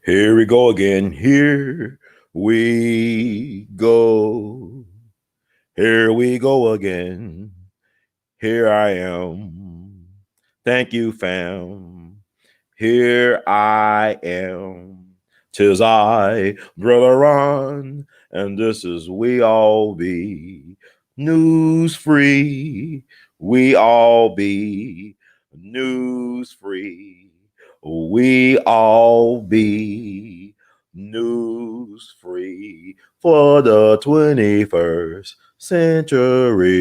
Here we go again. Here we go. Here we go again. Here I am. Thank you, fam. Here I am. 'Tis I, Brother Ron, and this is We All Be News Free. We all be news free. We all be news free for the 21st century.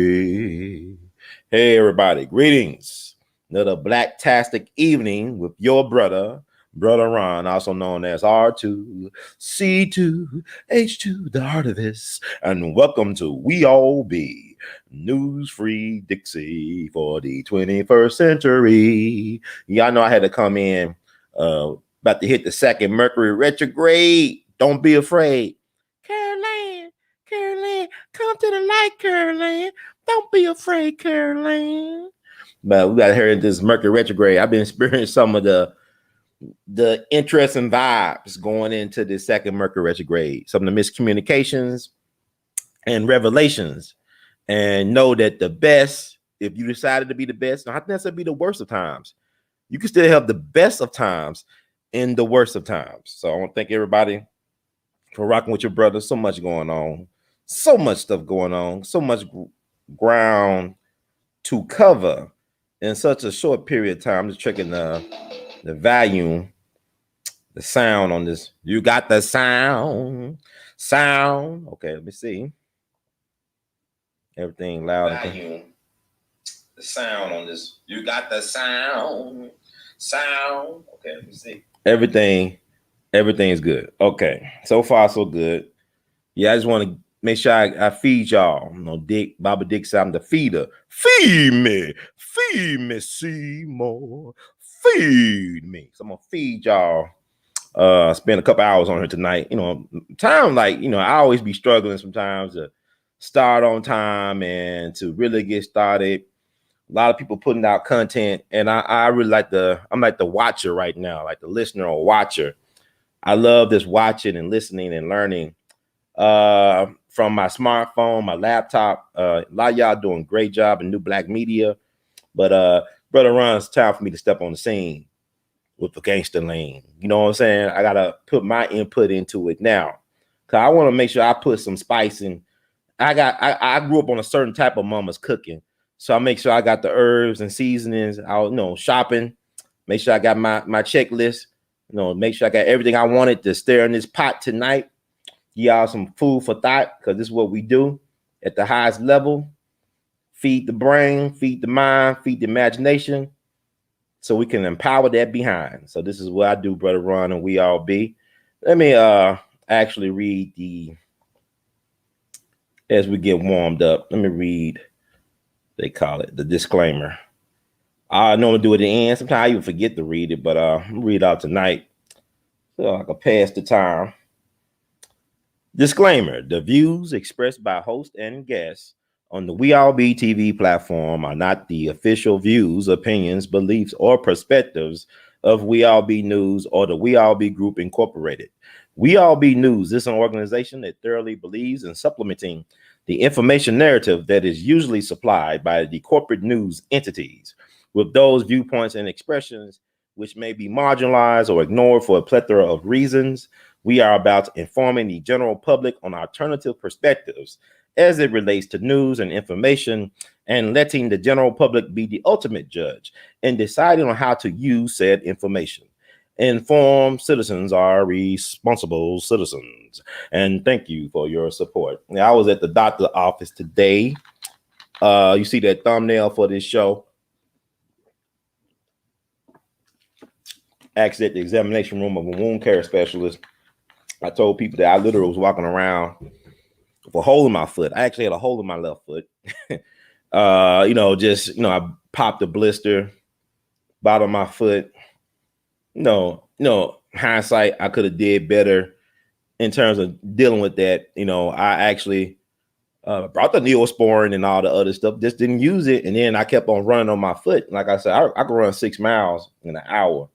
Hey, everybody, greetings. Another black-tastic evening with your brother Ron, also known as R2, C2, H2, the heart of this, and welcome to We All Be News Free Dixie for the 21st century. Y'all know I had to come in about to hit the second Mercury retrograde. Don't be afraid. Caroline, come to the light, Caroline. Don't be afraid, Caroline. But we got here this Mercury retrograde. I've been experiencing some of the interesting vibes going into the second Mercury retrograde, some of the miscommunications and revelations, and know that the best, if you decided to be the best, not necessarily be the worst of times, you can still have the best of times in the worst of times. So I want to thank everybody for rocking with your brother. So much going on, so much stuff going on, so much ground to cover in such a short period of time. Just checking the volume, the sound on this. You got the sound. Okay, let me see. Everything loud. Volume. The sound on this. You got the sound. Okay, let me see. Everything is good. Okay, so far so good. Yeah, I just want to make sure I feed y'all. You know, Baba Dick said I'm the feeder. Feed me, Seymour. Feed me. So I'm gonna feed y'all. Spend a couple hours on here tonight. You know, time like, you know, I always be struggling sometimes to start on time and to really get started. A lot of people putting out content, and I really I'm like the watcher right now, like the listener or watcher. I love this watching and listening and learning from my smartphone, my laptop. A lot of y'all doing a great job in New Black Media, but Brother Ron, it's time for me to step on the scene with the gangster lane. You know what I'm saying? I gotta put my input into it now, cause I want to make sure I put some spice in. I grew up on a certain type of mama's cooking, so I make sure I got the herbs and seasonings. I'll shopping, make sure I got my checklist. Make sure I got everything I wanted to stir in this pot tonight. Y'all some food for thought, because this is what we do at the highest level. Feed the brain, feed the mind, feed the imagination, so we can empower that behind. So this is what I do, Brother Ron, and We All Be. Let me actually read as we get warmed up. Let me read, they call it the disclaimer. I normally do it at the end. Sometimes I even forget to read it, but I'm gonna read out tonight so I can pass the time. Disclaimer: the views expressed by host and guests on the We All Be TV platform are not the official views, opinions, beliefs, or perspectives of We All Be News or the We All Be Group Incorporated. We All Be News is an organization that thoroughly believes in supplementing the information narrative that is usually supplied by the corporate news entities with those viewpoints and expressions which may be marginalized or ignored for a plethora of reasons. We are about informing the general public on alternative perspectives as it relates to news and information, and letting the general public be the ultimate judge in deciding on how to use said information. Informed citizens are responsible citizens. And thank you for your support. Now, I was at the doctor's office today. You see that thumbnail for this show. Actually, at the examination room of a wound care specialist, I told people that I literally was walking around with a hole in my foot. I actually had a hole in my left foot. I popped a blister, bottom of my foot. Hindsight, I could have did better in terms of dealing with that. I actually brought the Neosporin and all the other stuff, just didn't use it. And then I kept on running on my foot. Like I said, I could run 6 miles in an hour,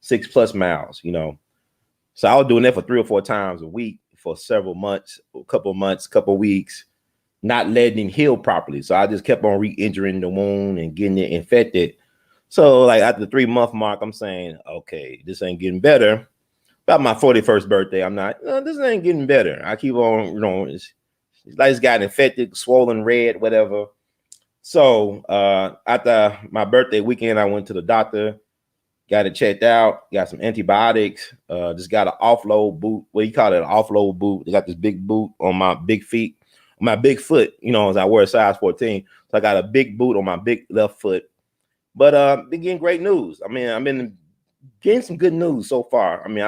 6+ miles, So I was doing that for 3 or 4 times a week for several months, couple weeks, not letting it heal properly. So I just kept on re-injuring the wound and getting it infected. So like at the 3-month mark, I'm saying, okay, this ain't getting better. About my 41st birthday, I'm not, no, this ain't getting better. I keep on, it's like it's got infected, swollen red, whatever. So after my birthday weekend, I went to the doctor, got it checked out, got some antibiotics, just got an offload boot. What do you call it? An offload boot. They got this big boot on my big feet, my big foot, as I wear a size 14. So I got a big boot on my big left foot. But been getting great news. I mean, I've been getting some good news so far. I mean,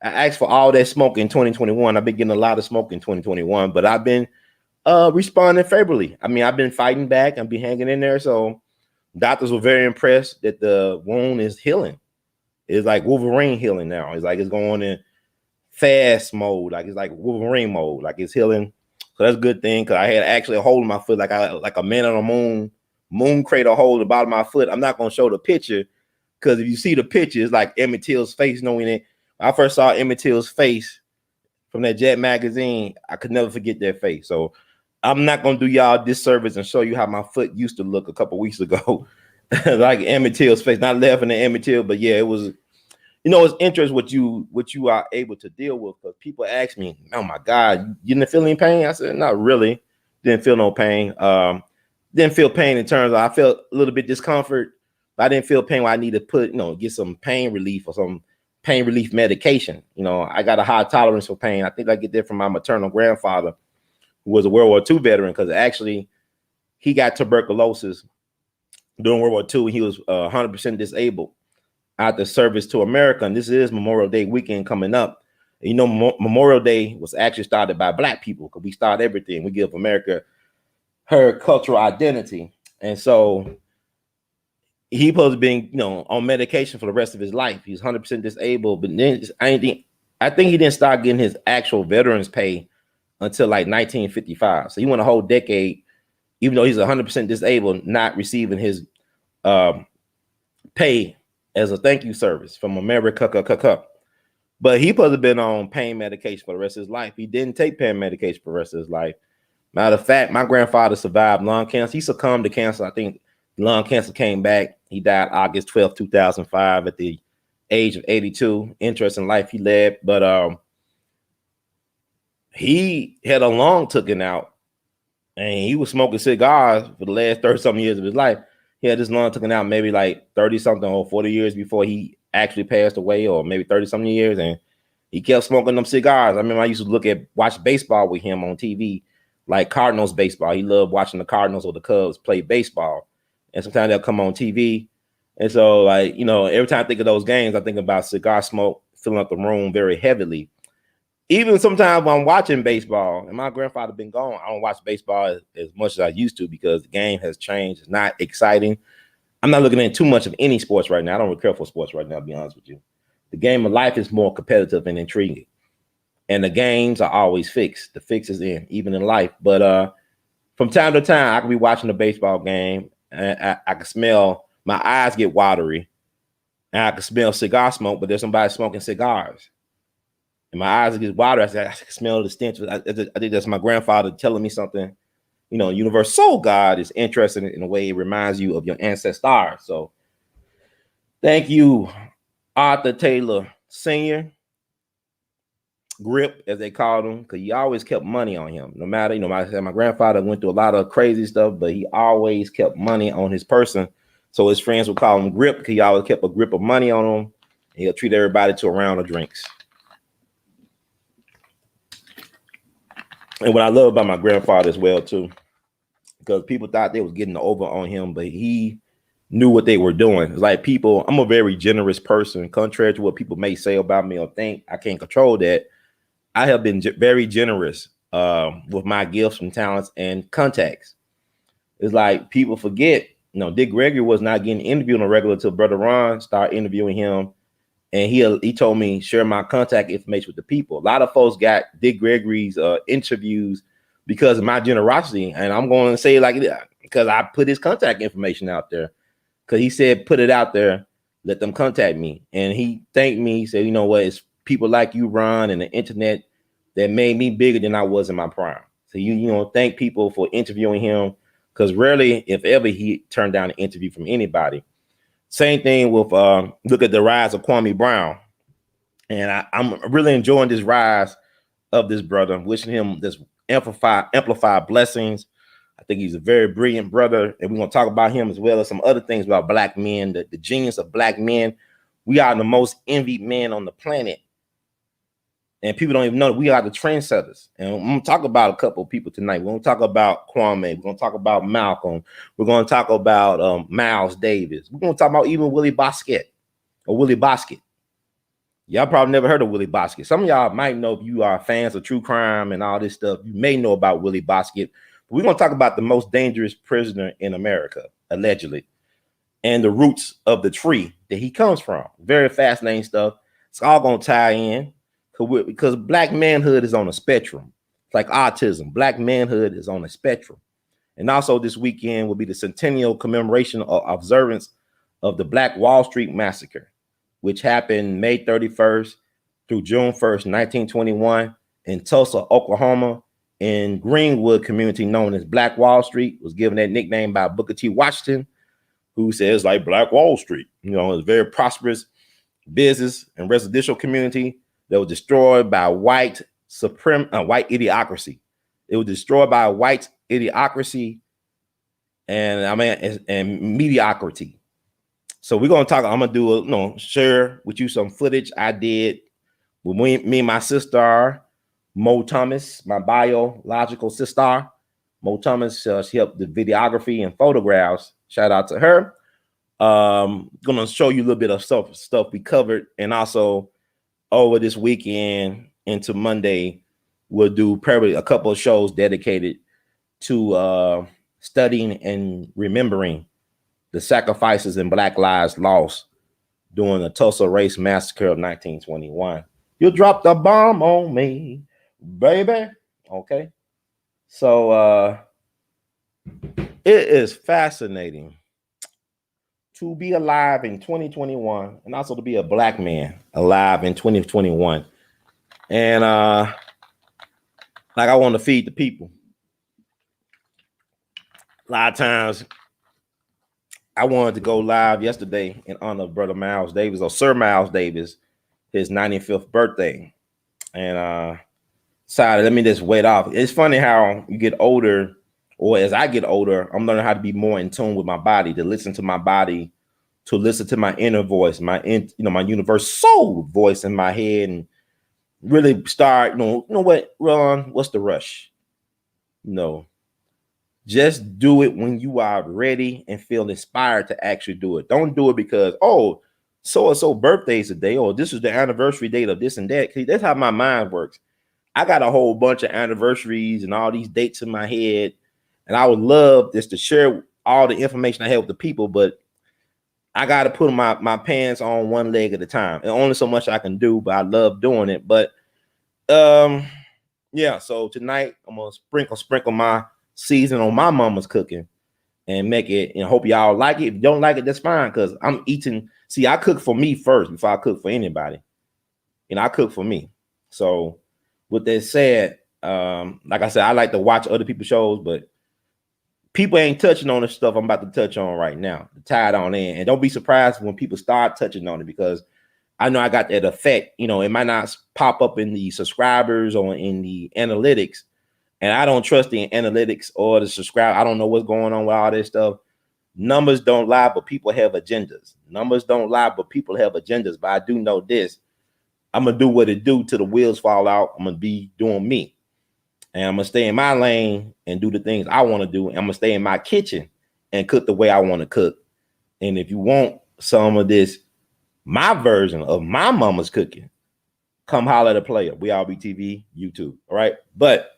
I asked for all that smoke in 2021. I've been getting a lot of smoke in 2021, but I've been responding favorably. I mean, I've been fighting back. I've been hanging in there. So doctors were very impressed that the wound is healing. It's like Wolverine healing now. It's like it's going in fast mode. Like it's like Wolverine mode. Like it's healing. So that's a good thing, because I had actually a hole in my foot, like a man on the moon crater hole at the bottom of my foot. I'm not going to show the picture, because if you see the picture, it's like Emmett Till's face. Knowing it, I first saw Emmett Till's face from that Jet magazine. I could never forget that face. So I'm not going to do y'all disservice and show you how my foot used to look a couple weeks ago. Like Emmett Till's face, not laughing at Emmett Till, but yeah, it was, it's interesting what you are able to deal with, because people ask me, oh my God, you didn't feel any pain? I said, not really. Didn't feel no pain. Didn't feel pain in terms of, I felt a little bit discomfort, but I didn't feel pain where I need to get some pain relief or some pain relief medication. I got a high tolerance for pain. I think I get that from my maternal grandfather, who was a World War II veteran, because actually he got tuberculosis during World War II. He was 100% disabled after service to America. And this is Memorial Day weekend coming up. Memorial Day was actually started by Black people, because we start everything. We give America her cultural identity. And so he supposed to be, on medication for the rest of his life. He's 100% disabled. But then I think he didn't start getting his actual veterans pay until like 1955. So he went a whole decade, even though he's 100% disabled, not receiving his pay as a thank you service from America. But he supposed to have been on pain medication for the rest of his life. He didn't take pain medication for the rest of his life. Matter of fact, my grandfather survived lung cancer. He succumbed to cancer. I think lung cancer came back. He died August 12, 2005 at the age of 82. Interesting life he led. But he had a lung taken out, and he was smoking cigars for the last 30-something years of his life. He had his lung taken out maybe like 30-something or 40 years before he actually passed away, or maybe 30-something years, and he kept smoking them cigars. I remember I used to watch baseball with him on TV, like Cardinals baseball. He loved watching the Cardinals or the Cubs play baseball, and sometimes they'll come on TV. And so, like, every time I think of those games, I think about cigar smoke filling up the room very heavily. Even sometimes when I'm watching baseball, and my grandfather been gone, I don't watch baseball as much as I used to, because the game has changed. It's not exciting. I'm not looking at too much of any sports right now. I don't really care for sports right now, to be honest with you. The game of life is more competitive and intriguing. And the games are always fixed. The fix is in, even in life. But from time to time, I can be watching a baseball game, and I can smell, my eyes get watery, and I can smell cigar smoke, but there's somebody smoking cigars. And my eyes get watery. I can smell the stench. I think that's my grandfather telling me something. Universal Soul God is interested in a way it reminds you of your ancestors. So thank you, Arthur Taylor Sr., Grip, as they called him, because he always kept money on him. No matter, my grandfather went through a lot of crazy stuff, but he always kept money on his person. So his friends would call him Grip, because he always kept a grip of money on him. He'll treat everybody to a round of drinks. And what I love about my grandfather as well, too, because people thought they was getting over on him, but he knew what they were doing. It's like I'm a very generous person, contrary to what people may say about me or think. I can't control that. I have been very generous with my gifts and talents and contacts. It's like people forget, Dick Gregory was not getting interviewed on regular until Brother Ron started interviewing him. And he told me, share my contact information with the people. A lot of folks got Dick Gregory's interviews because of my generosity. And I'm going to say like that because I put his contact information out there. Because he said, put it out there, let them contact me. And he thanked me. He said, you know what, it's people like you, Ron, and the internet that made me bigger than I was in my prime. So thank people for interviewing him, because rarely, if ever, he turned down an interview from anybody. Same thing with look at the rise of Kwame Brown, and I'm really enjoying this rise of this brother. I'm wishing him this amplified blessings. I think he's a very brilliant brother, and we're gonna talk about him as well as some other things about black men, the genius of black men. We are the most envied men on the planet. And people don't even know that we are the trendsetters. And I'm going to talk about a couple of people tonight. We're going to talk about Kwame. We're going to talk about Malcolm. We're going to talk about Miles Davis. We're going to talk about even Willie Bosket or Willie Bosket. Y'all probably never heard of Willie Bosket. Some of y'all might know if you are fans of true crime and all this stuff. You may know about Willie Bosket. But we're going to talk about the most dangerous prisoner in America, allegedly, and the roots of the tree that he comes from. Very fascinating stuff. It's all going to tie in. Because black manhood is on a spectrum. It's like autism. Black manhood is on a spectrum. And also this weekend will be the centennial commemoration or observance of the Black Wall Street Massacre, which happened May 31st through June 1st, 1921 in Tulsa, Oklahoma, in Greenwood community known as Black Wall Street. Was given that nickname by Booker T. Washington, who says like Black Wall Street. It's a very prosperous business and residential community that was destroyed by white idiocracy. It was destroyed by white idiocracy and mediocrity. So we're gonna talk. I'm gonna do share with you some footage I did with me and my sister Mo Thomas, my biological sister Mo Thomas. She helped the videography and photographs. Shout out to her. Gonna show you a little bit of stuff we covered, and also over this weekend into Monday, we'll do probably a couple of shows dedicated to studying and remembering the sacrifices and Black lives lost during the Tulsa Race Massacre of 1921. You dropped the bomb on me, baby. Okay. So it is fascinating to be alive in 2021 and also to be a black man alive in 2021. And like I want to feed the people. A lot of times I wanted to go live yesterday in honor of Brother Miles Davis, or Sir Miles Davis, his 95th birthday. And sorry, let me just wait off. It's funny how you get older, or as I get older, I'm learning how to be more in tune with my body, to listen to my body, to listen to my inner voice, my universal voice in my head, and really start, what, Ron, what's the rush? Just do it when you are ready and feel inspired to actually do it. Don't do it because, so-and-so birthday's today, or this is the anniversary date of this and that. That's how my mind works. I got a whole bunch of anniversaries and all these dates in my head, and I would love just to share all the information I have with the people, but I got to put my pants on one leg at a time. And only so much I can do, but I love doing it. But yeah, so tonight I'm gonna sprinkle my season on my mama's cooking and make it, and hope y'all like it. If you don't like it, that's fine, because I'm eating. See, I cook for me first before I cook for anybody. I cook for me. So with that said, like I said, I like to watch other people's shows, but people ain't touching on the stuff I'm about to touch on right now. Tied on in. And don't be surprised when people start touching on it, because I know I got that effect. It might not pop up in the subscribers or in the analytics. And I don't trust the analytics or the subscribe. I don't know what's going on with all this stuff. Numbers don't lie, but people have agendas. Numbers don't lie, but people have agendas. But I do know this. I'm going to do what it do till the wheels fall out. I'm going to be doing me. And I'm going to stay in my lane and do the things I want to do. And I'm going to stay in my kitchen and cook the way I want to cook. And if you want some of this, my version of my mama's cooking, come holler at a player. We all be TV, YouTube. All right. But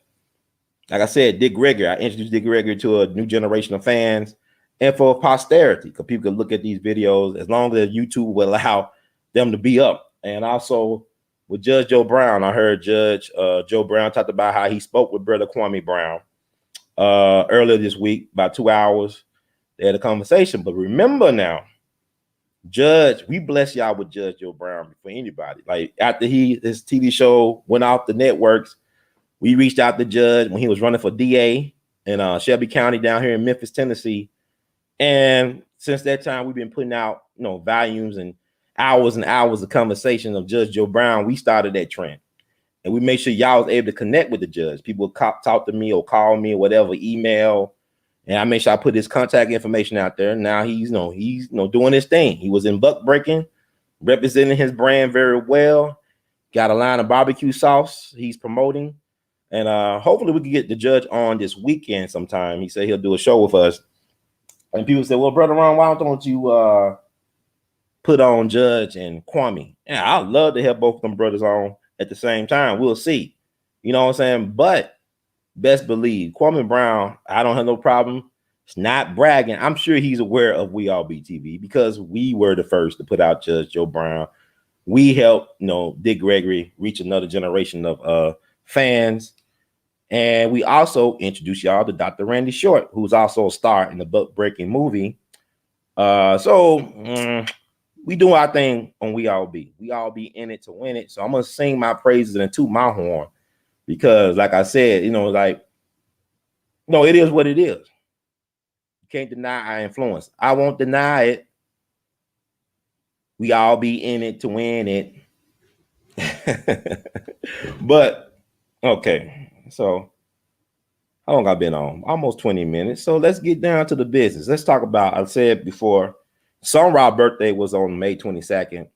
like I said, Dick Gregory, I introduced Dick Gregory to a new generation of fans and for posterity, because people can look at these videos as long as YouTube will allow them to be up. And also with Judge Joe Brown, I heard Judge Joe Brown talked about how he spoke with Brother Kwame Brown earlier this week, about 2 hours. They had a conversation. But remember now, Judge, we bless y'all with Judge Joe Brown for anybody. Like after his TV show went off the networks, we reached out to Judge when he was running for DA in Shelby County down here in Memphis, Tennessee. And since that time, we've been putting out, volumes and hours of conversation of Judge Joe Brown. We started that trend. And we made sure y'all was able to connect with the judge. People would talk to me or call me or whatever, email. And I made sure I put his contact information out there. Now he's doing his thing. He was in buck breaking, representing his brand very well. Got a line of barbecue sauce he's promoting. And hopefully we can get the judge on this weekend sometime. He said he'll do a show with us. And people say, well, Brother Ron, why don't you put on Judge and Kwame? Yeah, I'd love to have both of them brothers on at the same time. We'll see. You know what I'm saying? But best believe Kwame Brown, I don't have no problem. It's not bragging. I'm sure he's aware of We All Be TV because we were the first to put out Judge Joe Brown. We helped, Dick Gregory reach another generation of fans. And we also introduced y'all to Dr. Randy Short, who's also a star in the buck breaking movie. We do our thing on We All Be. We all be in it to win it. So I'm gonna sing my praises and toot my horn because, like I said, it is what it is. You can't deny our influence. I won't deny it. We all be in it to win it. But okay. So how long I've been on? Almost 20 minutes. So let's get down to the business. Let's talk about, I said before, Sun Ra's birthday was on May 22nd.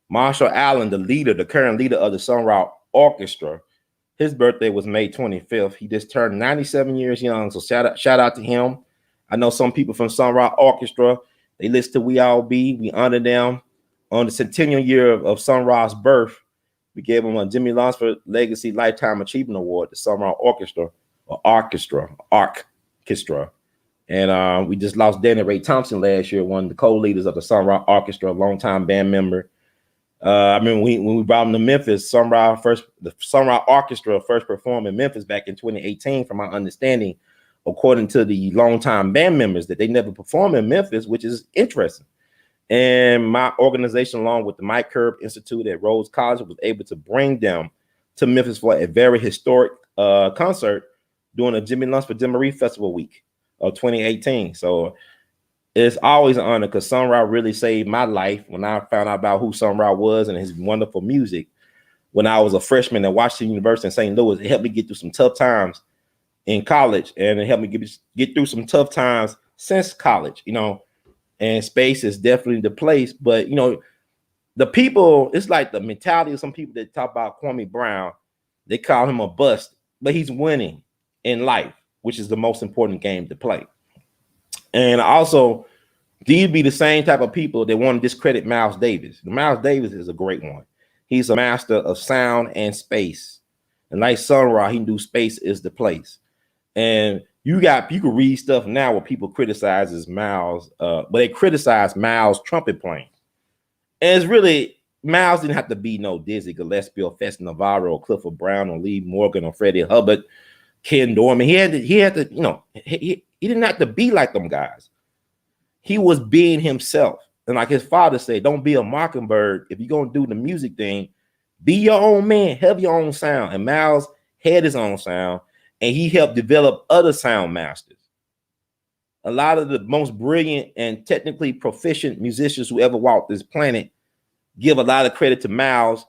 Marshall Allen, the current leader of the Sun Ra Orchestra, his birthday was May 25th. He just turned 97 years young. So shout out to him. I know some people from Sun Ra Orchestra, they listen to We All Be. We honor them on the centennial year of Sun Ra's birth. We gave him a Jimmy Lunsford Legacy Lifetime Achievement Award, the Sun Ra Orchestra. And we just lost Danny Ray Thompson last year, one of the co-leaders of the Sun Ra Orchestra, a longtime band member. I remember when we brought him to Memphis, the Sun Ra Orchestra first performed in Memphis back in 2018, from my understanding, according to the longtime band members, that they never performed in Memphis, which is interesting. And my organization, along with the Mike Curb Institute at Rhodes College, was able to bring them to Memphis for a very historic concert during the Jimmy Lunsford Demery Festival week of 2018. So it's always an honor because Sun Ra really saved my life when I found out about who Sun Ra was and his wonderful music. When I was a freshman at Washington University in St. Louis, it helped me get through some tough times in college, and it helped me get through some tough times since college, and space is definitely the place. But, the people, it's like the mentality of some people that talk about Kwame Brown, they call him a bust, but he's winning in life, which is the most important game to play. And also, these be the same type of people that want to discredit Miles Davis. Miles Davis is a great one. He's a master of sound and space. And like Sun Ra, he knew space is the place. And you can read stuff now where people criticizes Miles, but they criticize Miles' trumpet playing. And it's really, Miles didn't have to be no Dizzy Gillespie or Fess Navarro or Clifford Brown or Lee Morgan or Freddie Hubbard, Ken Dorman. He didn't have to be like them guys. He was being himself. And like his father said, don't be a mockingbird. If you're going to do the music thing, be your own man, have your own sound. And Miles had his own sound, and he helped develop other sound masters. A lot of the most brilliant and technically proficient musicians who ever walked this planet give a lot of credit to Miles,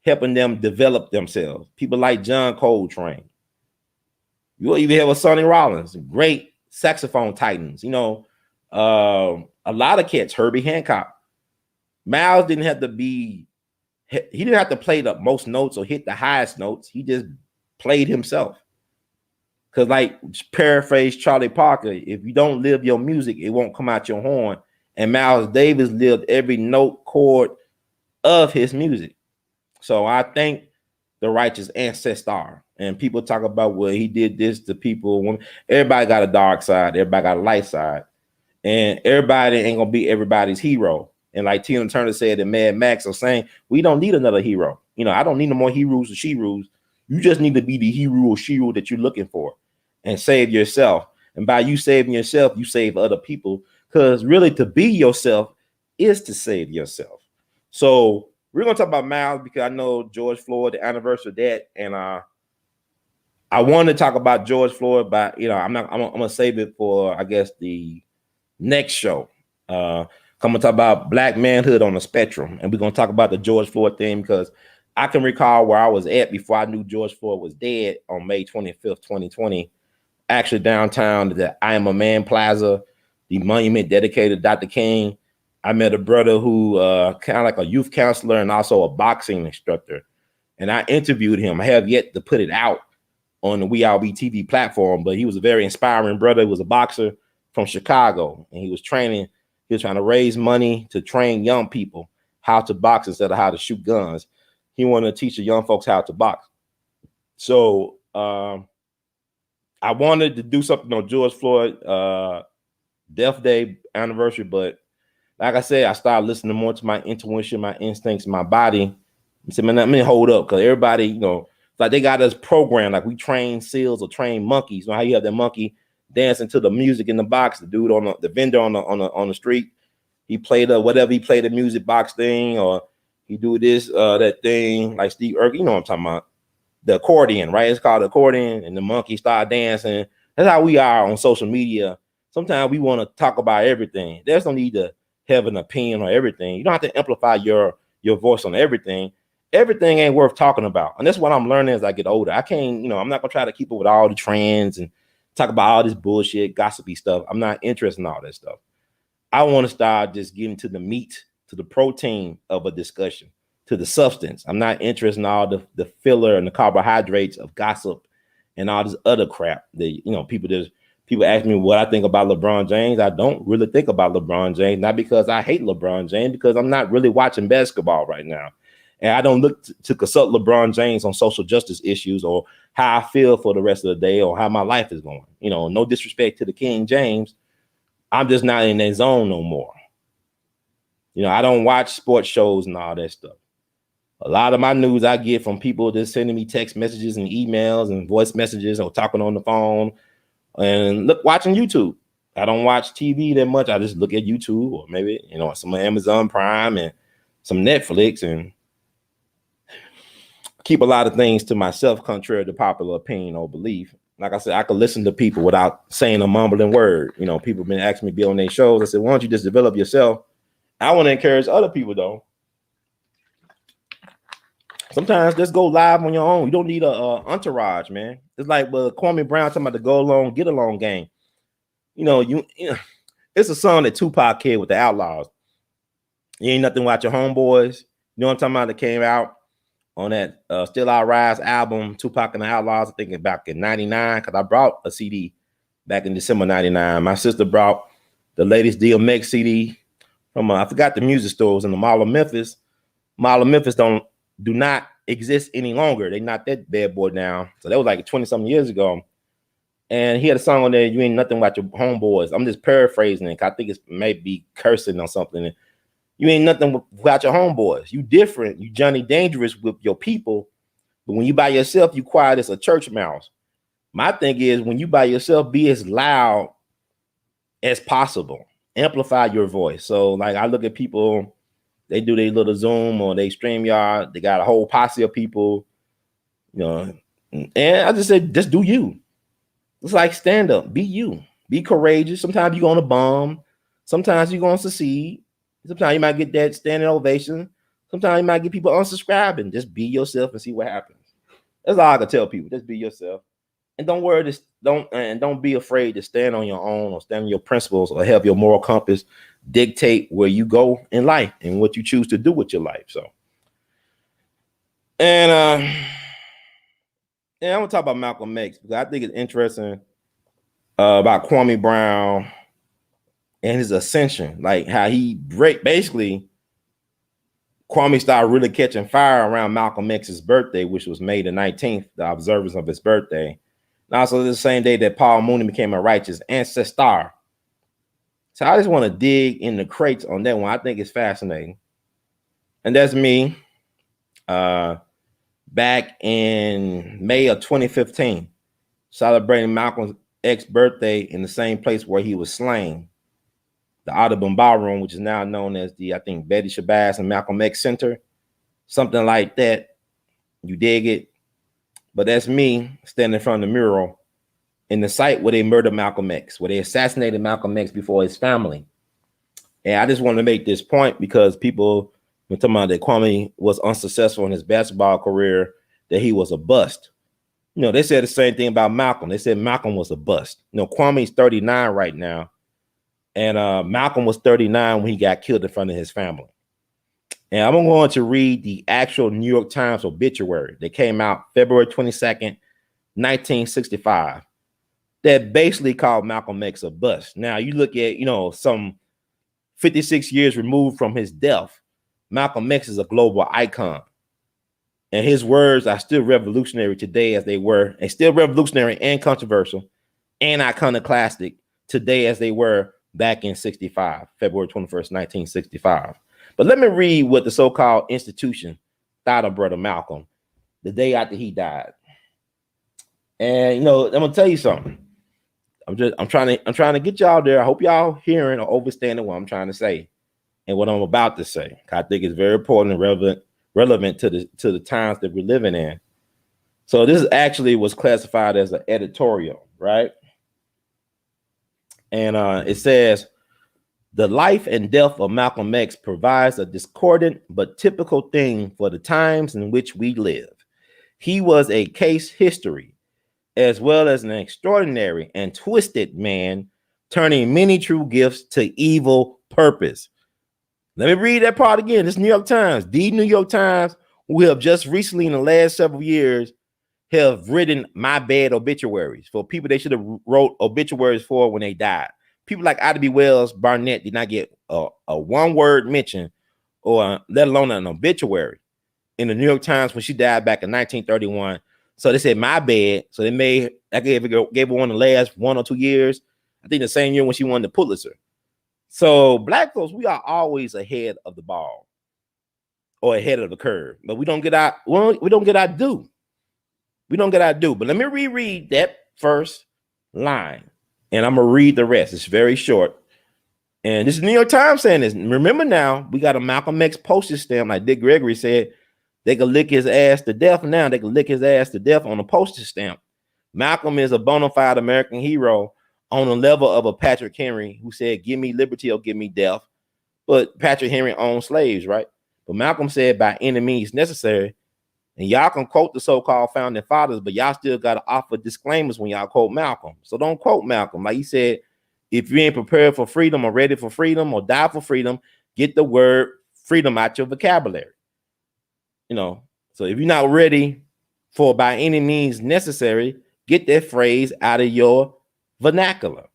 helping them develop themselves. People like John Coltrane. You'll even have a Sonny Rollins, great saxophone titans. A lot of cats, Herbie Hancock. Miles didn't have to play the most notes or hit the highest notes. He just played himself. Because, like, paraphrase Charlie Parker, if you don't live your music, it won't come out your horn. And Miles Davis lived every note, chord of his music. So I thank the righteous ancestor. And people talk about, well, he did this to people. Everybody got a dark side. Everybody got a light side. And everybody ain't going to be everybody's hero. And like Tina Turner said in Mad Max, are saying, we don't need another hero. I don't need no more heroes or she-roos. You just need to be the hero or she-ro that you're looking for and save yourself. And by you saving yourself, you save other people. Because really, to be yourself is to save yourself. So we're gonna talk about mouths because I know George Floyd, the anniversary of that, and I want to talk about George Floyd, but I'm gonna save it for I guess the next show. Come and talk about black manhood on the spectrum, and we're gonna talk about the George Floyd thing because I can recall where I was at before I knew George Floyd was dead on May 25th, 2020. Actually, downtown, the I Am a Man Plaza, the monument dedicated to Dr. King. I met a brother who kind of like a youth counselor and also a boxing instructor, and I interviewed him. I have yet to put it out on the WeRB TV platform, but he was a very inspiring brother. He was a boxer from Chicago, and he was training. He was trying to raise money to train young people how to box instead of how to shoot guns. He wanted to teach the young folks how to box. So I wanted to do something on George Floyd Death Day anniversary, but like I said, I started listening more to my intuition, my instincts, my body. I said, man, let me hold up, because everybody, like they got us programmed, like we train seals or train monkeys. You know how you have that monkey dancing to the music in the box, the dude on the vendor on the street, he played whatever, he played the music box thing, or he do this that thing like Steve Urkel, you know what I'm talking about, the accordion, right? It's called accordion, and the monkey start dancing. That's how we are on social media. Sometimes we want to talk about everything. There's no need to have an opinion on everything. You don't have to amplify your voice on everything. Everything ain't worth talking about. And that's what I'm learning as I get older. I can't, I'm not gonna try to keep up with all the trends and talk about all this bullshit, gossipy stuff. I'm not interested in all that stuff. I want to start just getting to the meat, to the protein of a discussion, to the substance. I'm not interested in all the filler and the carbohydrates of gossip and all this other crap that, people ask me what I think about LeBron James. I don't really think about LeBron James, not because I hate LeBron James, because I'm not really watching basketball right now. And I don't look to consult LeBron James on social justice issues or how I feel for the rest of the day or how my life is going. No disrespect to the King James. I'm just not in that zone no more. I don't watch sports shows and all that stuff. A lot of my news I get from people just sending me text messages and emails and voice messages or talking on the phone and watching YouTube. I don't watch TV that much. I just look at YouTube or maybe, some Amazon Prime and some Netflix, and keep a lot of things to myself, contrary to popular opinion or belief. Like I said, I could listen to people without saying a mumbling word. People have been asking me to be on their shows. I said, why don't you just develop yourself? I want to encourage other people, though. Sometimes just go live on your own. You don't need a entourage, man. It's like Kwame Brown talking about the go along, get along game. It's a song that Tupac had with the Outlaws. You ain't nothing without your homeboys. You know what I'm talking about? That came out on that Still I Rise album, Tupac and the Outlaws, I think back in 99, because I brought a CD back in December 99. My sister brought the latest DMX CD from, I forgot the music stores in the Mall of Memphis. Mall of Memphis do not exist any longer. They not that bad boy now. So that was like 20-something years ago. And he had a song on there, you ain't nothing about your homeboys. I'm just paraphrasing it, because I think it's maybe cursing or something. You ain't nothing without your homeboys. You different. You Johnny Dangerous with your people. But when you by yourself, you quiet as a church mouse. My thing is, when you by yourself, be as loud as possible. Amplify your voice. So like I look at people, they do their little Zoom or they StreamYard. They got a whole posse of people, and I just said, just do you. It's like stand up. Be you. Be courageous. Sometimes you're going to bomb. Sometimes you're going to succeed. Sometimes you might get that standing ovation. Sometimes you might get people unsubscribing. Just be yourself and see what happens. That's all I can tell people. Just be yourself. And don't worry, don't be afraid to stand on your own or stand on your principles or have your moral compass dictate where you go in life and what you choose to do with your life. So, and I'm gonna talk about Malcolm X because I think it's interesting about Kwame Brown and his ascension, like how he basically Kwame started really catching fire around Malcolm X's birthday, which was May the 19th, the observance of his birthday. And also the same day that Paul Mooney became a righteous ancestor. So I just want to dig in the crates on that one. I think it's fascinating. And that's me back in May of 2015, celebrating Malcolm X's birthday in the same place where he was slain. the Audubon Ballroom, which is now known as the, I think, Betty Shabazz and Malcolm X Center, something like that. You dig it? But that's me standing in front of the mural in the site where they murdered Malcolm X, where they assassinated Malcolm X before his family. And I just want to make this point because people were talking about that Kwame was unsuccessful in his basketball career, that he was a bust. You know, they said the same thing about Malcolm. They said Malcolm was a bust. You know, Kwame's 39 right now, and Malcolm was 39 when he got killed in front of his family. And I'm going to read the actual New York Times obituary that came out February 22nd, 1965, that basically called Malcolm X a bust. Now, you look at, you know, some 56 years removed from his death, Malcolm X is a global icon. And his words are still revolutionary today as they were, and still revolutionary and controversial and iconoclastic today as they were back in 65, February 21st, 1965. But let me read what the so-called institution thought of Brother Malcolm the day after he died. And, you know, I'm going to tell you something. I'm trying to get y'all there. I hope y'all hearing or understanding what I'm trying to say and what I'm about to say. I think it's very important and relevant to the times that we're living in. So this actually was classified as an editorial, right? And it says, the life and death of Malcolm X provides a discordant but typical thing for the times in which we live. He was a case history, as well as an extraordinary and twisted man, turning many true gifts to evil purpose. Let me read that part again. This New York Times, the New York Times, who have just recently in the last several years have written my bad obituaries for people they should have wrote obituaries for when they died. People like Ida B. Wells Barnett did not get a one-word mention or let alone an obituary in the New York Times when she died back in 1931. So they said my bad. So they made, I gave her one the last 1 or 2 years. I think the same year when she won the Pulitzer. So black folks, we are always ahead of the ball or ahead of the curve, but we don't get our due. We don't get our due. But let me reread that first line, and I'm gonna read the rest. It's very short. And this is New York Times saying this. Remember now, we got a Malcolm X postage stamp, like Dick Gregory said. They could lick his ass to death now. They could lick his ass to death on a postage stamp. Malcolm is a bona fide American hero on the level of a Patrick Henry who said, give me liberty or give me death. But Patrick Henry owned slaves, right? But Malcolm said, by any means necessary. And y'all can quote the so-called founding fathers, but y'all still got to offer disclaimers when y'all quote Malcolm. So don't quote Malcolm. Like he said, if you ain't prepared for freedom or ready for freedom or die for freedom, get the word freedom out your vocabulary. You know, so if you're not ready for by any means necessary, get that phrase out of your vernacular.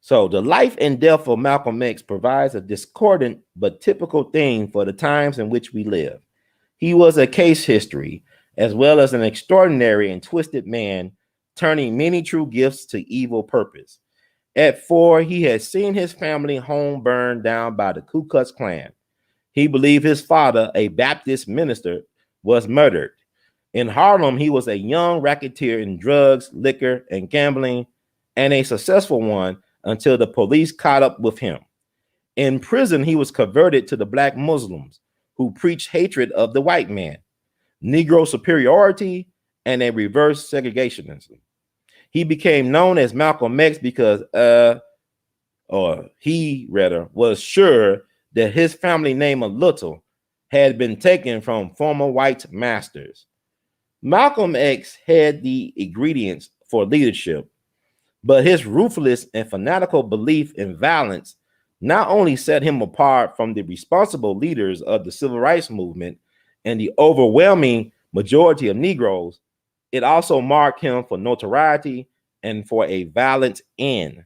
So the life and death of Malcolm X provides a discordant but typical theme for the times in which we live. He was a case history, as well as an extraordinary and twisted man, turning many true gifts to evil purpose. At 4, he had seen his family home burned down by the Ku Klux Klan. He believed his father, a Baptist minister, was murdered. In Harlem, he was a young racketeer in drugs, liquor, and gambling, and a successful one until the police caught up with him. In prison, he was converted to the black Muslims who preached hatred of the white man, Negro superiority, and a reverse segregationism. He became known as Malcolm X because he was sure that his family name of Little had been taken from former white masters. Malcolm X had the ingredients for leadership, but his ruthless and fanatical belief in violence not only set him apart from the responsible leaders of the civil rights movement and the overwhelming majority of Negroes, it also marked him for notoriety and for a violent end.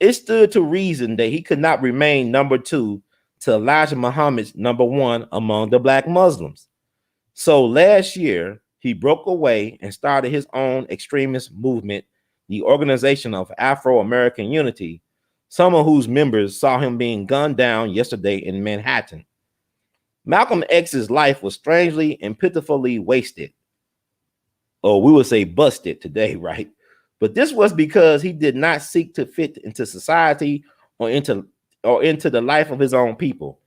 It stood to reason that he could not remain number 2 to Elijah Muhammad's number 1 among the black Muslims. So last year, he broke away and started his own extremist movement, the Organization of Afro-American Unity, some of whose members saw him being gunned down yesterday in Manhattan. Malcolm X's life was strangely and pitifully wasted. Or we would say busted today, right? But this was because he did not seek to fit into society or into the life of his own people.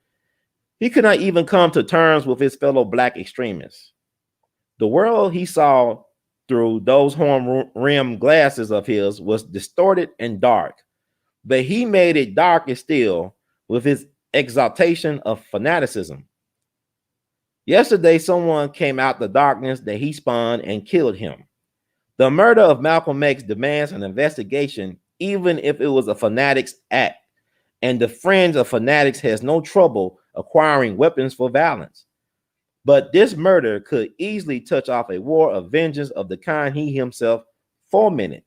He could not even come to terms with his fellow black extremists. The world he saw through those horn-rimmed glasses of his was distorted and dark, but he made it darker still with his exaltation of fanaticism. Yesterday, someone came out the darkness that he spun and killed him. The murder of Malcolm X demands an investigation, even if it was a fanatic's act, and the fringe of fanatics has no trouble acquiring weapons for violence. But this murder could easily touch off a war of vengeance of the kind he himself fomented.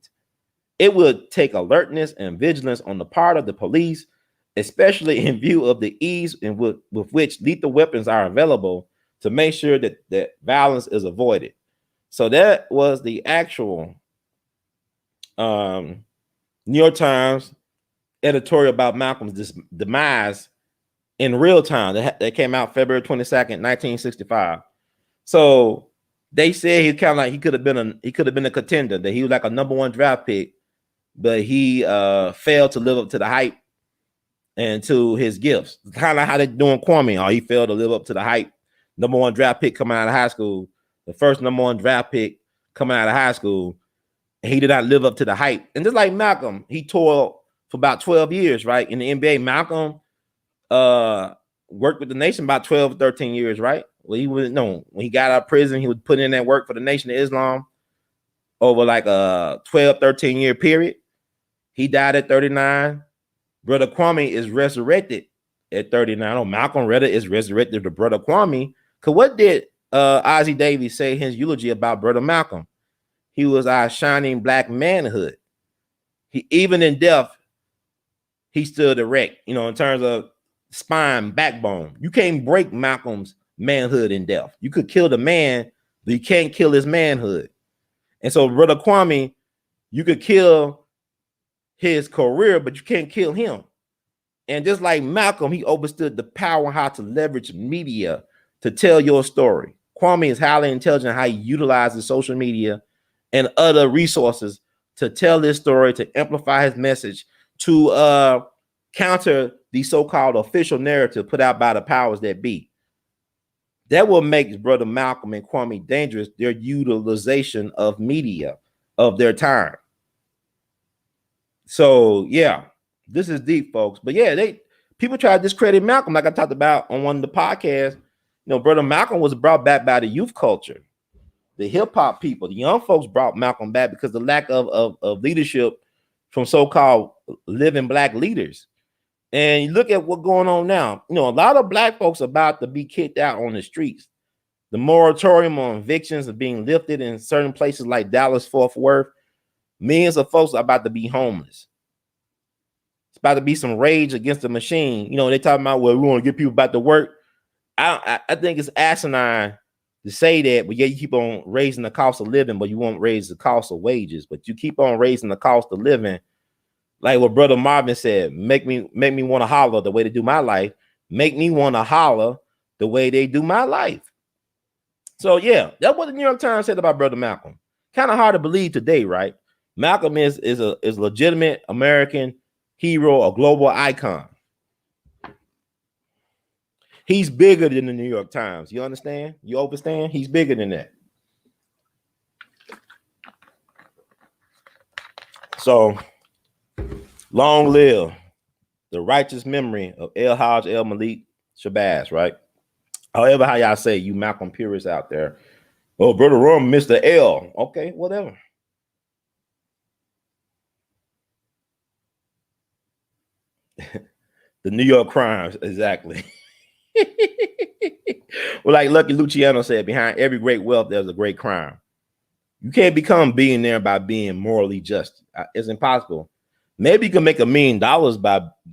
It would take alertness and vigilance on the part of the police, especially in view of the ease with which lethal weapons are available, to make sure that violence is avoided. So that was the actual New York Times editorial about Malcolm's demise in real time. That came out February 22nd, 1965. So they said he kind of like he could have been a contender, that he was like a #1 draft pick, but he failed to live up to the hype and to his gifts. Kind of like how they're doing Kwame. Oh, he failed to live up to the hype. #1 draft pick coming out of high school, the first #1 draft pick coming out of high school, and he did not live up to the hype. And just like Malcolm, he toiled for about 12 years, right? In the NBA, Malcolm worked with the nation about 12, 13 years, right? Well, he was when he got out of prison, he was putting in that work for the Nation of Islam over like a 12, 13-year period. He died at 39. Brother Kwame is resurrected at 39. Oh, Malcolm rather is resurrected to Brother Kwame. Because what did Ozzie Davies say in his eulogy about Brother Malcolm? He was our shining black manhood. He, even in death, he stood erect, in terms of spine, backbone. You can't break Malcolm's manhood in death. You could kill the man, but you can't kill his manhood. And so Brother Kwame, you could kill his career, but you can't kill him. And just like Malcolm, he understood the power how to leverage media to tell your story. Kwame is highly intelligent how he utilizes social media and other resources to tell his story, to amplify his message, to counter the so-called official narrative put out by the powers that be. That what makes Brother Malcolm and Kwame dangerous, their utilization of media of their time. So yeah, this is deep, folks. But yeah, people try to discredit Malcolm, like I talked about on one of the podcasts. Brother Malcolm was brought back by the youth culture, the hip-hop people. The young folks brought Malcolm back because the lack of leadership from so-called living black leaders. And you look at what's going on now. A lot of black folks about to be kicked out on the streets. The moratorium on evictions are being lifted in certain places like Dallas, Fort Worth. Millions of folks are about to be homeless. It's about to be some rage against the machine. They talking about, well, we want to get people back to work. I think it's asinine to say that, but yeah, you keep on raising the cost of living, but you won't raise the cost of wages. But you keep on raising the cost of living. Like what Brother Marvin said, make me want to holler the way they do my life. Make me want to holler the way they do my life. So yeah, that's what the New York Times said about Brother Malcolm. Kind of hard to believe today, right? Malcolm is a legitimate American hero, a global icon. He's bigger than the New York Times. You understand? You understand? He's bigger than that. So long live the righteous memory of El Malik Shabazz, right? However, how y'all say, you Malcolm purists out there. Oh, Brother Rum, Mr. L. Okay, whatever. The New York crimes, exactly. Well, like Lucky Luciano said, behind every great wealth, there's a great crime. You can't become billionaire by being morally just. It's impossible. Maybe you can make $1 million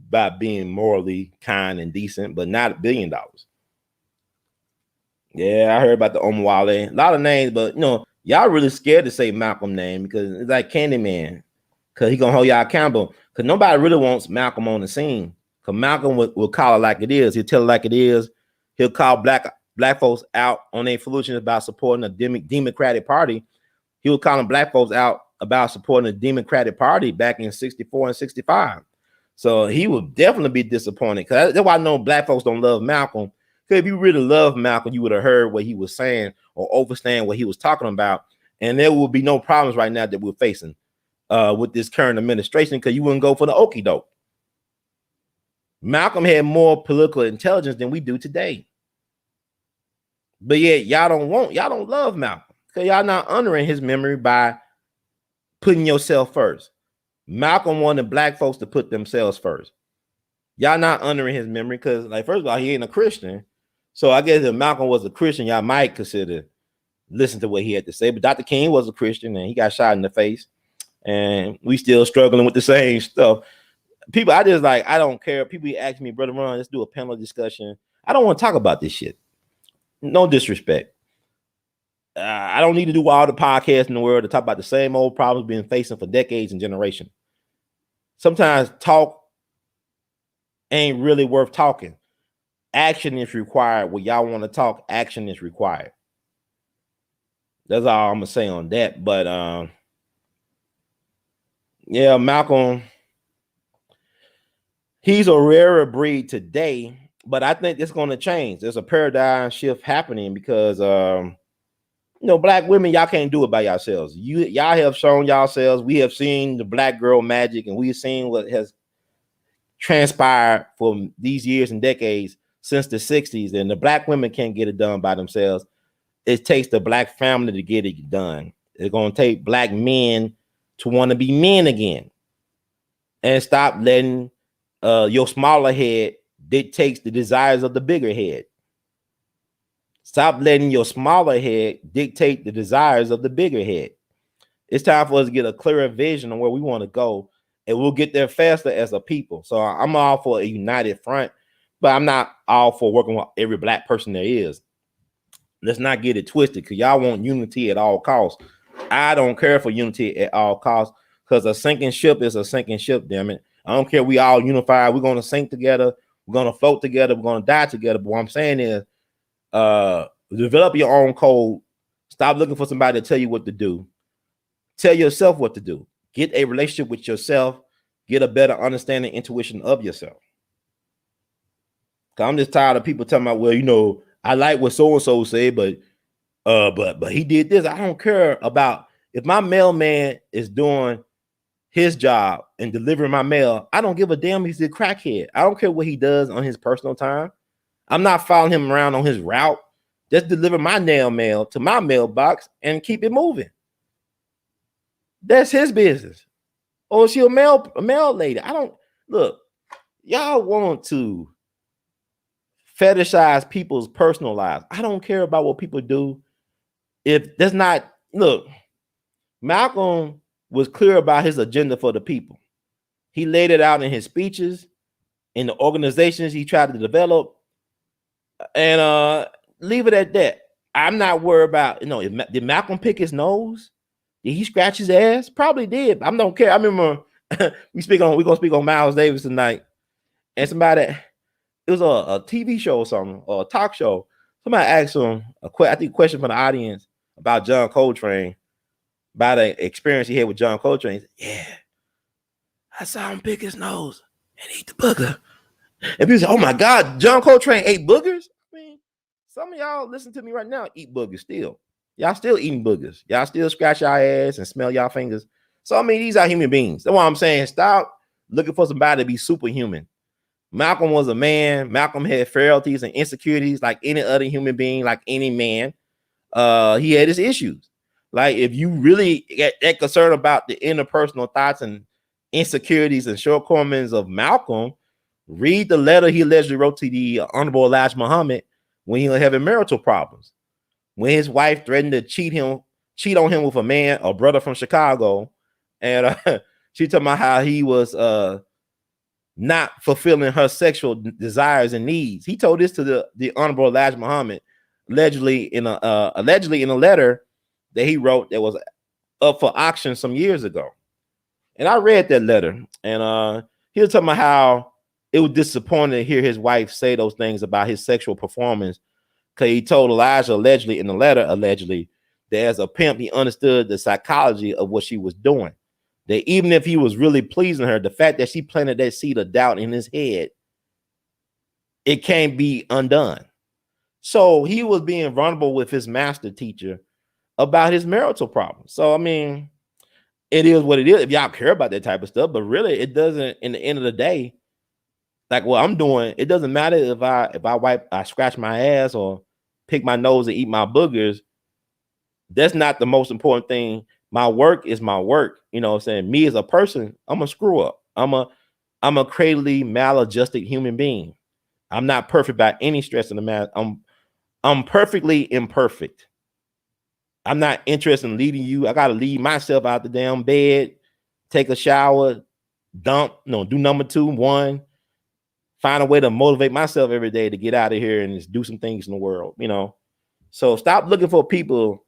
by being morally kind and decent, but not $1 billion. Yeah, I heard about the Omwale. A lot of names, but y'all really scared to say Malcolm name because it's like Candyman, because he gonna hold y'all accountable. Because nobody really wants Malcolm on the scene. Because Malcolm will call it like it is. He'll tell it like it is. He'll call black folks out on their foolishness about supporting the Democratic Party. He was calling black folks out about supporting the Democratic Party back in 64 and 65. So he would definitely be disappointed. Cause that's why I know black folks don't love Malcolm. Because if you really love Malcolm, you would have heard what he was saying or understand what he was talking about. And there will be no problems right now that we're facing with this current administration, because you wouldn't go for the okie doke. Malcolm had more political intelligence than we do today. But yet y'all don't love Malcolm, because y'all not honoring his memory by putting yourself first. Malcolm wanted black folks to put themselves first. Y'all not honoring his memory because, like, first of all, he ain't a Christian. So I guess if Malcolm was a Christian, y'all might consider listen to what he had to say. But Dr. King was a Christian and he got shot in the face. And we still struggling with the same stuff. People, I don't care. People ask me, Brother Ron, let's do a panel discussion. I don't want to talk about this shit. No disrespect. I don't need to do all the podcasts in the world to talk about the same old problems we've been facing for decades and generations. Sometimes talk ain't really worth talking. Action is required. When y'all want to talk, action is required. That's all I'm gonna say on that. But yeah, Malcolm, he's a rarer breed today, but I think it's going to change. There's a paradigm shift happening because black women, y'all can't do it by yourselves. Y'all have shown yourselves. We have seen the black girl magic, and we've seen what has transpired for these years and decades since the 60s. And the black women can't get it done by themselves. It takes the black family to get it done. It's going to take black men to want to be men again, and stop letting your smaller head dictate the desires of the bigger head. Stop letting your smaller head dictate the desires of the bigger head. It's time for us to get a clearer vision on where we want to go, and we'll get there faster as a people. So I'm all for a united front, but I'm not all for working with every black person there is. Let's not get it twisted, because y'all want unity at all costs. I don't care for unity at all costs, because a sinking ship is a sinking ship, damn it. I don't care. We all unified. We're going to sink together. We're going to float together. We're going to die together. But what I'm saying is, develop your own code. Stop looking for somebody to tell you what to do. Tell yourself what to do. Get a relationship with yourself. Get a better understanding, intuition of yourself. I'm just tired of people talking about, well, I like what so-and-so said, but he did this. I don't care about if my mailman is doing his job and delivering my mail. I don't give a damn if he's a crackhead. I don't care what he does on his personal time. I'm not following him around on his route. Just deliver my mail to my mailbox and keep it moving. That's his business. Or is she a mail lady? I don't look. Y'all want to fetishize people's personal lives. I don't care about what people do. If that's not, look, Malcolm was clear about his agenda for the people. He laid it out in his speeches, in the organizations he tried to develop, and leave it at that. I'm not worried about, did Malcolm pick his nose? Did he scratch his ass? Probably did. I don't care. I remember we're gonna speak on Miles Davis tonight, and somebody, it was a TV show or something, or a talk show. Somebody asked him a question from the audience about John Coltrane, about the experience he had with John Coltrane. He said, yeah, I saw him pick his nose and eat the booger. And people say, oh my God, John Coltrane ate boogers? I mean, some of y'all listen to me right now eat boogers still. Y'all still eating boogers. Y'all still scratch y'all ass and smell y'all fingers. So, I mean, these are human beings. That's why I'm saying stop looking for somebody to be superhuman. Malcolm was a man. Malcolm had frailties and insecurities like any other human being, like any man. He had his issues. Like, if you really get that concerned about the interpersonal thoughts and insecurities and shortcomings of Malcolm, read the letter he allegedly wrote to the Honorable Elijah Muhammad when he was having marital problems. When his wife threatened to cheat on him with a brother from Chicago, and she talking about how he was not fulfilling her sexual desires and needs. He told this to the Honorable Elijah Muhammad, allegedly in a letter that he wrote that was up for auction some years ago. And I read that letter, and he was talking about how it was disappointing to hear his wife say those things about his sexual performance, because he told Elijah allegedly in the letter, that as a pimp, he understood the psychology of what she was doing. that even if he was really pleasing her, the fact that she planted that seed of doubt in his head, it can't be undone. So he was being vulnerable with his master teacher about his marital problem. So, I mean, it is what it is if y'all care about that type of stuff, but really it doesn't. In the end of the day, like what I'm doing, it doesn't matter if I scratch my ass or pick my nose and eat my boogers. That's not the most important thing. My work is my work. You know what I'm saying? Me as a person, I'm a screw up. I'm a crazily maladjusted human being. I'm not perfect by any stretch of the matter. I'm perfectly imperfect. I'm not interested in leading you. I gotta lead myself out the damn bed, take a shower, do number 2, 1, find a way to motivate myself every day to get out of here and just do some things in the world, you know. So stop looking for people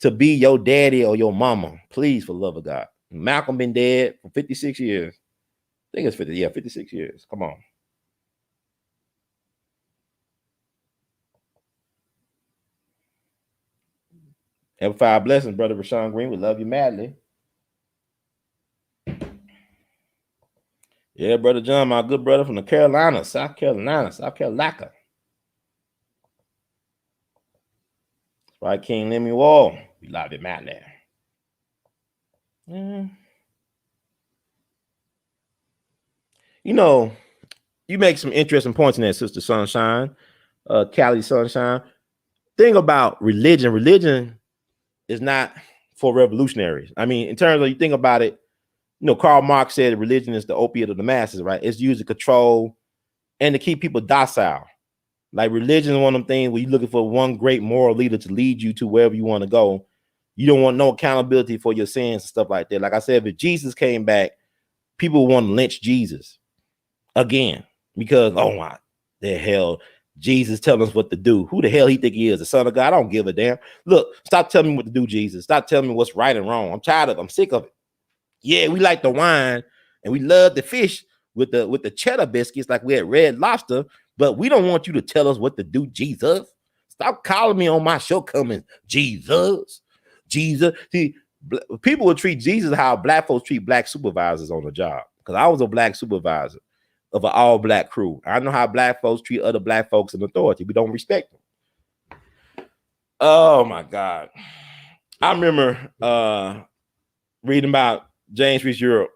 to be your daddy or your mama, please, for the love of God. Malcolm been dead for 56 years. I think it's 56 years. Come on. Have 5 blessings, brother Rashawn Green. We love you madly. Yeah, brother John, my good brother from the Carolina, South Carolina. Right, King Lemmy Wall. We love you madly. You know, you make some interesting points in that, Sister Sunshine, Callie Sunshine. Thing about religion is not for revolutionaries. I mean, in terms of you think about it, you know, Karl Marx said religion is the opiate of the masses, right? It's used to control and to keep people docile. Like religion is one of them things where you're looking for one great moral leader to lead you to wherever you want to go. You don't want no accountability for your sins and stuff like that. Like I said, if Jesus came back, people want to lynch Jesus again because, oh my, the hell, Jesus telling us what to do. Who the hell he think he is? The Son of God? I don't give a damn. Look, stop telling me what to do, Jesus. Stop telling me what's right and wrong. I'm tired of it. I'm sick of it. Yeah, we like the wine and we love the fish with the cheddar biscuits like we had Red Lobster, but we don't want you to tell us what to do, Jesus. Stop calling me on my shortcomings, Jesus. See, people will treat Jesus how black folks treat black supervisors on the job. Because I was a black supervisor of an all-black crew. I know how black folks treat other black folks in authority. We don't respect them. Oh my God. I remember reading about James Reese Europe,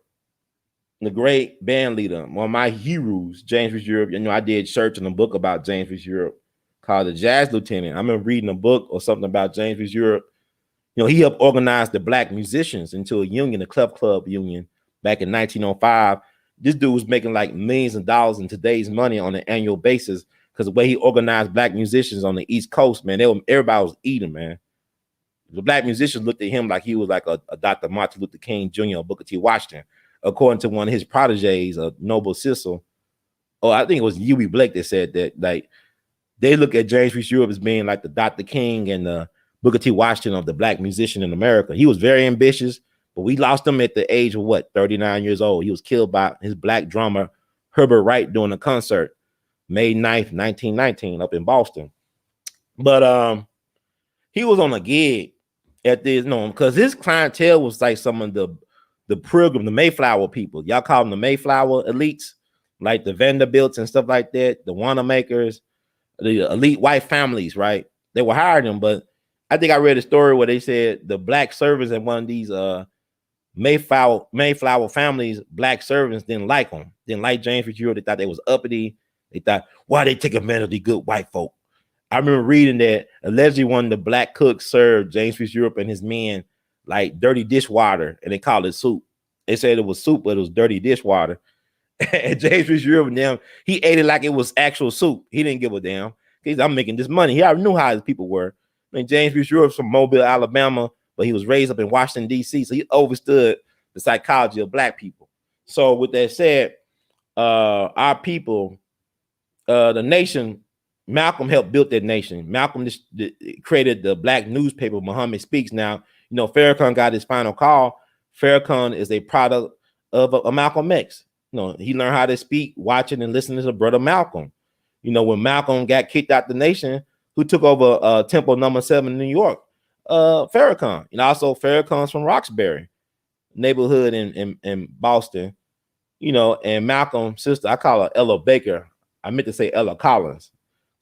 the great band leader, one of my heroes, James Reese Europe. You know, I did search in a book about James Reese Europe called The Jazz Lieutenant. I remember reading a book or something about James Reese Europe. You know, he helped organize the black musicians into a union, the Clef Club Union, back in 1905. This dude was making like millions of dollars in today's money on an annual basis because the way he organized black musicians on the East Coast, man, everybody was eating, man. The black musicians looked at him like he was like a Dr. Martin Luther King Jr. or Booker T. Washington, according to one of his proteges, Noble Sissel. Oh, I think it was Huey Blake that said that, like, they look at James Reese Europe as being like the Dr. King and the Booker T. Washington of the black musician in America. He was very ambitious, but we lost him at the age of what, 39 years old. He was killed by his black drummer, Herbert Wright, during a concert, May 9th, 1919, up in Boston. But he was on a gig at this, because his clientele was like some of the program, the Mayflower people. Y'all call them the Mayflower elites, like the Vanderbilts and stuff like that, the Wanamaker's, the elite white families, right? They were hiring them, but I think I read a story where they said the black servants in one of these Mayflower families, black servants didn't like them, didn't like James Reese Europe. They thought they was uppity. They thought, why they take advantage of the good white folk? I remember reading that allegedly one of the black cooks served James Reese Europe and his men like dirty dishwater, and they called it soup. They said it was soup, but it was dirty dishwater. And James Reese Europe and them, he ate it like it was actual soup. He didn't give a damn. He's, I'm making this money. He already knew how his people were. I mean, James Reese Europe's from Mobile, Alabama, but he was raised up in Washington, D.C., so he understood the psychology of black people. So with that said, our people, the nation, Malcolm helped build that nation. Malcolm created the black newspaper, Muhammad Speaks. Now, you know, Farrakhan got his final call. Farrakhan is a product of Malcolm X. You know, he learned how to speak, watching and listening to brother Malcolm. You know, when Malcolm got kicked out the nation, who took over Temple No. 7 in New York? Farrakhan. And also Farrakhan's from Roxbury. neighborhood in Boston, you know, and Malcolm's sister, I call her Ella Baker. I meant to say Ella Collins.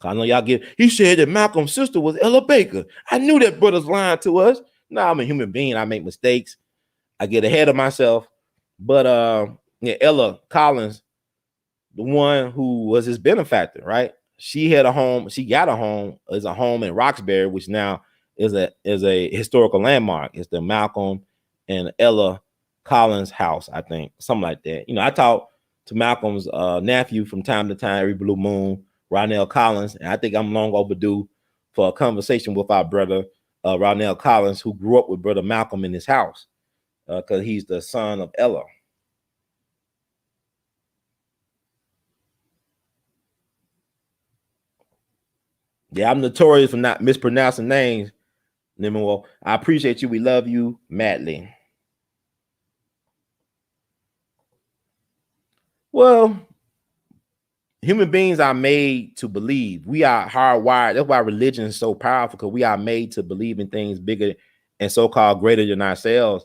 I know y'all get, he said that Malcolm's sister was Ella Baker. I knew that brother's lying to us. Now I'm a human being. I make mistakes. I get ahead of myself. But yeah, Ella Collins, the one who was his benefactor, right? She had a home, she got a home, is a home in Roxbury, which now is a historical landmark. It's the Malcolm and Ella Collins house, I think, something like that. You know, I talk to Malcolm's nephew from time to time, every blue moon, Ronell Collins, and I think I'm long overdue for a conversation with our brother Ronell Collins, who grew up with brother Malcolm in his house, because he's the son of Ella. Yeah, I'm notorious for not mispronouncing names. Well, I appreciate you. We love you madly. Well, human beings are made to believe. We are hardwired. That's why religion is so powerful, because we are made to believe in things bigger and so-called greater than ourselves.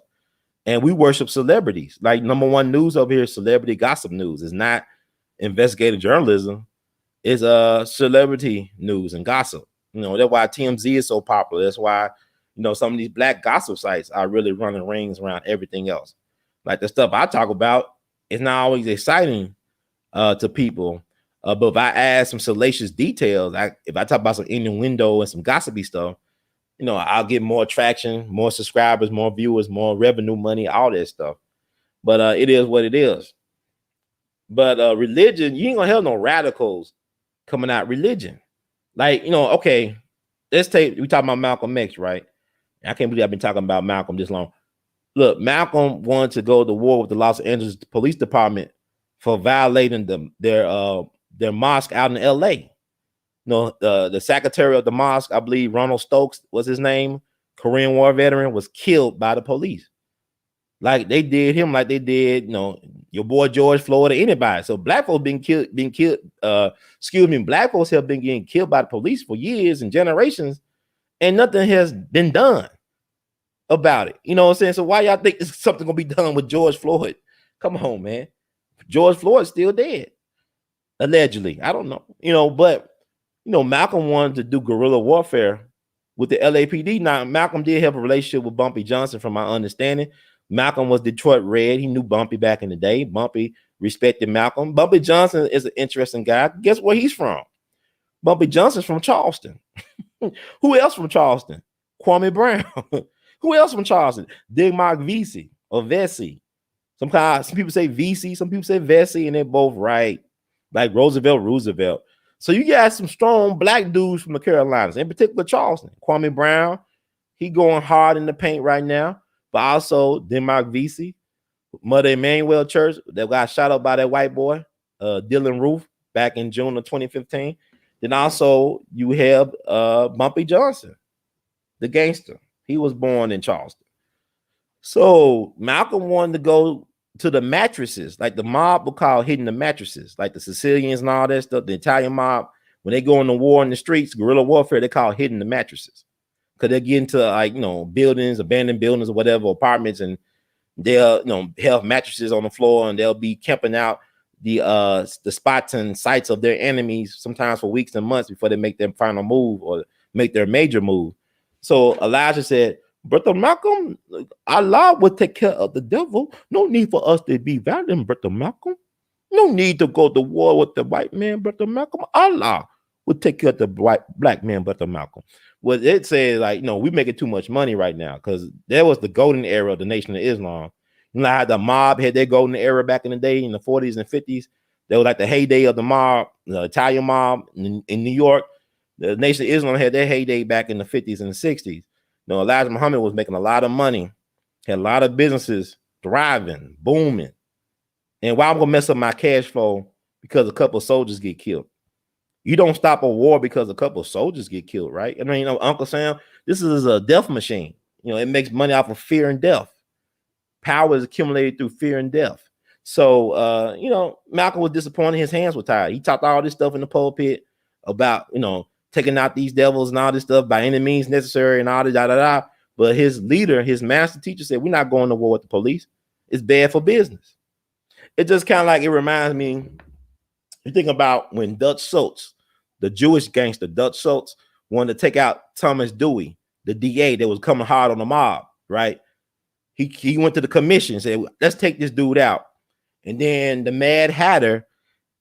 And we worship celebrities. Like number one news over here is celebrity gossip news. It's not investigative journalism. It's celebrity news and gossip. You know, that's why TMZ is so popular. That's why, you know, some of these black gossip sites are really running rings around everything else. Like the stuff I talk about is not always exciting to people. But if I add some salacious details, if I talk about some innuendo and some gossipy stuff, you know, I'll get more traction, more subscribers, more viewers, more revenue money, all that stuff. But it is what it is. But religion, you ain't gonna have no radicals coming out religion. Like, you know, okay, we talking about Malcolm X, right? I can't believe I've been talking about Malcolm this long. Look, Malcolm wanted to go to war with the Los Angeles Police Department for violating their mosque out in L.A. You know, the secretary of the mosque, I believe Ronald Stokes was his name, Korean War veteran, was killed by the police. Like they did him, like they did, you know, your boy George Floyd or anybody. So black folks being killed. Black folks have been getting killed by the police for years and generations, and nothing has been done about it. You know what I'm saying? So why y'all think something gonna be done with George Floyd? Come on, man. George Floyd's still dead, allegedly. I don't know, you know, but you know, Malcolm wanted to do guerrilla warfare with the LAPD. Now, Malcolm did have a relationship with Bumpy Johnson, from my understanding. Malcolm was Detroit Red. He knew Bumpy back in the day. Bumpy respected Malcolm. Bumpy Johnson is an interesting guy. Guess where he's from? Bumpy Johnson's from Charleston. Who else from Charleston? Kwame Brown. Who else from Charleston? Digmark Vesey or Vesey. Some people say VC, some people say Vesey, and they're both right. Like Roosevelt. So you got some strong black dudes from the Carolinas, in particular Charleston. Kwame Brown, he going hard in the paint right now. But also Denmark Vesey, Mother Emmanuel Church, that got shot up by that white boy, Dylan Roof, back in June of 2015. Then also you have Bumpy Johnson, the gangster. He was born in Charleston. So Malcolm wanted to go to the mattresses, like the mob would call hitting the mattresses, like the Sicilians and all that stuff. The Italian mob, when they go into war in the streets, guerrilla warfare, they call hitting the mattresses. Because they get into, like, you know, buildings, abandoned buildings or whatever, apartments, and they'll, you know, have mattresses on the floor, and they'll be camping out the spots and sites of their enemies, sometimes for weeks and months before they make their final move or make their major move. So Elijah said, Brother Malcolm, Allah will take care of the devil. No need for us to be valiant, Brother Malcolm. No need to go to war with the white man, Brother Malcolm. Allah will take care of the black man, Brother Malcolm. Well, it says, like, you know, we making too much money right now, because there was the golden era of the Nation of Islam. You know how the mob had their golden era back in the day in the 40s and 50s. They were like the heyday of the mob, the Italian mob in New York. The Nation of Islam had their heyday back in the 50s and the 60s. You know, Elijah Muhammad was making a lot of money, had a lot of businesses thriving, booming. And why I'm gonna mess up my cash flow because a couple of soldiers get killed? You don't stop a war because a couple of soldiers get killed, right? I mean, you know, Uncle Sam, this is a death machine. You know, it makes money off of fear and death. Power is accumulated through fear and death. So, you know, Malcolm was disappointed. His hands were tied. He talked all this stuff in the pulpit about, you know, taking out these devils and all this stuff by any means necessary and all this, But his leader, his master teacher said, we're not going to war with the police. it's bad for business. It just kind of like, it reminds me, you think about when Dutch Schultz, the Jewish gangster Dutch Schultz, wanted to take out Thomas Dewey, the DA that was coming hard on the mob, right? He went to the commission and said, let's take this dude out. And then the Mad Hatter,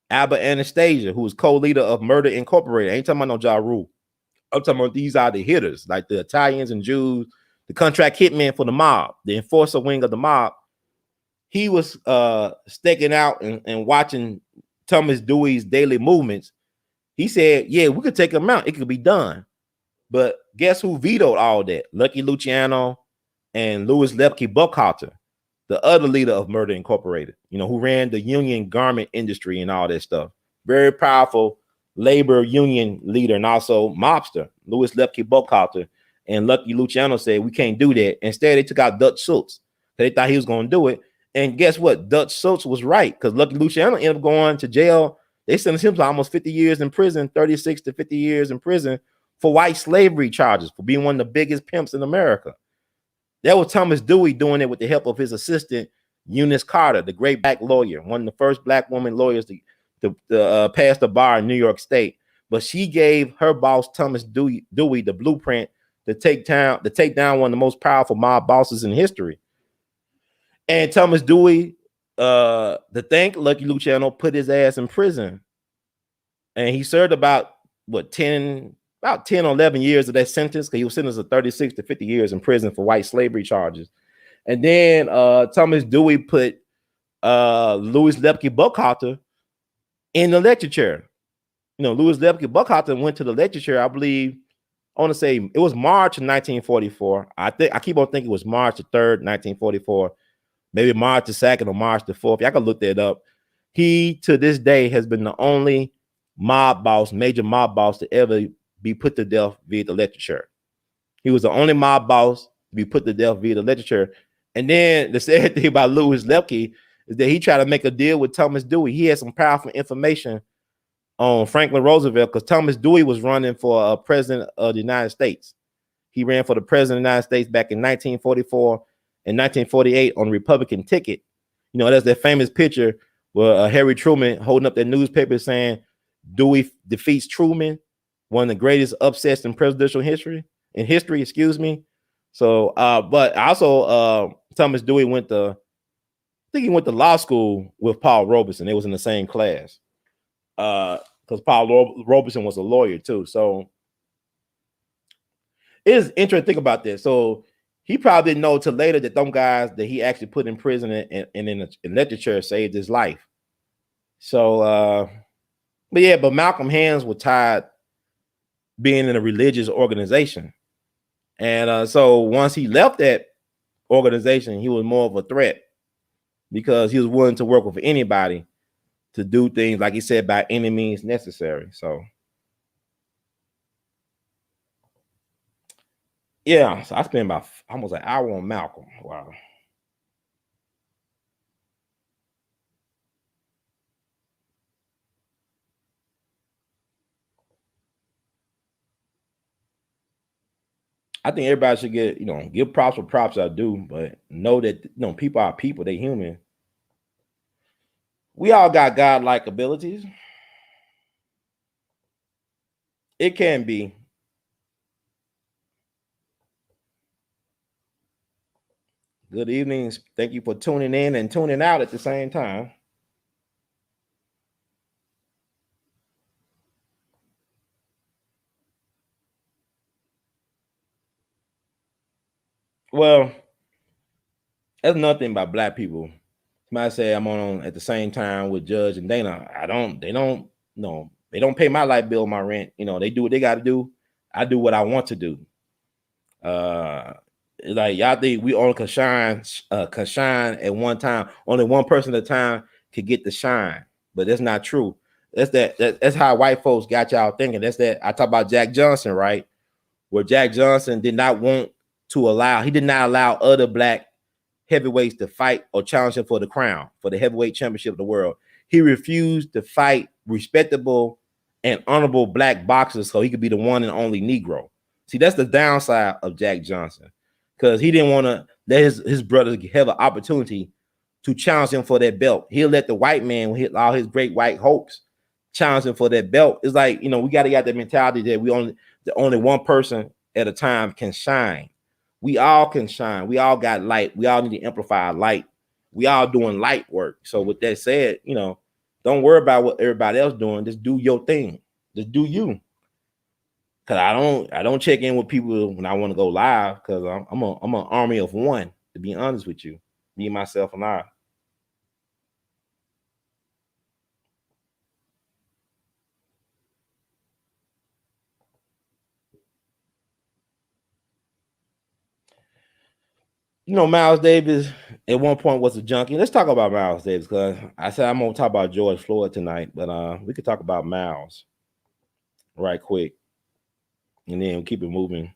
Albert Anastasia, who was co-leader of Murder Incorporated. I ain't talking about no Ja Rule. I'm talking about these are the hitters, like the Italians and Jews, the contract hitman for the mob, the enforcer wing of the mob. He was staking out and watching Thomas Dewey's daily movements. He said, yeah, we could take him out. It could be done. But guess who vetoed all that? Lucky Luciano and Louis Lepke Buckhalter, the other leader of Murder Incorporated, you know, who ran the union garment industry and all that stuff. Very powerful labor union leader and also mobster, Louis Lepke Buckhalter. And Lucky Luciano said, we can't do that. Instead, they took out Dutch Schultz. They thought he was going to do it. And guess what? Dutch Schultz was right, because Lucky Luciano ended up going to jail. They sentenced him to almost 50 years in prison, 36 to 50 years in prison for white slavery charges, for being one of the biggest pimps in America. That was Thomas Dewey doing it with the help of his assistant, Eunice Carter, the great black lawyer, one of the first black woman lawyers to pass the bar in New York State. But she gave her boss, Thomas Dewey, the blueprint to take down one of the most powerful mob bosses in history. And Thomas Dewey, to thank Lucky Luciano, put his ass in prison. And he served about 10 or 11 years of that sentence, because he was sentenced to 36 to 50 years in prison for white slavery charges. And then Thomas Dewey put Louis Lepke Buckhalter in the lecture chair. You know, Louis Lepke Buckhalter went to the lecture chair, I believe, I want to say it was March of 1944. I keep on thinking it was March the 3rd, 1944. Maybe March the 2nd or March the 4th. Y'all can look that up. He, to this day, has been the only major mob boss to ever be put to death via the lecture chair. He was the only mob boss to be put to death via the lecture chair. And then the sad thing about Louis Lepke is that he tried to make a deal with Thomas Dewey. He had some powerful information on Franklin Roosevelt, because Thomas Dewey was running for president of the United States. He ran for the president of the United States back in 1944 and 1948 on the Republican ticket. You know, there's that famous picture where Harry Truman holding up that newspaper saying Dewey defeats Truman, one of the greatest upsets in presidential history. So, but also Thomas Dewey went to law school with Paul Robeson. They was in the same class. Because Paul Robeson was a lawyer too. So it is interesting to think about this. So he probably didn't know till later that them guys that he actually put in prison and in lecture chair saved his life. So, but Malcolm hands were tied being in a religious organization. And so once he left that organization, he was more of a threat, because he was willing to work with anybody to do things, like he said, by any means necessary. So yeah, so I spent about almost an hour on Malcolm. Wow. I think everybody should get, give props for props I do, but know that, people are people, they human. We all got godlike abilities. It can be. Good evenings. Thank you for tuning in and tuning out at the same time. Well, that's nothing about black people. Somebody say I'm on at the same time with Judge and Dana. They don't pay my light bill, my rent. They do what they got to do. I do what I want to do. Like y'all think we only can shine at one time. Only one person at a time could get the shine, but that's not true. That's how white folks got y'all thinking. That's that. I talk about Jack Johnson, right? Where Jack Johnson did not allow other black heavyweights to fight or challenge him for the crown, for the heavyweight championship of the world. He refused to fight respectable and honorable black boxers so he could be the one and only Negro. See, that's the downside of Jack Johnson, because he didn't want to let his brothers have an opportunity to challenge him for that belt. He'll let the white man hit all his great white hopes challenge him for that belt. It's like, we got to get that mentality that only one person at a time can shine. We all can shine. We all got light. We all need to amplify our light. We all doing light work. So with that said, don't worry about what everybody else doing. Just do your thing. Just do you. Cause I don't check in with people when I want to go live, because I'm an army of one, to be honest with you. Me, myself, and I. Miles Davis at one point was a junkie. Let's talk about Miles Davis, because I said I'm gonna talk about George Floyd tonight, but we could talk about Miles right quick, and then keep it moving.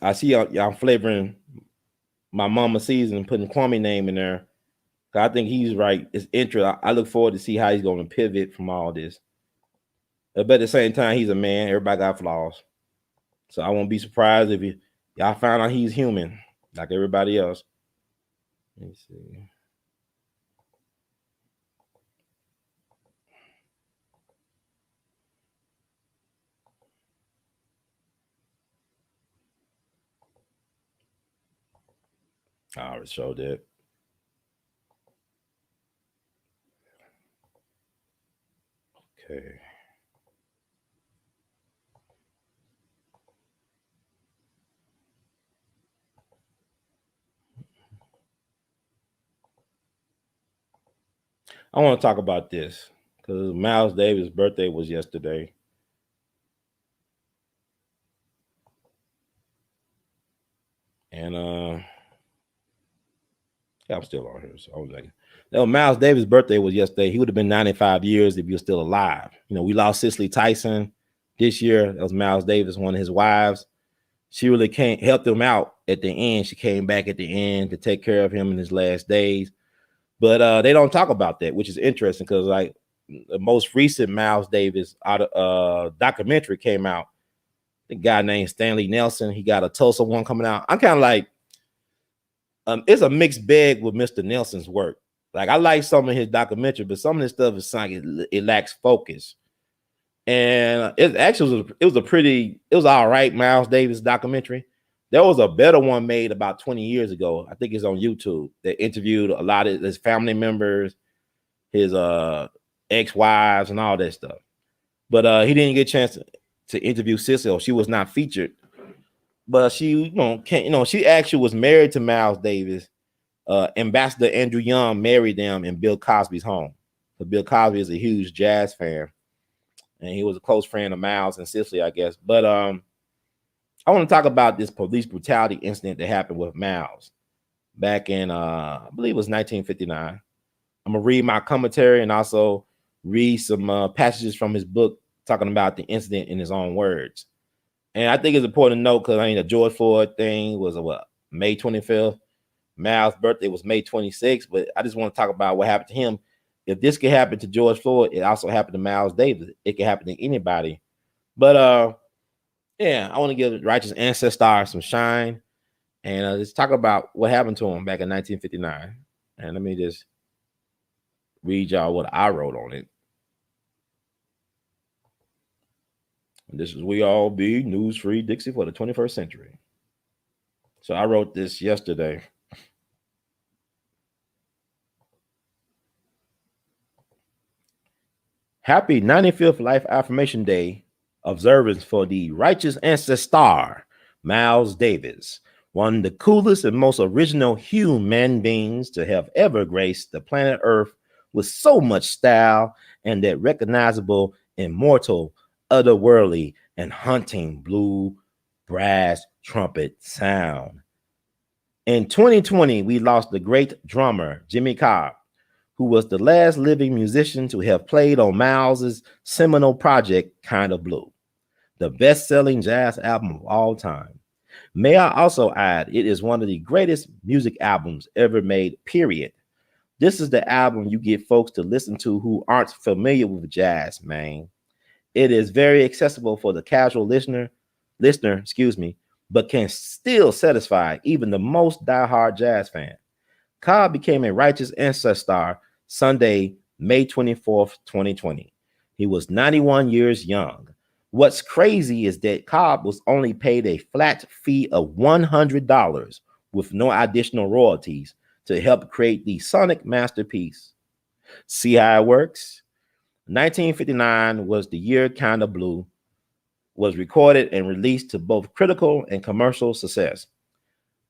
I see y'all flavoring my mama season, putting Kwame name in there. I think he's right. It's interesting. I look forward to see how he's going to pivot from all this. But at the same time, he's a man. Everybody got flaws. So I won't be surprised if y'all find out he's human, like everybody else. Let me see. I already showed that. Okay. I want to talk about this because Miles Davis' birthday was yesterday. And I'm still on here, so I was like, Miles Davis' birthday was yesterday. He would have been 95 years if he was still alive. We lost Cicely Tyson this year. That was Miles Davis, one of his wives. She really helped him out at the end. She came back at the end to take care of him in his last days. But they don't talk about that, which is interesting, because like the most recent Miles Davis documentary came out. The guy named Stanley Nelson. He got a Tulsa one coming out. I'm kind of like, it's a mixed bag with Mr. Nelson's work. Like, I like some of his documentary, but some of this stuff is like it lacks focus. And it was all right Miles Davis documentary. There was a better one made about 20 years ago. I think it's on YouTube, that interviewed a lot of his family members, his ex-wives, and all that stuff. But he didn't get a chance to interview Cicely. She was not featured. But she, she actually was married to Miles Davis. Ambassador Andrew Young married them in Bill Cosby's home. So Bill Cosby is a huge jazz fan, and he was a close friend of Miles and Cicely, I guess. But I want to talk about this police brutality incident that happened with Miles back in, I believe it was 1959. I'm gonna read my commentary and also read some passages from his book talking about the incident in his own words. And I think it's important to note, because the George Floyd thing was May 25th. Miles' birthday was May 26th, but I just want to talk about what happened to him. If this could happen to George Floyd, it also happened to Miles Davis. It could happen to anybody. But yeah, I want to give Righteous Ancestor some shine, and let's talk about what happened to him back in 1959. And let me just read y'all what I wrote on it. And this is We All Be News Free Dixie for the 21st century. So I wrote this yesterday. Happy 95th Life Affirmation Day observance for the righteous ancestor, Miles Davis, one of the coolest and most original human beings to have ever graced the planet Earth with so much style and that recognizable, immortal, otherworldly, and haunting blue brass trumpet sound. In 2020, we lost the great drummer, Jimmy Cobb, who was the last living musician to have played on Miles's seminal project, Kind of Blue, the best-selling jazz album of all time. May I also add, it is one of the greatest music albums ever made, period. This is the album you get folks to listen to who aren't familiar with jazz, man. It is very accessible for the casual listener, but can still satisfy even the most diehard jazz fan. Cobb became a righteous ancestor Sunday, May 24th, 2020. He was 91 years young. What's crazy is that Cobb was only paid a flat fee of $100 with no additional royalties to help create the sonic masterpiece. See how it works? 1959 was the year Kinda Blue was recorded and released to both critical and commercial success.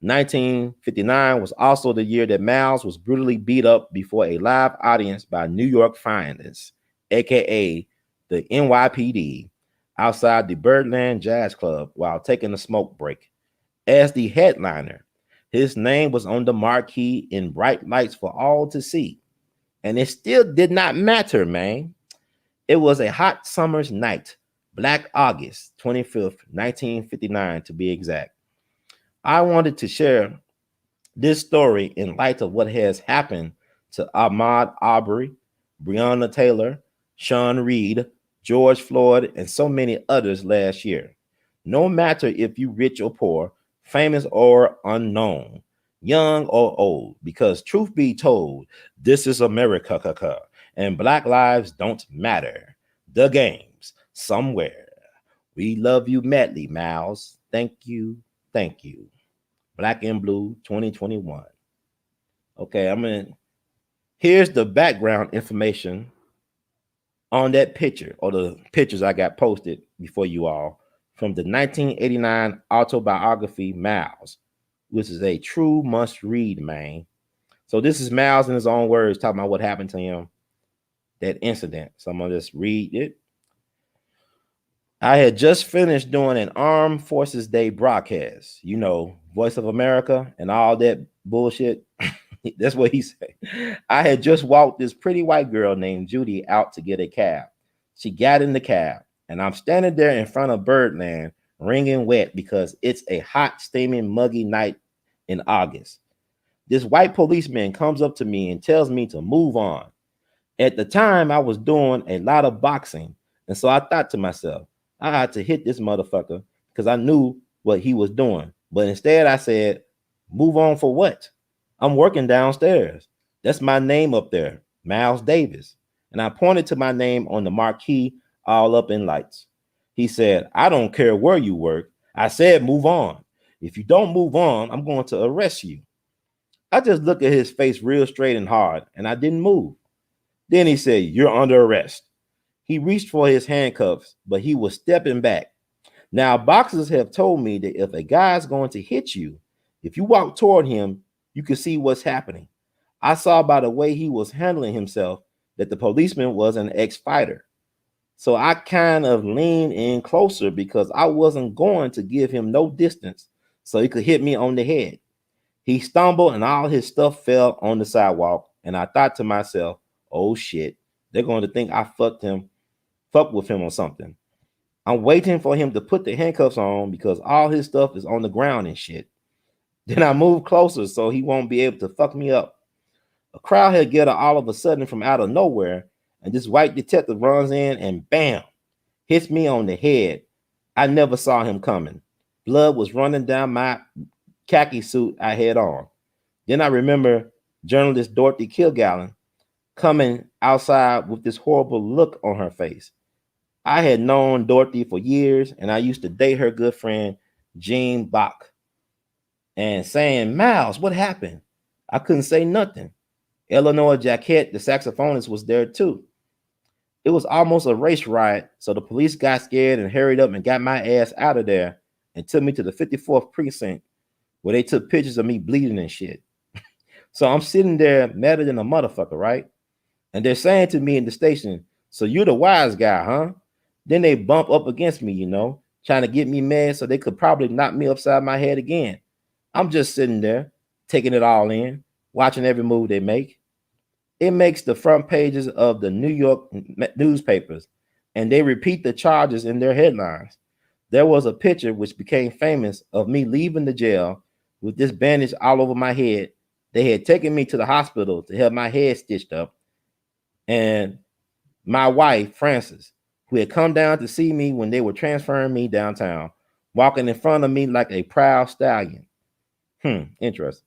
1959 was also the year that Miles was brutally beat up before a live audience by New York finest, aka the NYPD, outside the Birdland Jazz Club while taking a smoke break. As the headliner, his name was on the marquee in bright lights for all to see. And it still did not matter, man. It was a hot summer's night, Black August 25th, 1959 to be exact. I wanted to share this story in light of what has happened to Ahmaud Arbery, Breonna Taylor, Sean Reed, George Floyd, and so many others last year. No matter if you rich or poor, famous or unknown, young or old, because truth be told, this is America, and Black lives don't matter. The games somewhere. We love you madly, Miles. Thank you. Thank you. Black and Blue 2021. Okay, here's the background information on that picture or the pictures I got posted before you all from the 1989 autobiography Miles, which is a true must read, man. So this is Miles in his own words talking about what happened to him, that incident. So I'm going to just read it. I had just finished doing an Armed Forces Day broadcast, you know, Voice of America and all that bullshit. That's what he said. I had just walked this pretty white girl named Judy out to get a cab. She got in the cab, and I'm standing there in front of Birdland, wringing wet because it's a hot, steaming, muggy night in August. This white policeman comes up to me and tells me to move on. At the time, I was doing a lot of boxing, and so I thought to myself, I had to hit this motherfucker because I knew what he was doing. But instead, I said, move on for what? I'm working downstairs. That's my name up there, Miles Davis. And I pointed to my name on the marquee, all up in lights. He said, I don't care where you work. I said, move on. If you don't move on, I'm going to arrest you. I just looked at his face real straight and hard, and I didn't move. Then he said, you're under arrest. He reached for his handcuffs, but he was stepping back. Now, boxers have told me that if a guy's going to hit you, if you walk toward him, you can see what's happening. I saw by the way he was handling himself that the policeman was an ex-fighter. So I kind of leaned in closer because I wasn't going to give him no distance so he could hit me on the head. He stumbled and all his stuff fell on the sidewalk, and I thought to myself, oh shit, they're going to think I fucked with him or something. I'm waiting for him to put the handcuffs on because all his stuff is on the ground and shit. Then I move closer so he won't be able to fuck me up. A crowd had gathered all of a sudden from out of nowhere, and this white detective runs in and bam, hits me on the head. I never saw him coming. Blood was running down my khaki suit I had on. Then I remember journalist Dorothy Kilgallen coming outside with this horrible look on her face. I had known Dorothy for years, and I used to date her good friend, Jean Bach. And saying, Miles, what happened? I couldn't say nothing. Eleanor Jacquette, the saxophonist, was there too. It was almost a race riot, so the police got scared and hurried up and got my ass out of there and took me to the 54th precinct where they took pictures of me bleeding and shit. So I'm sitting there madder than a motherfucker, right? And they're saying to me in the station, so you're the wise guy, huh? Then they bump up against me, you know, trying to get me mad so they could probably knock me upside my head again. I'm just sitting there, taking it all in, watching every move they make. It makes the front pages of the New York newspapers, and they repeat the charges in their headlines. There was a picture which became famous of me leaving the jail with this bandage all over my head. They had taken me to the hospital to have my head stitched up. And my wife, Frances, who had come down to see me when they were transferring me downtown, walking in front of me like a proud stallion. Interesting.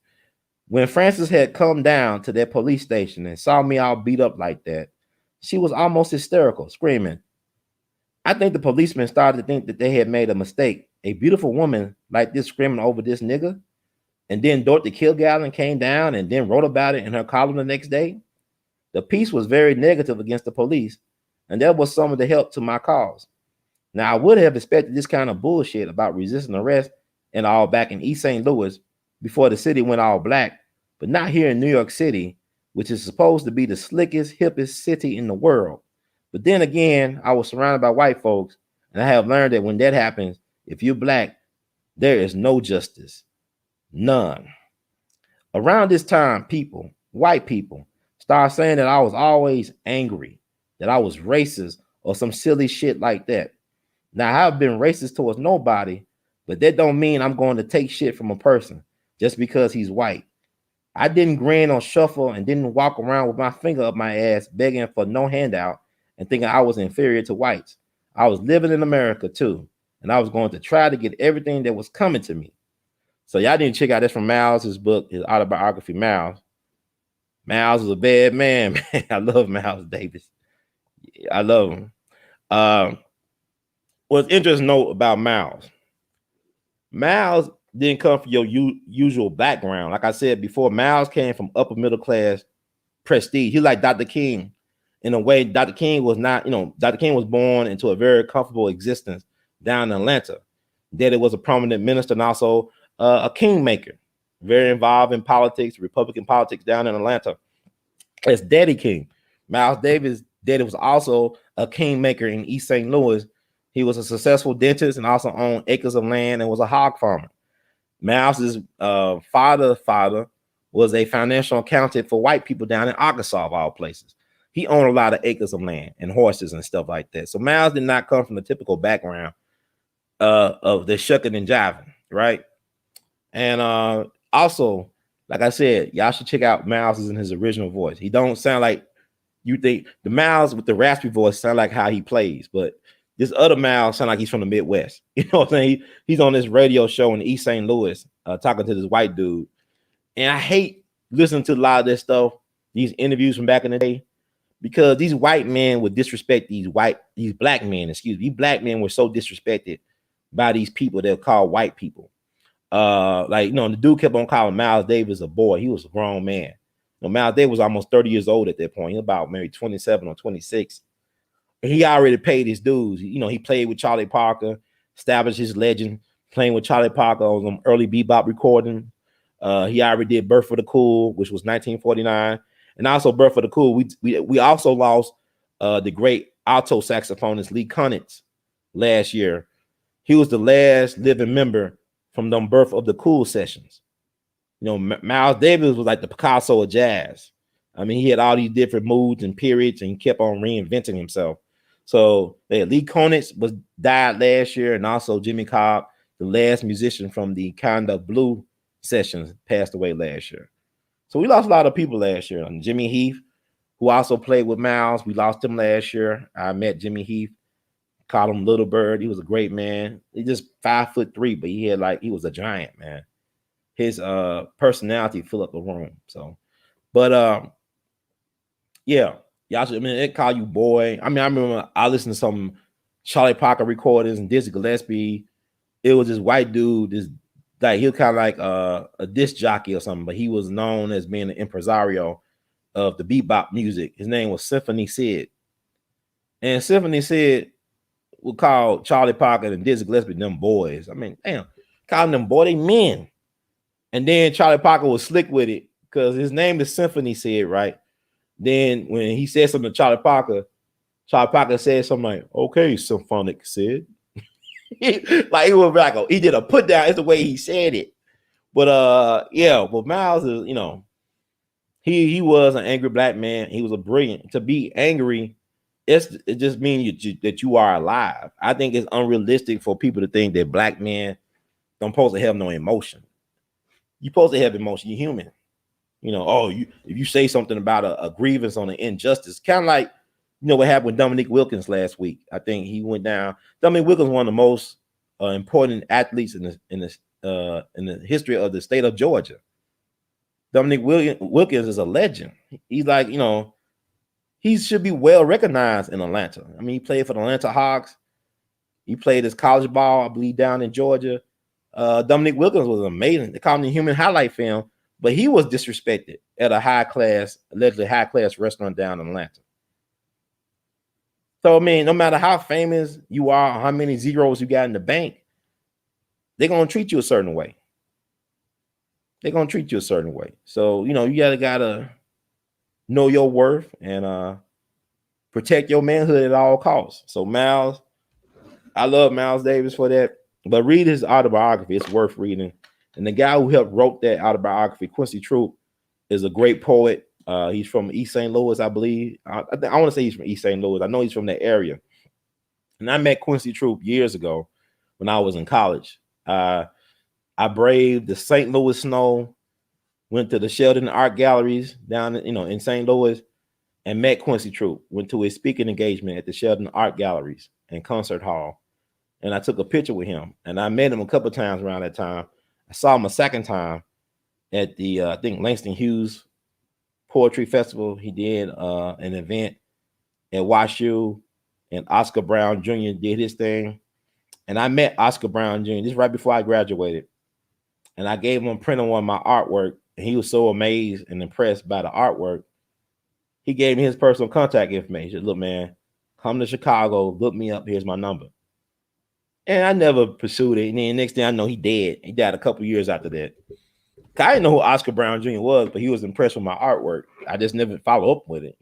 When Frances had come down to that police station and saw me all beat up like that, she was almost hysterical, screaming. I think the policemen started to think that they had made a mistake. A beautiful woman like this screaming over this nigga. And then Dorothy Kilgallen came down and then wrote about it in her column the next day. The piece was very negative against the police, and that was some of the help to my cause. Now, I would have expected this kind of bullshit about resisting arrest and all back in East St. Louis before the city went all black, but not here in New York City, which is supposed to be the slickest, hippest city in the world. But then again, I was surrounded by white folks, and I have learned that when that happens, if you're black, there is no justice. None. Around this time, people, white people, started saying that I was always angry, that I was racist or some silly shit like that. Now, I have been racist towards nobody, but that don't mean I'm going to take shit from a person just because he's white. I didn't grin or shuffle and didn't walk around with my finger up my ass begging for no handout and thinking I was inferior to whites. I was living in America too, and I was going to try to get everything that was coming to me. So y'all need to check out this from Miles' book, his autobiography, Miles. Miles is a bad man, man. I love Miles Davis. I love him. What's interesting note about Miles? Miles didn't come from your usual background. Like I said before, Miles came from upper middle class prestige. He's like Dr. King in a way. Dr. King was not, Dr. King was born into a very comfortable existence down in Atlanta. Daddy was a prominent minister and also a kingmaker, very involved in politics, Republican politics down in Atlanta. As Daddy King. Miles Davis' daddy was also a kingmaker in East St. Louis. He was a successful dentist and also owned acres of land and was a hog farmer. Miles' father was a financial accountant for white people down in Arkansas, of all places. He owned a lot of acres of land and horses and stuff like that. So Miles did not come from the typical background of the shucking and jiving, right? And also, like I said, y'all should check out Miles in his original voice. He don't sound like you think. The Miles with the raspy voice sound like how he plays, but this other Miles sound like he's from the Midwest. You know what I'm saying? He's on this radio show in East St. Louis talking to this white dude. And I hate listening to a lot of this stuff, these interviews from back in the day, because these white men would disrespect these black men, These black men were so disrespected by these people they're called white people. The dude kept on calling Miles Davis a boy. He was a grown man. Miles Davis was almost 30 years old at that point. He was about maybe 27 or 26. And he already paid his dues. He played with Charlie Parker, established his legend, playing with Charlie Parker on some early bebop recording. He already did Birth for the Cool, which was 1949. And also Birth for the Cool, we also lost the great alto saxophonist Lee Konitz last year. He was the last living member from them Birth of the Cool sessions. Miles Davis was like the Picasso of jazz. I mean, he had all these different moods and periods, and he kept on reinventing himself. So Lee Konitz died last year, and also Jimmy Cobb, the last musician from the Kind of Blue sessions, passed away last year. So we lost a lot of people last year. And Jimmy Heath, who also played with Miles, we lost him last year. I met Jimmy Heath, called him Little Bird. He was a great man. He just 5'3", but he was a giant, man. His personality filled up the room. So, but yeah, y'all should. They call you boy. I remember I listened to some Charlie Parker recordings and Dizzy Gillespie. It was this white dude. He was kind of like a disc jockey or something, but he was known as being an impresario of the bebop music. His name was Symphony Sid, and Symphony Sid would call Charlie Parker and Dizzy Gillespie them boys. Damn, calling them boy, they men. And then Charlie Parker was slick with it because his name is Symphony Sid, right? Then when he said something to Charlie Parker said something like, "Okay, Symphonic Sid." He was he did a put down. It's the way he said it. But but Miles is, he was an angry black man. He was a brilliant. To be angry, it just means that you are alive. I think it's unrealistic for people to think that black men don't supposed to have no emotion. You're supposed to have emotion. You're human. If you say something about a grievance on an injustice, kind of like, what happened with Dominique Wilkins last week. I think he went down. Dominique Wilkins was one of the most important athletes in the history of the state of Georgia. Dominique Wilkins is a legend. He's like, he should be well recognized in Atlanta. I mean, he played for the Atlanta Hawks. He played his college ball, I believe, down in Georgia. Dominique Wilkins was amazing. They called him the human highlight film, but he was disrespected at a allegedly high class restaurant down in Atlanta. So, I mean, no matter how famous you are, how many zeros you got in the bank, they're going to treat you a certain way. So, you gotta know your worth and protect your manhood at all costs. So, Miles, I love Miles Davis for that. But read his autobiography. It's worth reading. And the guy who helped wrote that autobiography, Quincy Troop, is a great poet. He's from East St. Louis, I believe. I want to say he's from East St. Louis. I know he's from that area. And I met Quincy Troop years ago when I was in college. I braved the St. Louis snow, went to the Sheldon Art Galleries down, in St. Louis, and met Quincy Troop. Went to a speaking engagement at the Sheldon Art Galleries and Concert Hall. And I took a picture with him. And I met him a couple of times around that time. I saw him a second time at the, I think, Langston Hughes Poetry Festival. He did an event at WashU, and Oscar Brown Jr. did his thing. And I met Oscar Brown Jr. This right before I graduated. And I gave him a print of one of my artwork. And he was so amazed and impressed by the artwork. He gave me his personal contact information. He said, look, man, come to Chicago, look me up. Here's my number. And I never pursued it. And then next thing I know, he dead. He died a couple years after that. I didn't know who Oscar Brown Jr. was, but he was impressed with my artwork. I just never followed up with it,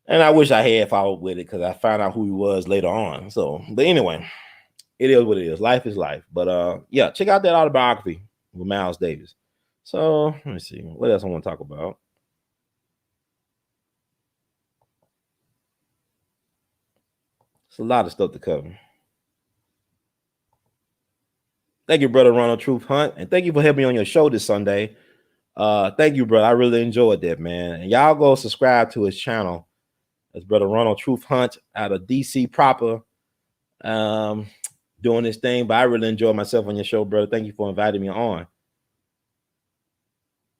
And I wish I had followed with it because I found out who he was later on. So, but anyway, it is what it is. Life is life. But yeah, check out that autobiography with Miles Davis. So let me see. What else I want to talk about? It's a lot of stuff to cover. Thank you, brother Ronald Truth Hunt, and thank you for having me on your show this Sunday. Thank you, brother. I really enjoyed that, man. And y'all go subscribe to his channel. That's brother Ronald Truth Hunt out of DC proper, doing this thing. But I really enjoyed myself on your show, brother. Thank you for inviting me on.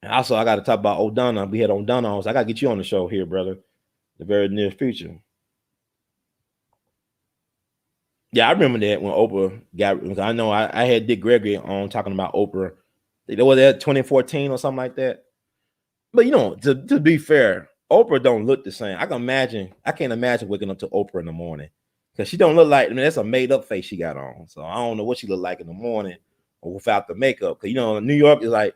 And also, I got to talk about O'Donnell. We had O'Donnell on, so I got to get you on the show here, brother, the very near future. Yeah, I remember that when Oprah got. I know I had Dick Gregory on talking about Oprah. It was that 2014 or something like that. But to be fair, Oprah don't look the same. I can't imagine waking up to Oprah in the morning because she don't look like. I mean, that's a made up face she got on. So I don't know what she look like in the morning or without the makeup. Because New York is like,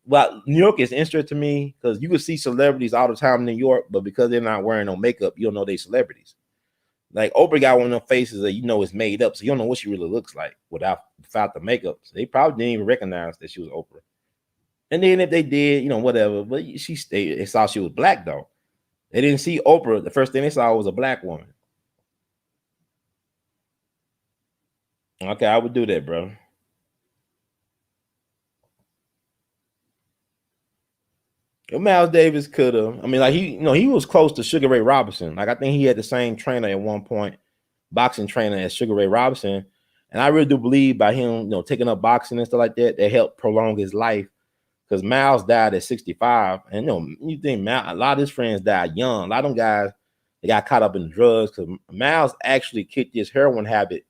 well, New York is interesting to me because you can see celebrities all the time in New York, but because they're not wearing no makeup, you don't know they celebrities. Like Oprah got one of them faces that is made up, so you don't know what she really looks like without the makeup. So they probably didn't even recognize that she was Oprah. And then if they did, whatever. But they saw she was black though. They didn't see Oprah. The first thing they saw was a black woman. Okay, I would do that, bro. Miles Davis could have. I mean, like he was close to Sugar Ray Robinson. Like I think he had the same trainer at one point, boxing trainer as Sugar Ray Robinson. And I really do believe by him, taking up boxing and stuff like that, that helped prolong his life. Because Miles died at 65, and you think a lot of his friends died young. A lot of them guys, they got caught up in drugs. Because Miles actually kicked his heroin habit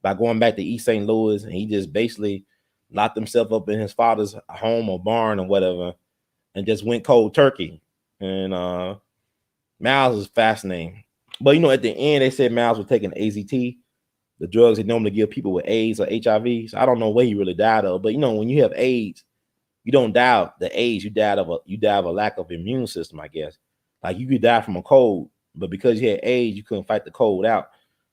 by going back to East St. Louis, and he just basically locked himself up in his father's home or barn or whatever, and just went cold turkey. And Miles is fascinating. But at the end, they said Miles was taking AZT, the drugs they normally give people with AIDS or HIV. So I don't know what he really died of. But when you have AIDS, you don't die of the AIDS. You die of a lack of immune system, I guess. Like you could die from a cold, but because you had AIDS, you couldn't fight the cold out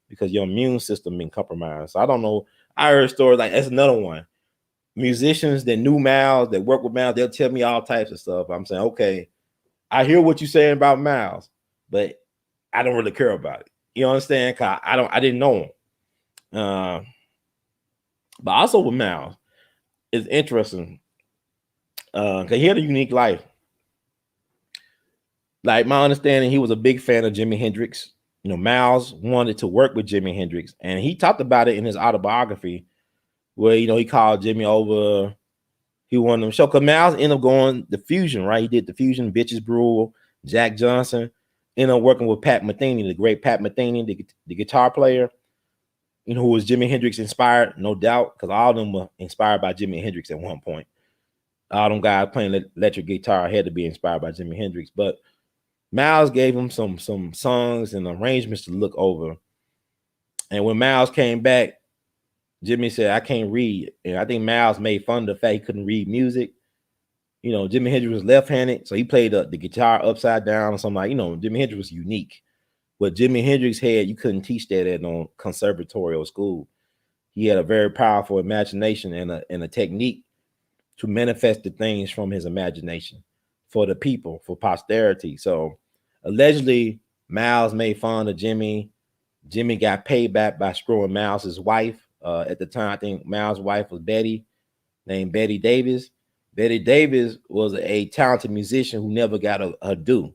because your immune system been compromised. So I don't know. I heard stories like that's another one. Musicians that knew Miles, that work with Miles, they'll tell me all types of stuff. I'm saying, okay, I hear what you're saying about Miles, but I don't really care about it. You understand? Cause I didn't know him. But also with Miles, it's interesting. Because he had a unique life. Like my understanding, he was a big fan of Jimi Hendrix. Miles wanted to work with Jimi Hendrix, and he talked about it in his autobiography, where he called Jimmy over He won them show. Cause Miles ended up going the fusion, right? He did the fusion, Bitches Brew, Jack Johnson, ended up working with Pat Metheny, the great Pat Metheny, the guitar player, who was Jimi Hendrix inspired, no doubt, because all of them were inspired by Jimi Hendrix at one point. All them guys playing electric guitar had to be inspired by Jimi Hendrix. But Miles gave him some songs and arrangements to look over. And when Miles came back, Jimmy said, I can't read. And I think Miles made fun of the fact he couldn't read music. Jimi Hendrix was left-handed, so he played the guitar upside down or something like, Jimi Hendrix was unique. What Jimi Hendrix had, you couldn't teach that at no conservatory or school. He had a very powerful imagination and a technique to manifest the things from his imagination for the people, for posterity. So allegedly, Miles made fun of Jimmy. Jimmy got paid back by screwing Miles's wife. At the time, I think Miles' wife was named Betty Davis. Betty Davis was a talented musician who never got a due.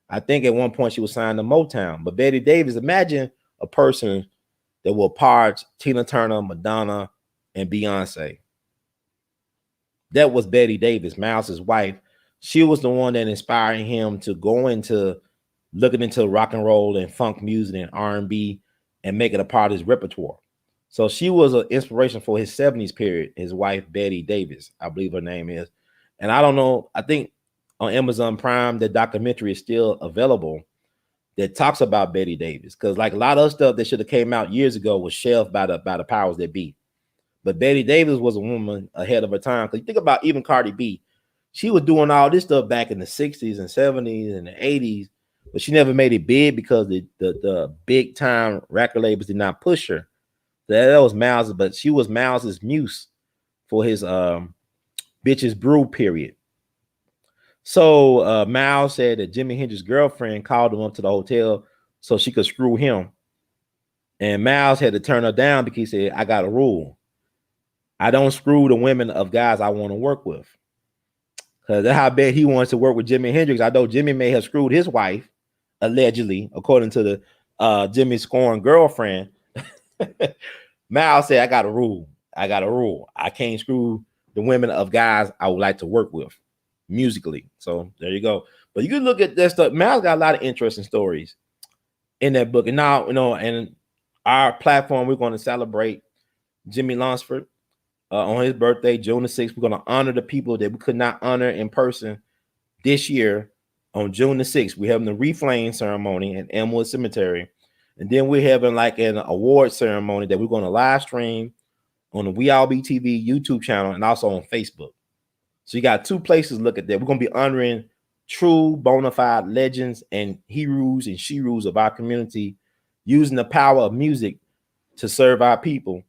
I think at one point she was signed to Motown. But Betty Davis, imagine a person that will parch Tina Turner, Madonna, and Beyonce. That was Betty Davis, Miles's wife. She was the one that inspired him to go into looking into rock and roll and funk music and R&B and make it a part of his repertoire. So she was an inspiration for his 70s period, his wife, Betty Davis, I believe her name is. And I don't know, I think on Amazon Prime, the documentary is still available that talks about Betty Davis. Because like a lot of stuff that should have came out years ago was shelved by the powers that be. But Betty Davis was a woman ahead of her time. Because you think about even Cardi B, she was doing all this stuff back in the 60s and 70s and the 80s, but she never made it big because the big time record labels did not push her. That was Miles, but she was Miles's muse for his Bitches Brew period. So Miles said that Jimi Hendrix's girlfriend called him up to the hotel so she could screw him. And Miles had to turn her down because he said, I got a rule. I don't screw the women of guys I want to work with. Because that's how bad he wants to work with Jimi Hendrix. I know Jimmy may have screwed his wife, allegedly, according to the Jimmy's scorned girlfriend. Miles said, I got a rule. I can't screw the women of guys I would like to work with musically. So there you go. But you can look at that stuff. Miles got a lot of interesting stories in that book. And now, and our platform, we're going to celebrate Jimmy Lunsford on his birthday, June the 6th. We're going to honor the people that we could not honor in person this year on June the 6th. We're having the reflame ceremony at Elmwood Cemetery. And then we're having like an award ceremony that we're going to live stream on the We All Be TV YouTube channel and also on Facebook. So you got two places to look at that. We're going to be honoring true bona fide legends and heroes and sheroes of our community using the power of music to serve our people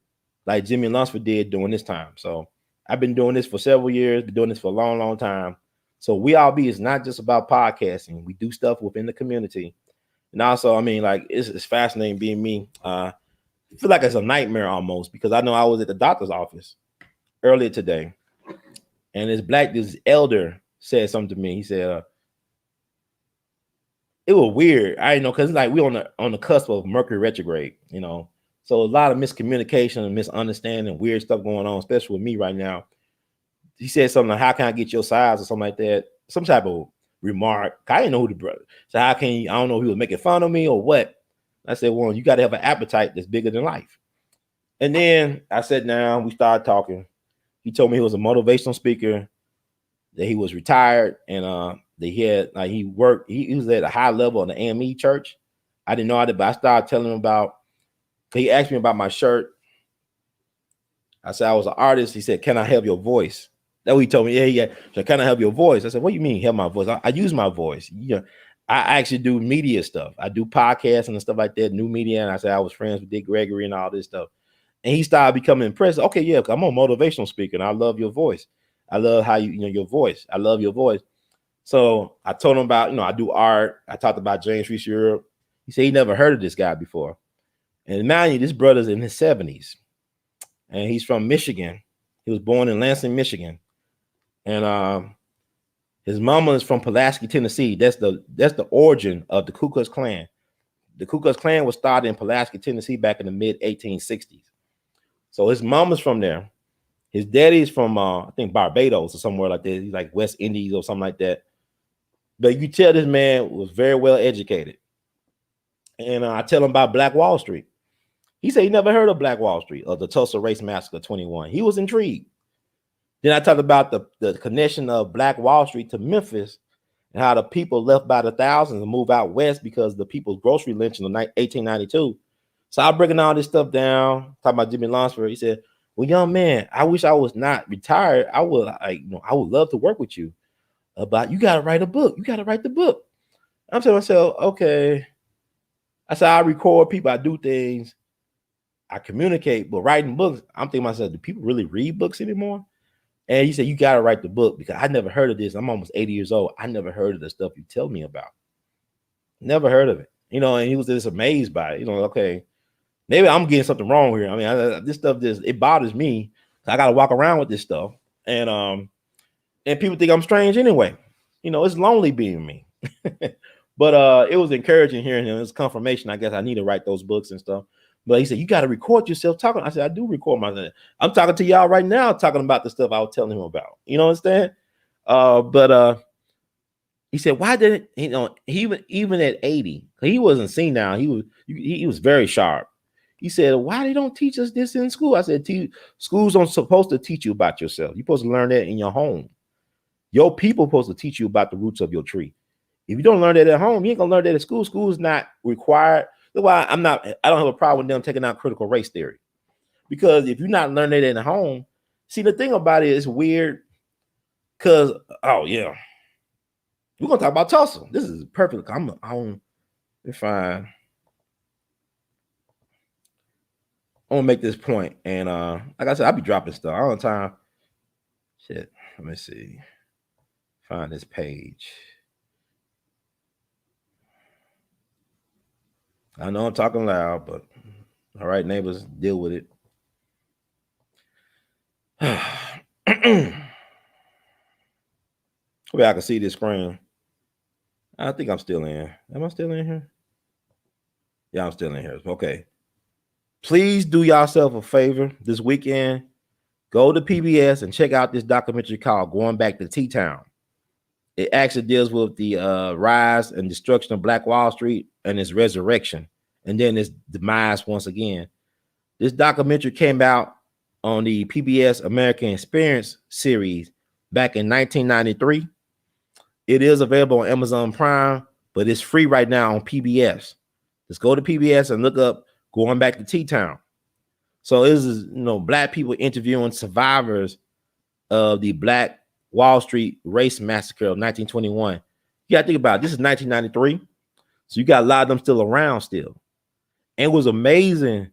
like Jimmy Lunsford did during this time. So I've been doing this for several years, been doing this for a long, long time. So We All Be is not just about podcasting. We do stuff within the community. And also, I mean, like, it's fascinating being me. I feel like it's a nightmare almost because I know I was at the doctor's office earlier today. And this elder said something to me. He said, it was weird. I didn't know, because it's like we're on the cusp of Mercury retrograde, So a lot of miscommunication and misunderstanding, weird stuff going on, especially with me right now. He said something like, how can I get your size or something like that? Some type of remark. I didn't know who the brother. So how can you, I don't know if he was making fun of me or what. I said, well, you got to have an appetite that's bigger than life. And then I sat down, we started talking. He told me he was a motivational speaker, that he was retired, and that he had like he was at a high level in the AME church. I didn't know it, but I started telling him about, he asked me about my shirt. I said I was an artist. He said, can I have your voice? That's what he told me. Yeah. So can I have your voice? I said, what do you mean have my voice? I use my voice. I actually do media stuff. I do podcasts and stuff like that, new media. And I said I was friends with Dick Gregory and all this stuff. And he started becoming impressed. Okay, yeah, I'm a motivational speaker and I love your voice. I love how your voice. I love your voice. So I told him about, I do art. I talked about James Reese Europe. He said he never heard of this guy before. And mind you, this brother's in his 70s. And he's from Michigan. He was born in Lansing, Michigan. And his mama is from Pulaski, Tennessee. That's the origin of the Ku Klux Klan. The Ku Klux Klan was started in Pulaski, Tennessee back in the mid 1860s. So his mama's from there. His daddy's from I think Barbados or somewhere like that. He's like West Indies or something like that. But you tell this man was very well educated. And I tell him about Black Wall Street. He said he never heard of Black Wall Street or the Tulsa Race Massacre 21. He was intrigued. Then I talked about the connection of Black Wall Street to Memphis and how the people left by the thousands and moved out west because the people's grocery lynching in 1892. So I'm breaking all this stuff down, talking about Jimmy Lunsford. He said, well, young man, I wish I was not retired. I would love to work with you. But you got to write a book. You got to write the book. I'm saying to myself, okay. I said, I record people, I do things, I communicate, but writing books, I'm thinking to myself, do people really read books anymore? And he said, you got to write the book because I never heard of this. I'm almost 80 years old. I never heard of the stuff you tell me about. Never heard of it. And he was just amazed by it. Okay, maybe I'm getting something wrong here. I mean, this stuff it bothers me. I got to walk around with this stuff. And people think I'm strange anyway. It's lonely being me. But it was encouraging hearing him. It's confirmation. I guess I need to write those books and stuff. But he said, you got to record yourself talking. I said, I do record myself. I'm talking to y'all right now, talking about the stuff I was telling him about. You know what I'm saying? But he said, why didn't even at 80, he wasn't senile. He was very sharp. He said, why they don't teach us this in school? I said, schools aren't supposed to teach you about yourself. You're supposed to learn that in your home. Your people are supposed to teach you about the roots of your tree. If you don't learn that at home, you ain't gonna learn that at school. School is not required. That's why I don't have a problem with them taking out critical race theory. Because if you're not learning it at home, see, the thing about it is weird. Because, we're gonna talk about Tulsa. This is perfect. If I want to make this point, and like I said, I'll be dropping stuff all the time. Shit, let me see. Find this page. I know I'm talking loud, but all right, neighbors, deal with it. Hopefully I can see this screen. I think I'm still in. Am I still in here? Yeah, I'm still in here. Okay. Please do yourself a favor this weekend. Go to PBS and check out this documentary called Going Back to T-Town. It actually deals with the rise and destruction of Black Wall Street and its resurrection, and then its demise once again. This documentary came out on the PBS American Experience series back in 1993. It is available on Amazon Prime, but it's free right now on PBS. Just go to PBS and look up Going Back to T-Town. So this is, Black people interviewing survivors of the Black Wall Street Race Massacre of 1921. You got to think about it. This is 1993. So you got a lot of them still around still. And it was amazing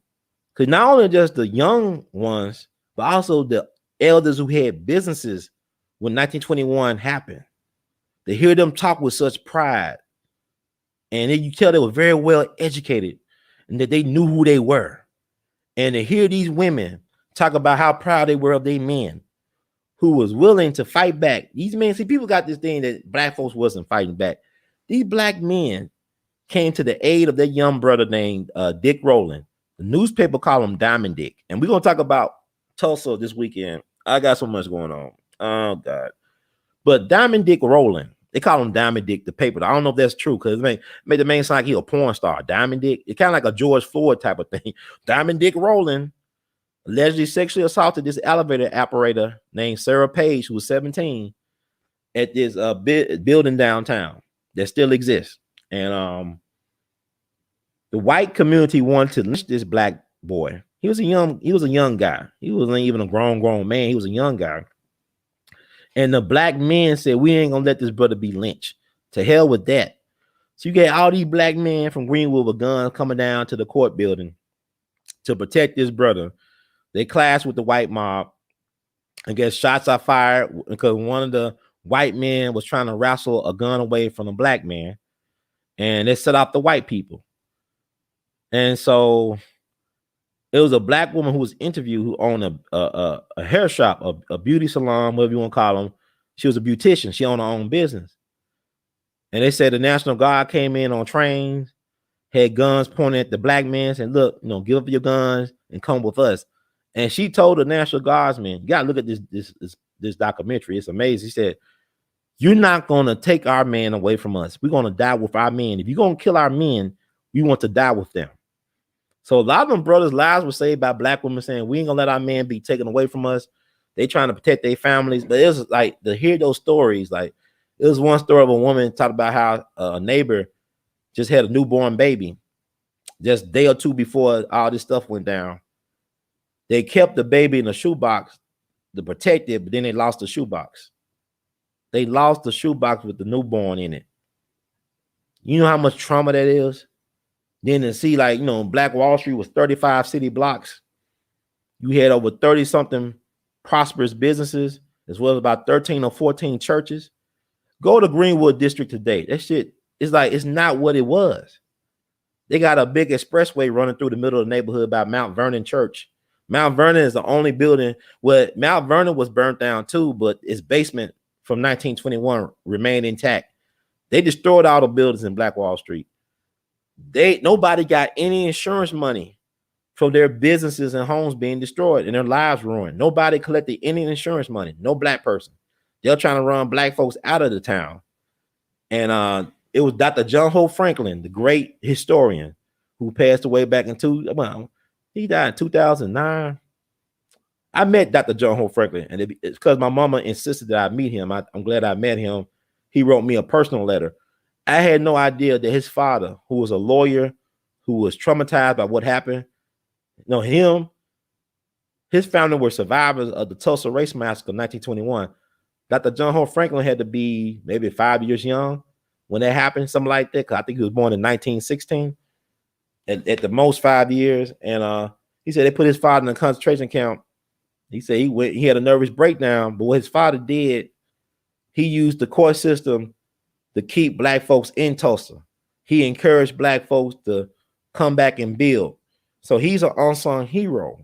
because not only just the young ones, but also the elders who had businesses when 1921 happened. To hear them talk with such pride. And then you tell they were very well educated and that they knew who they were. And to hear these women talk about how proud they were of their men who was willing to fight back. These men, see, people got this thing that Black folks wasn't fighting back. These Black men came to the aid of their young brother named Dick Rowland. The newspaper called him Diamond Dick. And we're going to talk about Tulsa this weekend. I got so much going on. Oh, God. But Diamond Dick Rowland, they call him Diamond Dick, the paper. I don't know if that's true because it made the man sound like he a porn star. Diamond Dick. It's kind of like a George Floyd type of thing. Diamond Dick Rowland allegedly sexually assaulted this elevator operator named Sarah Page, who was 17, at this building downtown that still exists. And the white community wanted to lynch this Black boy. He was a young guy. He wasn't even a grown man. He was a young guy. And the Black men said, we ain't gonna let this brother be lynched. To hell with that. So you get all these Black men from Greenwood with guns coming down to the court building to protect this brother. They clashed with the white mob. I guess shots are fired because one of the white men was trying to wrestle a gun away from a Black man. And they set off the white people. And so it was a Black woman who was interviewed who owned a hair shop, a beauty salon, whatever you want to call them. She was a beautician. She owned her own business. And they said the National Guard came in on trains, had guns pointed at the Black men, and look, give up your guns and come with us. And she told the National Guardsman, you gotta look at this documentary. It's amazing. She said, you're not gonna take our men away from us. We're gonna die with our men. If you're gonna kill our men, we want to die with them. So a lot of them brothers' lives were saved by black women saying, we ain't gonna let our men be taken away from us. They trying to protect their families. But it was like to hear those stories, like it was one story of a woman talked about how a neighbor just had a newborn baby just a day or two before all this stuff went down. They kept the baby in a shoebox to protect it, but then they lost the shoebox. They lost the shoebox with the newborn in it. You know how much trauma that is? Then to see, like, Black Wall Street was 35 city blocks. You had over 30 something prosperous businesses, as well as about 13 or 14 churches. Go to Greenwood District today. That shit is like, it's not what it was. They got a big expressway running through the middle of the neighborhood by Mount Vernon Church. Mount Vernon is the only building where Mount Vernon was burnt down too, but its basement from 1921 remained intact. They destroyed all the buildings in Black Wall Street. Nobody got any insurance money from their businesses and homes being destroyed and their lives ruined. Nobody collected any insurance money. No black person. They're trying to run black folks out of the town. And it was Dr. John Hope Franklin, the great historian, who passed away back in he died in 2009. I met Dr. John Hope Franklin, and it's because my mama insisted that I meet him. I'm glad I met him. He wrote me a personal letter. I had no idea that his father, who was a lawyer, who was traumatized by what happened, his family were survivors of the Tulsa Race Massacre in 1921. Dr. John Hope Franklin had to be maybe 5 years young when that happened, something like that, because I think he was born in 1916, at the most 5 years. And he said they put his father in a concentration camp. He said he had a nervous breakdown, but what his father did, he used the court system to keep black folks in Tulsa. He encouraged black folks to come back and build. So he's an unsung hero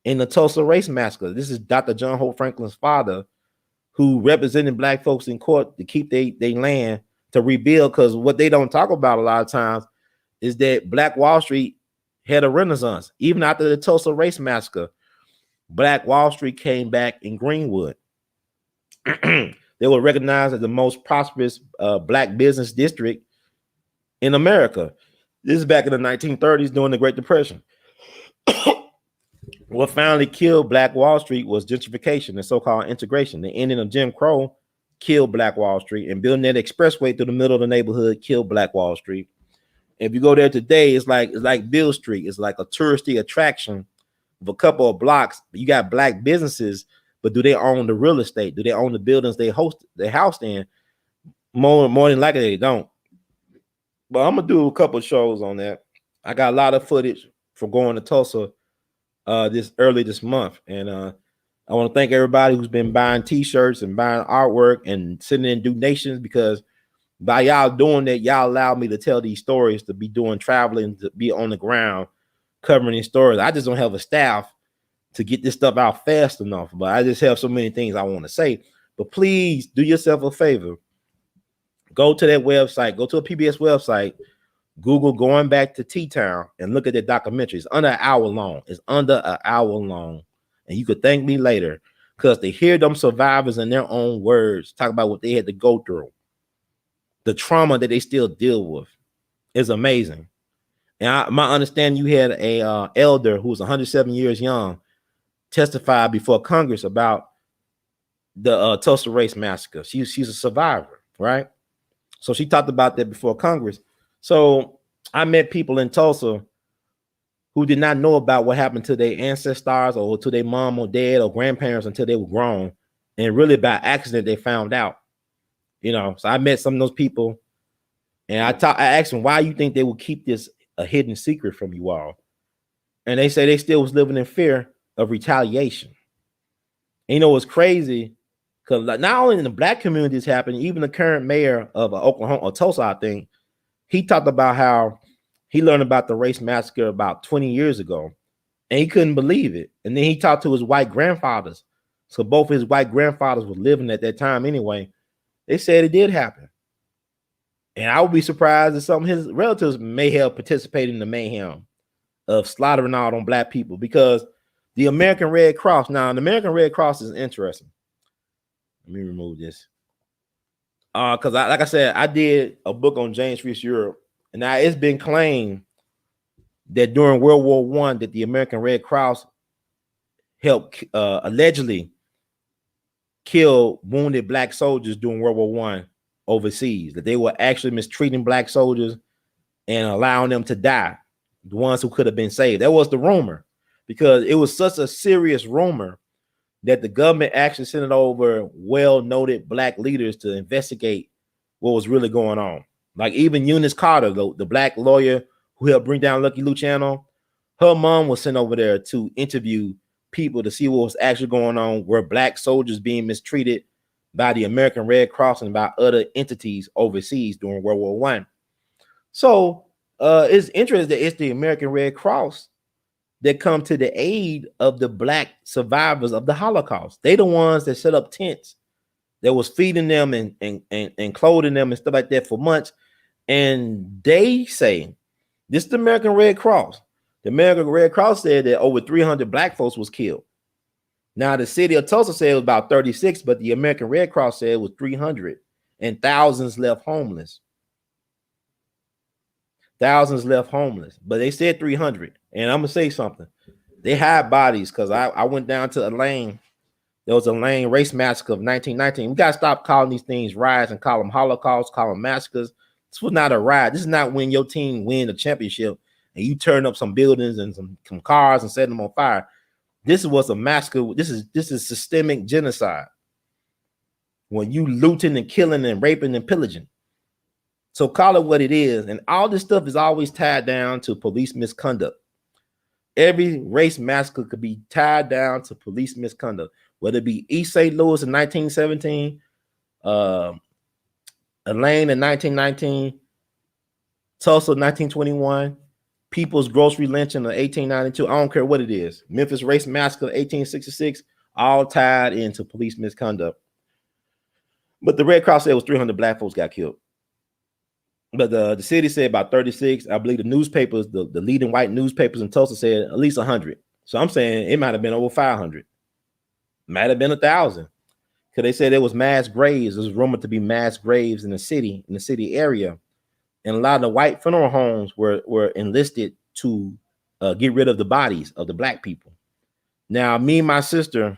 in the Tulsa Race Massacre. This is Dr. John Hope Franklin's father, who represented black folks in court to keep their land, to rebuild. Because what they don't talk about a lot of times is that Black Wall Street had a renaissance. Even after the Tulsa Race Massacre, Black Wall Street came back in Greenwood. They were recognized as the most prosperous black business district in America. This is back in the 1930s during the Great Depression. What finally killed Black Wall Street was gentrification and so-called integration. The ending of Jim Crow killed Black Wall Street, and building that expressway through the middle of the neighborhood killed Black Wall Street. If you go there today, it's like Bill Street. It's like a touristy attraction of a couple of blocks. You got black businesses, but do they own the real estate? Do they own the buildings they housed in? More than likely they don't. But I'm gonna do a couple of shows on that. I got a lot of footage from going to Tulsa this month, and I want to thank everybody who's been buying t-shirts and buying artwork and sending in donations, because by y'all doing that, y'all allow me to tell these stories, to be doing traveling, to be on the ground covering these stories. I just don't have a staff to get this stuff out fast enough, but I just have so many things I want to say. But please do yourself a favor. Go to that website, go to a PBS website, Google Going Back to T-Town, and look at the documentary. It's under an hour long. It's under an hour long. And you could thank me later, because to hear them survivors in their own words talk about what they had to go through, the trauma that they still deal with, is amazing. And my understanding, you had a elder who was 107 years young testify before Congress about the Tulsa Race Massacre. She's a survivor, right? So she talked about that before Congress. So I met people in Tulsa who did not know about what happened to their ancestors or to their mom or dad or grandparents until they were grown. And really by accident, they found out, So I met some of those people, and I asked them, why you think they would keep this a hidden secret from you all? And they say they still was living in fear of retaliation. And what's crazy, because not only in the black communities happened, even the current mayor of Oklahoma or Tulsa, I think, he talked about how he learned about the race massacre about 20 years ago, and he couldn't believe it. And then he talked to his white grandfathers. So both his white grandfathers were living at that time anyway. They said it did happen. And I would be surprised if some of his relatives may have participated in the mayhem of slaughtering out on black people, because The American Red Cross. Now, the American Red Cross is interesting. Let me remove this. Because like I said, I did a book on James Reese Europe, and now it's been claimed that during World War I, that the American Red Cross helped allegedly kill wounded black soldiers during World War I overseas. That they were actually mistreating black soldiers and allowing them to die, the ones who could have been saved. That was the rumor, because it was such a serious rumor that the government actually sent over well-noted black leaders to investigate what was really going on. Like even Eunice Carter, the black lawyer who helped bring down Lucky Luciano, her mom was sent over there to interview people to see what was actually going on. Were black soldiers being mistreated by the American Red Cross and by other entities overseas during World War I? So it's interesting that it's the American Red Cross that come to the aid of the black survivors of the Holocaust. They the ones that set up tents that was feeding them and clothing them and stuff like that for months. And they say, this is the American Red Cross. The American Red Cross said that over 300 black folks was killed. Now, the city of Tulsa said it was about 36, but the American Red Cross said it was 300, and thousands left homeless. Thousands left homeless, but they said 300. And I'm gonna say something. They hide bodies, because I went down to a lane. There was a lane race massacre of 1919. We gotta stop calling these things riots and call them holocausts, call them massacres. This was not a riot. This is not when your team win the championship and you turn up some buildings and some cars and set them on fire. This was a massacre. This is systemic genocide. When you looting and killing and raping and pillaging. So call it what it is. And all this stuff is always tied down to police misconduct. Every race massacre could be tied down to police misconduct, whether it be East St. Louis in 1917, Elaine in 1919, Tulsa 1921, People's Grocery Lynching of 1892. I don't care what it is. Memphis Race Massacre of 1866, all tied into police misconduct. But the Red Cross said it was 300 black folks got killed. But the city said about 36. I believe the newspapers, the leading white newspapers in Tulsa said at least 100. So I'm saying it might have been over 500. Might have been 1,000. Because they said there was mass graves. There was rumored to be mass graves in the city area. And a lot of the white funeral homes were enlisted to get rid of the bodies of the black people. Now, me and my sister,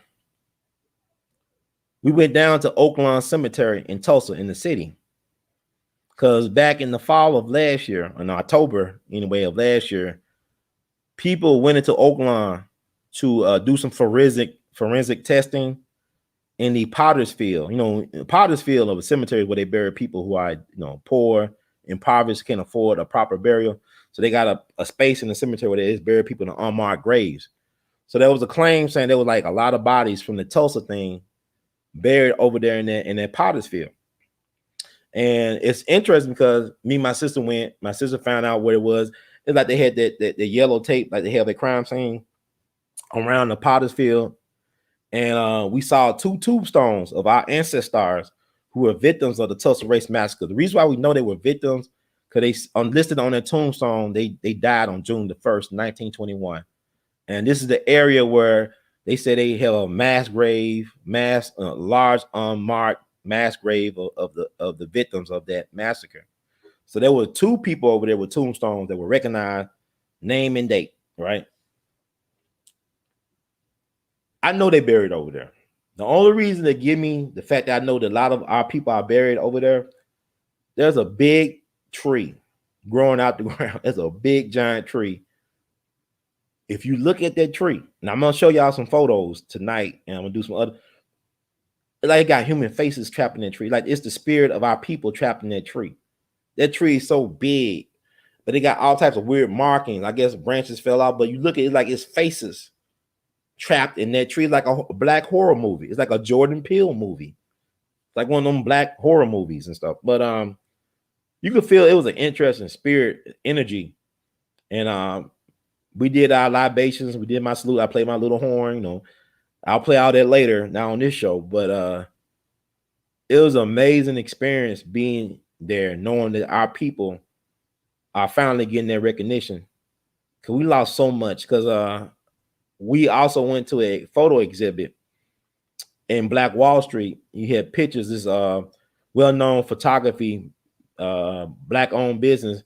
we went down to Oak Lawn Cemetery in Tulsa in the city. Because back in the fall of last year, in October anyway of last year, people went into Oak Lawn to do some forensic testing in the Potter's Field. You know, Potter's Field of a cemetery where they bury people who are, poor, impoverished, can't afford a proper burial. So they got a space in the cemetery where they bury people in unmarked graves. So there was a claim saying there was like a lot of bodies from the Tulsa thing buried over there in that Potter's Field. And it's interesting because me and my sister went. My sister found out what it was. It's like they had the yellow tape, like they have a crime scene around the Potter's Field. And we saw 2 tombstones of our ancestors who were victims of the Tulsa Race Massacre. The reason why we know they were victims, because they listed on their tombstone, they died on June the 1st, 1921. And this is the area where they say they have a mass grave, large unmarked mass grave of the victims of that massacre. So there were 2 people over there with tombstones that were recognized, name and date, right? I know they buried over there. The only reason they give me the fact that I know that a lot of our people are buried over there, there's a big tree growing out the ground. There's a big giant tree. If you look at that tree, and I'm gonna show y'all some photos tonight, and I'm gonna do some other. Like it got human faces trapped in that tree. Like it's the spirit of our people trapped in that tree. That tree is so big, but it got all types of weird markings. I guess branches fell out, but you look at it like it's faces trapped in that tree, like a black horror movie. It's like a Jordan Peele movie. It's like one of them black horror movies and stuff. But you could feel it was an interesting spirit energy. And we did our libations. We did my salute. I played my little horn, I'll play all that later, not on this show, but it was an amazing experience being there, knowing that our people are finally getting their recognition. Because we lost so much. Because we also went to a photo exhibit in Black Wall Street. You had pictures. This well-known photography, black-owned business.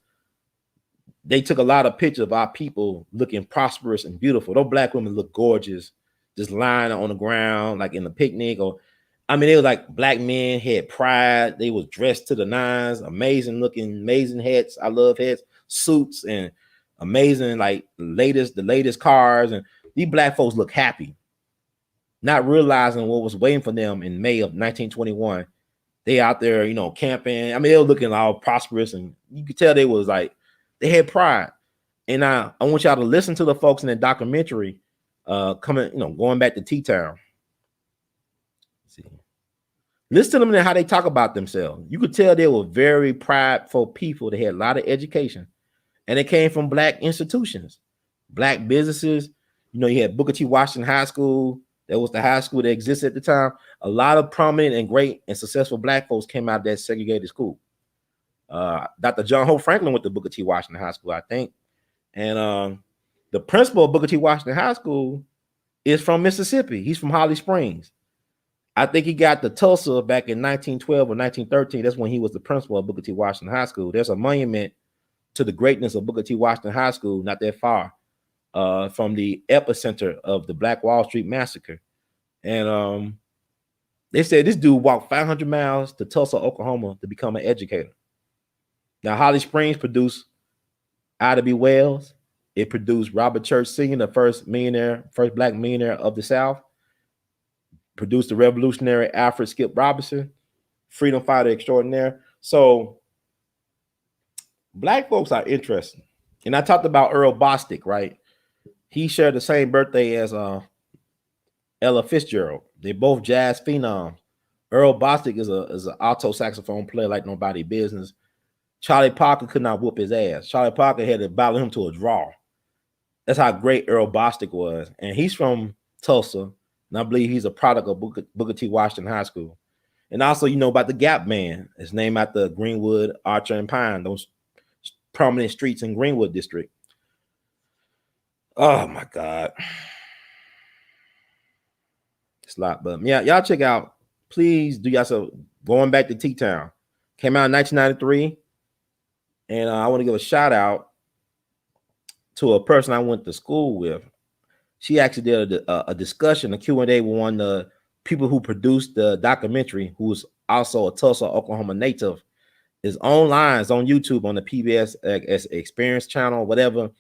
They took a lot of pictures of our people looking prosperous and beautiful. Those black women look gorgeous, just lying on the ground, like in a picnic. Or, I mean, they were like black men had pride. They was dressed to the nines, amazing looking, amazing hats. I love hats, suits, and amazing like the latest cars. And these black folks look happy, not realizing what was waiting for them in May of 1921. They out there, camping. I mean, they were looking all prosperous, and you could tell they was like they had pride. And I want y'all to listen to the folks in the documentary, going back to T-Town. See, listen to them and how they talk about themselves. You could tell they were very prideful people. They had a lot of education, and they came from black institutions, black businesses. You had Booker T. Washington High School. That was the high school that existed at the time. A lot of prominent and great and successful black folks came out of that segregated school. Dr. John Hope Franklin went to Booker T. Washington High School, I think. And the principal of Booker T. Washington High School is from Mississippi. He's from Holly Springs. I think he got to Tulsa back in 1912 or 1913. That's when he was the principal of Booker T. Washington High School. There's a monument to the greatness of Booker T. Washington High School, not that far from the epicenter of the Black Wall Street Massacre. And they said this dude walked 500 miles to Tulsa, Oklahoma to become an educator. Now, Holly Springs produced Ida B. Wells. It produced Robert Church Sr., the first black millionaire of the South. Produced the revolutionary Alfred Skip Robinson, freedom fighter extraordinaire. So black folks are interesting. And I talked about Earl Bostick, right? He shared the same birthday as Ella Fitzgerald. They both jazz phenoms. Earl Bostick is an alto saxophone player like nobody business. Charlie Parker could not whoop his ass. Charlie Parker had to battle him to a draw. That's how great Earl Bostick was. And he's from Tulsa. And I believe he's a product of Booker T. Washington High School. And also, about the Gap Band. It's named after Greenwood, Archer, and Pine, those prominent streets in Greenwood District. Oh, my God. It's a lot. But, yeah, y'all check out. Please do yourself. Going back to T-Town. Came out in 1993. And I want to give a shout out to a person I went to school with. She actually did a discussion, a Q&A with one of the people who produced the documentary, who was also a Tulsa, Oklahoma native. Is online, it's on YouTube on the PBS Experience channel, whatever.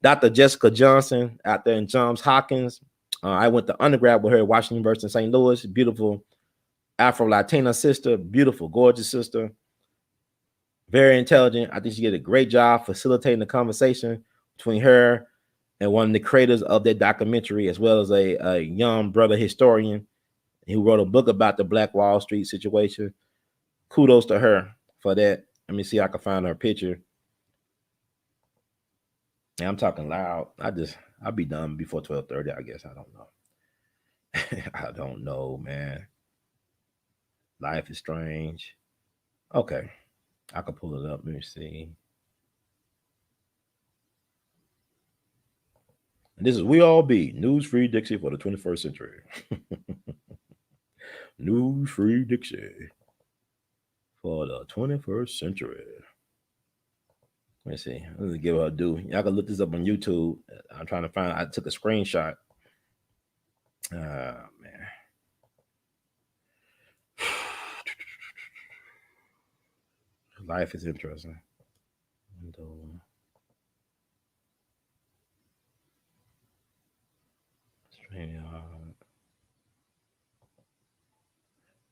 Dr. Jessica Johnson out there in Johns Hopkins. I went to undergrad with her at Washington University in St. Louis. Beautiful Afro-Latina sister, beautiful, gorgeous sister. Very intelligent. I think she did a great job facilitating the conversation between her and one of the creators of that documentary, as well as a young brother historian who wrote a book about the Black Wall Street situation. Kudos to her for that. Let me see if I can find her picture. Yeah, I'm talking loud. I'll be done before 12:30, I guess. I don't know. I don't know, man. Life is strange. Okay. I can pull it up. Let me see. And this is We All Be, News Free Dixie for the 21st century. News Free Dixie for the 21st century. Let me see. Let me give her a due. Y'all can look this up on YouTube. I'm trying to find. I took a screenshot. Man. Life is interesting.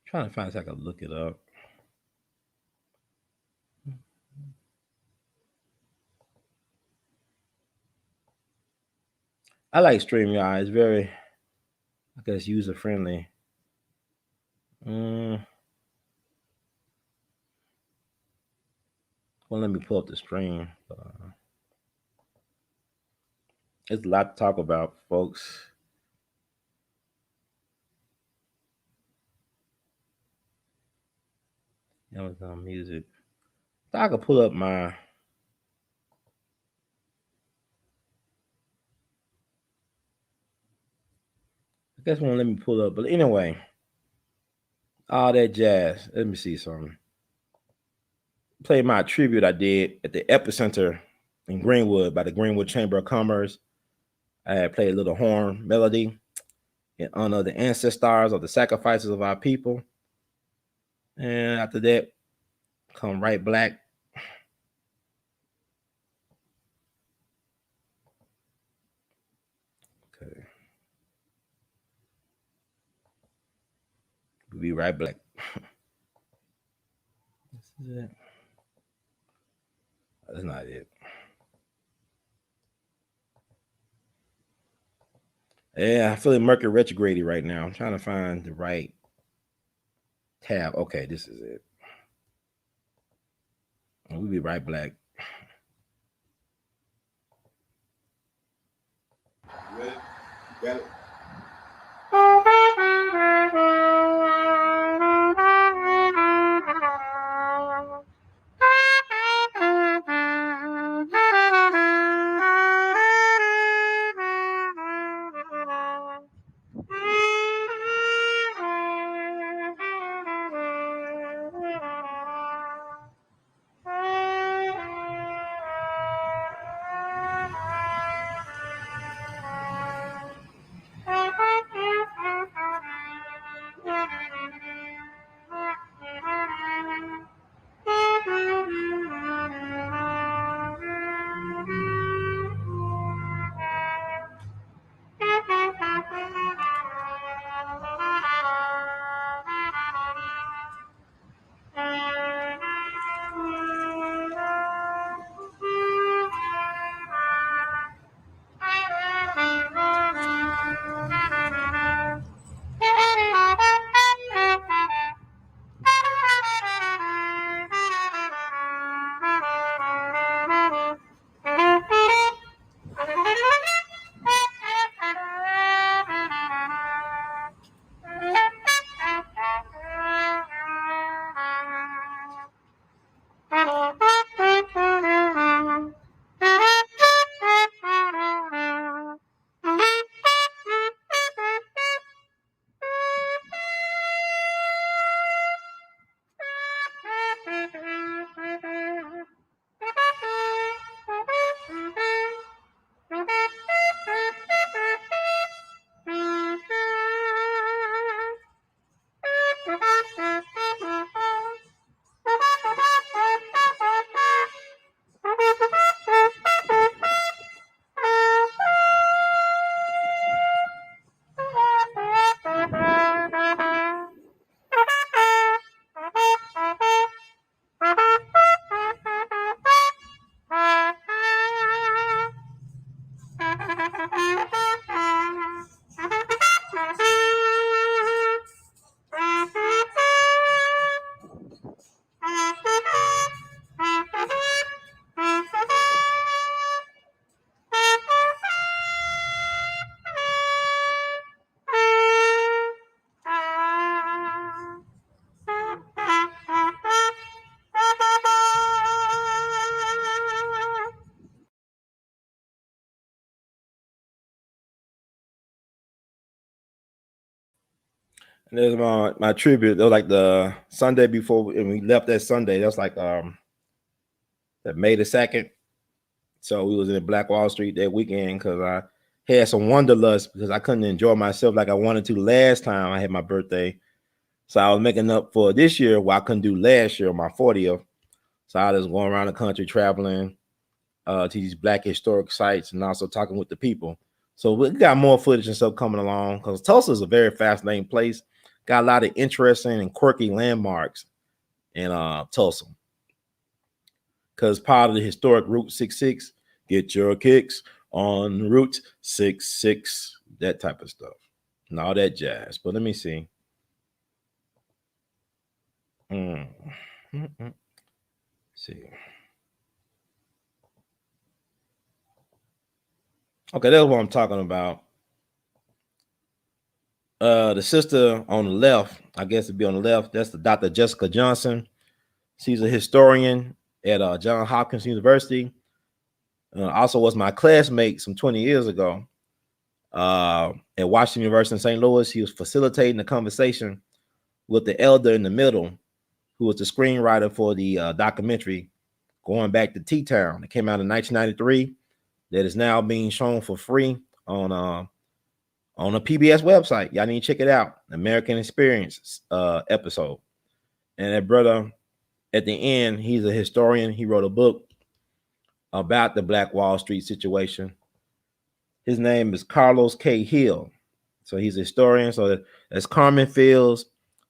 Trying to find so I can look it up. I like StreamYard. It's very, I guess, user friendly. Well, let me pull up the stream. There's a lot to talk about, folks. Amazon Music. So I can pull up my. guess won't let me pull up. But anyway, all that jazz. Let me see something. Play my tribute I did at the Epicenter in Greenwood by the Greenwood Chamber of Commerce. I had played a little horn melody in honor of the ancestors of the sacrifices of our people. And after that, come Right Black. Okay. We'll be right back. This is it. That's not it. Yeah, I'm feeling Mercury retrograde right now. I'm trying to find the right tab. Okay, this is it. And we'll be right back. Ready? Got it? And there's my tribute. That was like the Sunday before, and we left that Sunday. That's like that May the 2nd. So we was in Black Wall Street that weekend because I had some wanderlust because I couldn't enjoy myself like I wanted to last time I had my birthday. So I was making up for this year what I couldn't do last year on my 40th. So I was going around the country traveling to these Black historic sites and also talking with the people. So we got more footage and stuff coming along because Tulsa is a very fascinating place. Got a lot of interesting and quirky landmarks in Tulsa. Because part of the historic Route 66, get your kicks on Route 66, that type of stuff, and all that jazz. But let me see. See. Okay, that's what I'm talking about. The sister on the left, I guess it'd be on the left, that's the Dr. Jessica Johnson. She's a historian at Johns Hopkins University. Also was my classmate some 20 years ago. at Washington University in St. Louis. He was facilitating the conversation with the elder in the middle, who was the screenwriter for the documentary going back to T-Town. It came out in 1993. That is now being shown for free on a PBS website. Y'all need to check it out. American Experience episode. And that brother, at the end, he's a historian. He wrote a book about the Black Wall Street situation. His name is Carlos K. Hill. So he's a historian. So that's Carmen Fields.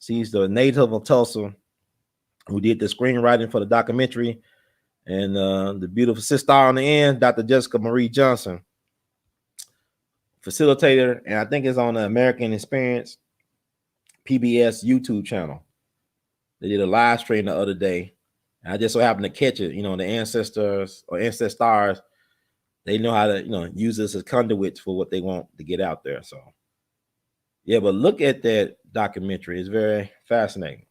He's the native of Tulsa who did the screenwriting for the documentary. And the beautiful sister on the end, Dr. Jessica Marie Johnson, facilitator. And I think it's on the American Experience PBS YouTube channel. They did a live stream the other day. And I just so happened to catch it. You know, the ancestors or ancestors, they know how to, you know, use this as conduits for what they want to get out there. So, yeah, but look at that documentary. It's very fascinating.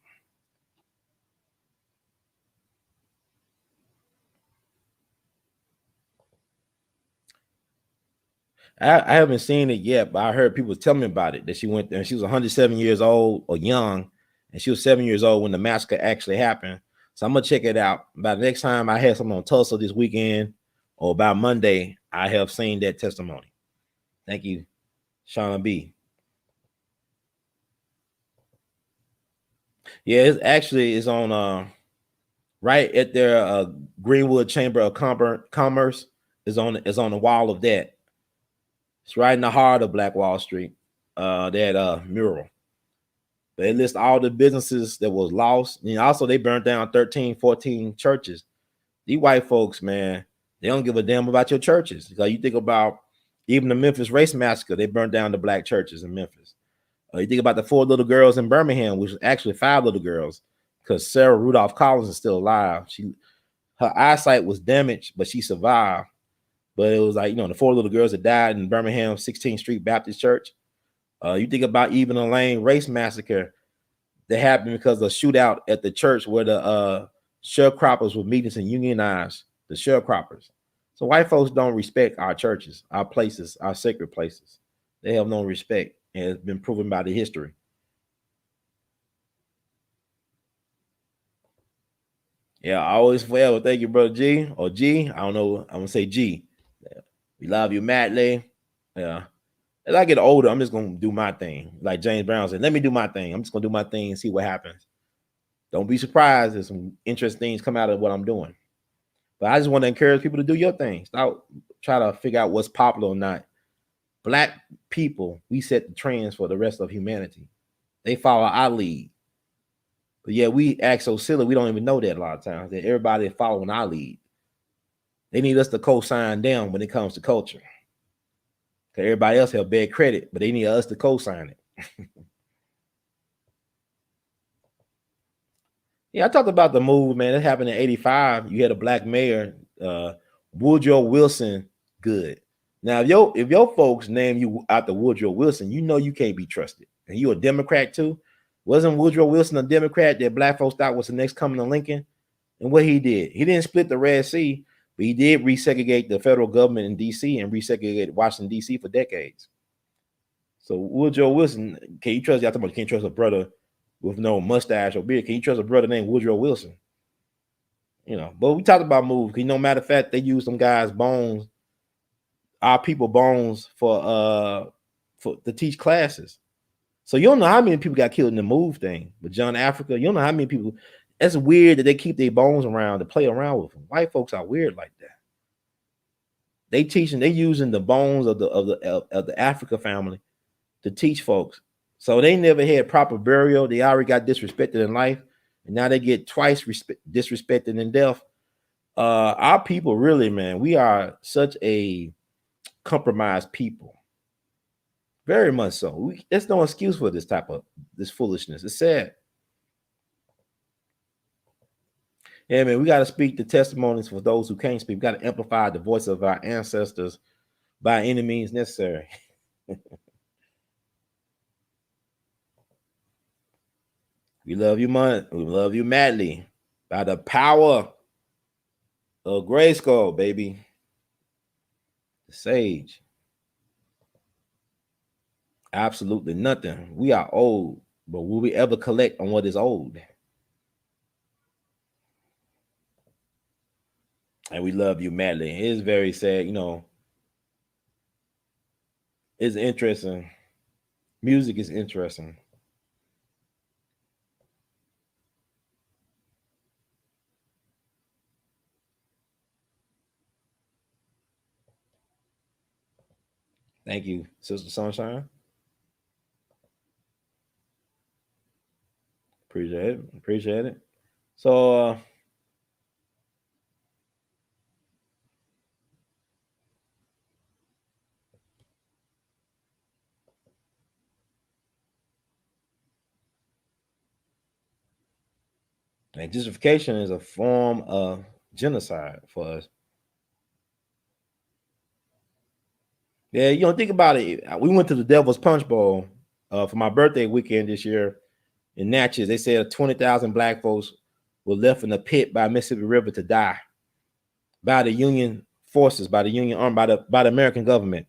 I haven't seen it yet, but I heard people tell me about it, that she went there and she was 107 years old or young, and she was 7 years old when the massacre actually happened. So I'm going to check it out. By the next time I have something on Tulsa this weekend or by Monday, I have seen that testimony. Thank you, Shauna B. Yeah, it's actually is on right at their Greenwood Chamber of Commerce is on the wall of that. It's right in the heart of Black Wall Street, that mural. They list all the businesses that was lost. And also, they burned down 13, 14 churches. These white folks, man, they don't give a damn about your churches. Because you think about even the Memphis race massacre, they burned down the black churches in Memphis. You think about the 4 little girls in Birmingham, which was actually 5 little girls, because Sarah Rudolph Collins is still alive. Her eyesight was damaged, but she survived. But it was like, you know, the 4 little girls that died in Birmingham 16th Street Baptist Church. You think about even the Lane race massacre that happened because of a shootout at the church where the sharecroppers were meeting and unionized the sharecroppers. So white folks don't respect our churches, our places, our sacred places. They have no respect, and it's been proven by the history. Yeah, always forever. Thank you, brother G or G. I don't know. I'm gonna say G. We love you, Madly. Yeah. As I get older, I'm just gonna do my thing. Like James Brown said, let me do my thing. I'm just gonna do my thing and see what happens. Don't be surprised if some interesting things come out of what I'm doing. But I just want to encourage people to do your thing. Stop try to figure out what's popular or not. Black people, we set the trends for the rest of humanity. They follow our lead. But yeah, we act so silly, we don't even know that a lot of times. That everybody is following our lead. They need us to co-sign them when it comes to culture. Because everybody else have bad credit, but they need us to co-sign it. Yeah, I talked about the move, man. It happened in 85. You had a black mayor, Woodrow Wilson Good. Now, if your folks name you after Woodrow Wilson, you know you can't be trusted. And you a Democrat too. Wasn't Woodrow Wilson a Democrat that black folks thought was the next coming of Lincoln? And what he did, he didn't split the Red Sea, but he did resegregate the federal government in D.C. and resegregate Washington, D.C. for decades. So Woodrow Wilson, can you trust? Y'all talking about you can't trust a brother with no mustache or beard. Can you trust a brother named Woodrow Wilson? You know, but we talked about moves. You know, matter of fact, they used some guys' bones, our people bones for to teach classes. So you don't know how many people got killed in the move thing. But John Africa, you don't know how many people. That's weird that they keep their bones around to play around with them. White folks are weird like that. They using the bones of the Africa family to teach folks. So they never had proper burial. They already got disrespected in life, and now they get twice disrespected in death. Our people, really, man, we are such a compromised people. Very much so. There's no excuse for this foolishness. It's sad. Yeah, man, we got to speak the testimonies for those who can't speak. We got to amplify the voice of our ancestors by any means necessary. We love you, man. We love you madly. By the power of Grayskull, baby. The sage. Absolutely nothing. We are old, but will we ever collect on what is old? And we love you madly. It is very sad, it's interesting. Music is interesting. Thank you, Sister Sunshine. Appreciate it. Appreciate it. So and justification is a form of genocide for us. Yeah, think about it. We went to the Devil's Punch Bowl for my birthday weekend this year in Natchez. They said 20,000 black folks were left in a pit by Mississippi River to die by the Union forces, by the Union Army, by the American government.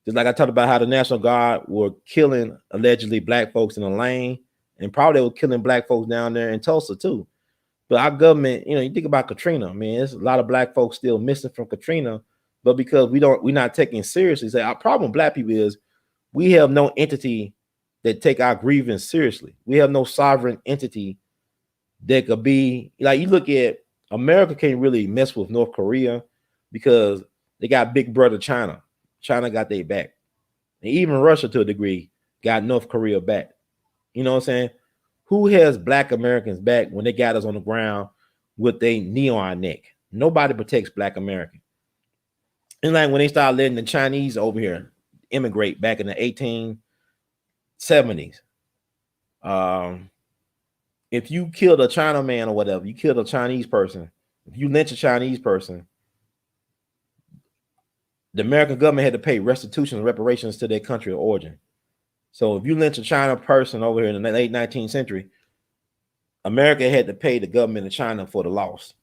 Just like I talked about how the National Guard were killing allegedly black folks in the lane, and probably they were killing black folks down there in Tulsa too. But our government, you think about Katrina, man, there's a lot of black folks still missing from Katrina, but because we're not taking it seriously. So our problem with black people is we have no entity that take our grievance seriously. We have no sovereign entity that could be like, you look at America can't really mess with North Korea because they got big brother China. China got their back. And even Russia to a degree got North Korea back. You know what I'm saying? Who has black Americans back when they got us on the ground with a knee on our neck? Nobody protects black Americans. And like when they started letting the Chinese over here immigrate back in the 1870s, if you killed a Chinaman or whatever, you killed a Chinese person, if you lynch a Chinese person, the American government had to pay restitution and reparations to their country of origin. So if you lynch a China person over here in the late 19th century, America had to pay the government of China for the loss.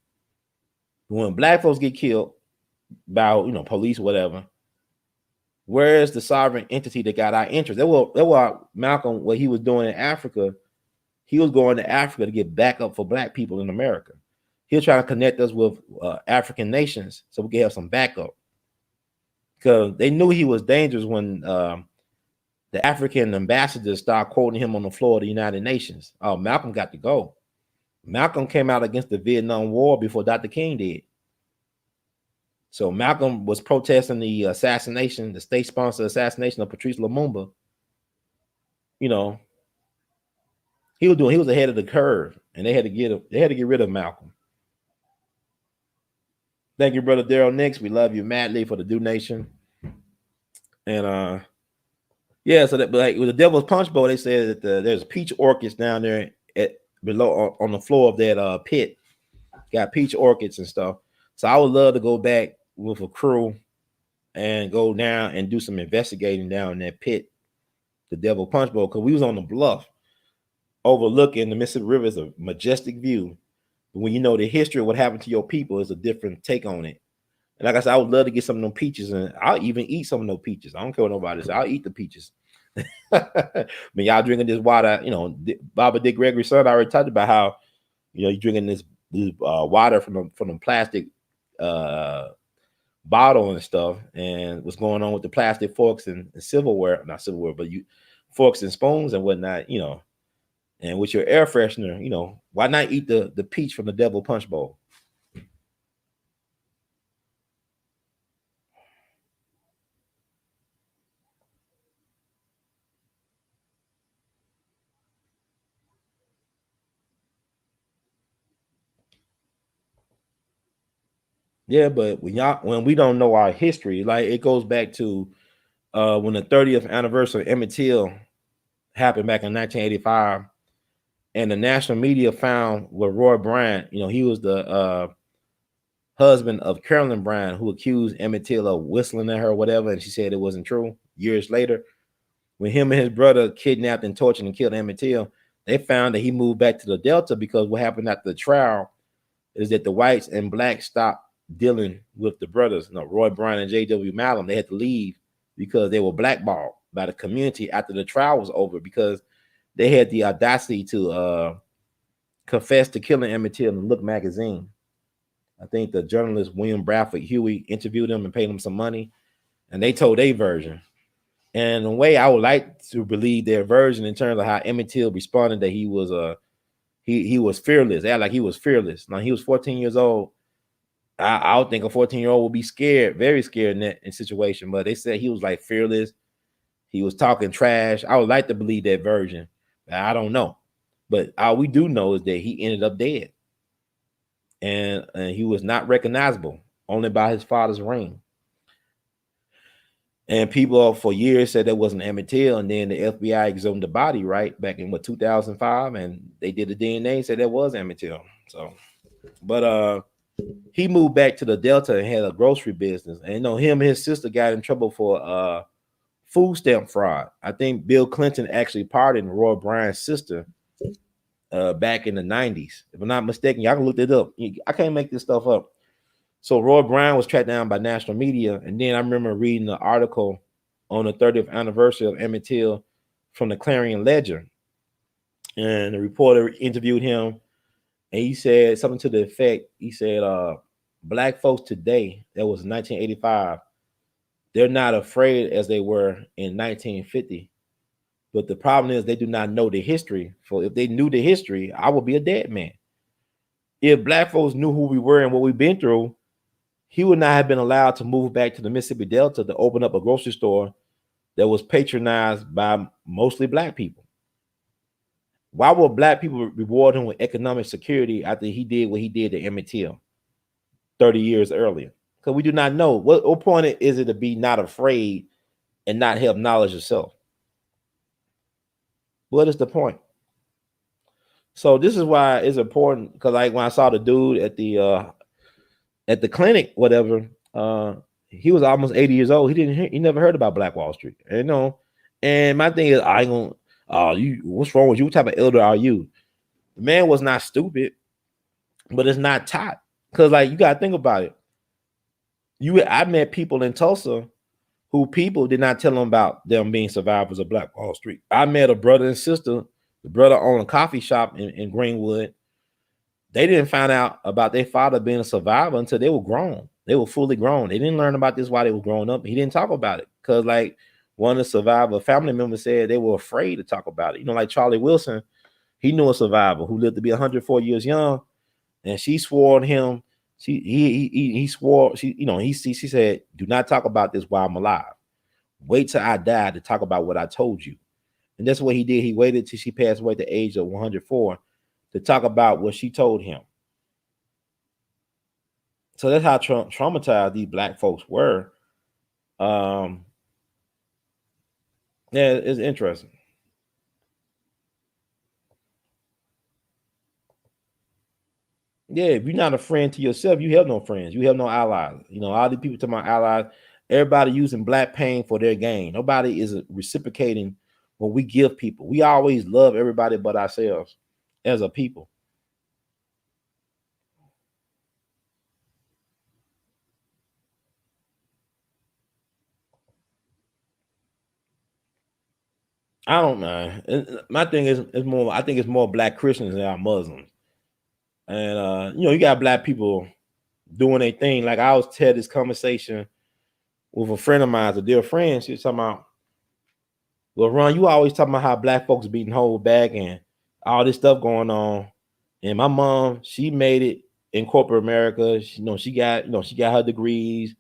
When black folks get killed by police or whatever, where is the sovereign entity that got our interest? That was Malcolm, what he was doing in Africa. He was going to Africa to get backup for black people in America. He was trying to connect us with African nations so we could have some backup. Because they knew he was dangerous when the African ambassadors started quoting him on the floor of the United Nations. Oh, Malcolm got to go. Malcolm came out against the Vietnam War before Dr. King did. So Malcolm was protesting the assassination, the state-sponsored assassination of Patrice Lumumba. He was ahead of the curve, and they had to get rid of Malcolm. Thank you, brother Daryl Nix. We love you madly for the donation. And yeah, so that like with the Devil's Punch Bowl, they said that there's peach orchids down there below on the floor of that pit. Got peach orchids and stuff. So I would love to go back with a crew and go down and do some investigating down in that pit, the Devil Punch Bowl, because we was on the bluff overlooking the Mississippi River. Is a majestic view. But when you know the history of what happened to your people, is a different take on it. And like I said, I would love to get some of them peaches, and I'll even eat some of those peaches. I don't care what nobody says. I'll eat the peaches. I mean, y'all drinking this water, Baba Dick Gregory's son, I already talked about how, you're drinking this water from the plastic bottle and stuff, and what's going on with the plastic forks and silverware, not silverware, but forks and spoons and whatnot, and with your air freshener, why not eat the peach from the Devil Punch Bowl? Yeah, but when we don't know our history, like it goes back to when the 30th anniversary of Emmett Till happened back in 1985, and the national media found where Roy Bryant, he was the husband of Carolyn Bryant, who accused Emmett Till of whistling at her or whatever, and she said it wasn't true. Years later, when him and his brother kidnapped and tortured and killed Emmett Till, they found that he moved back to the Delta because what happened after the trial is that the whites and blacks stopped dealing with the brothers, Roy Bryant and J.W. Malcolm. They had to leave because they were blackballed. by the community after the trial was over because they had the audacity to confess to killing Emmett Till in the Look magazine. I think the journalist William Bradford Huey interviewed him and paid him some money, and they told their version. And in a way, I would like to believe their version in terms of how Emmett Till responded that he was fearless. They act like he was fearless. Now he was 14 years old. I would think a 14-year-old would be scared, very scared in that situation. But they said he was like fearless. He was talking trash. I would like to believe that version. I don't know. But all we do know is that he ended up dead. And he was not recognizable, only by his father's ring. And people for years said that wasn't Emmett Till, and then the FBI exhumed the body right back in 2005, and they did the DNA, said that was Emmett Till. So, but he moved back to the Delta and had a grocery business, and him and his sister got in trouble for food stamp fraud. I think Bill Clinton actually pardoned Roy Bryant's sister back in the 90s. If I'm not mistaken, y'all can look it up. I can't make this stuff up. So Roy Bryant was tracked down by national media, and then I remember reading an article on the 30th anniversary of Emmett Till from the Clarion Ledger, and the reporter interviewed him, and he said something to the effect. He said, "Black folks today, that was 1985, they're not afraid as they were in 1950. But the problem is they do not know the history. For if they knew the history, I would be a dead man. If Black folks knew who we were and what we've been through, he would not have been allowed to move back to the Mississippi Delta to open up a grocery store that was patronized by mostly Black people. Why would Black people reward him with economic security after he did what he did to Emmett Till 30 years earlier? Because we do not know. What point is it to be not afraid and not have knowledge yourself? What is the point? So this is why it's important, because like when I saw the dude at the clinic, whatever, he was almost 80 years old. He never heard about Black Wall Street. And my thing is, I ain't gonna what's wrong with you? What type of elder are you? The man was not stupid, but it's not taught. Because like you gotta think about it. I met people in Tulsa who people did not tell them about them being survivors of Black Wall Street. I met a brother and sister. The brother owned a coffee shop in Greenwood. They didn't find out about their father being a survivor until they were grown. They were fully grown. They didn't learn about this while they were growing up. He didn't talk about it because, like, one of the survivor family members said they were afraid to talk about it. Like Charlie Wilson, he knew a survivor who lived to be 104 years young, and she swore on him. He swore. She said, "Do not talk about this while I'm alive. Wait till I die to talk about what I told you." And that's what he did. He waited till she passed away at the age of 104 to talk about what she told him. So that's how traumatized these Black folks were. Yeah, it's interesting. Yeah, if you're not a friend to yourself, you have no friends. You have no allies. All the people talking about allies, everybody using Black pain for their gain. Nobody is reciprocating what we give people. We always love everybody but ourselves as a people. I don't know. My thing is more. I think it's more Black Christians than our Muslims. And you got Black people doing a thing. Like I was had this conversation with a friend of mine, a dear friend. She was talking about, "Well, Ron, you always talking about how Black folks being hold back and all this stuff going on." And my mom, she made it in corporate America. She got her degrees.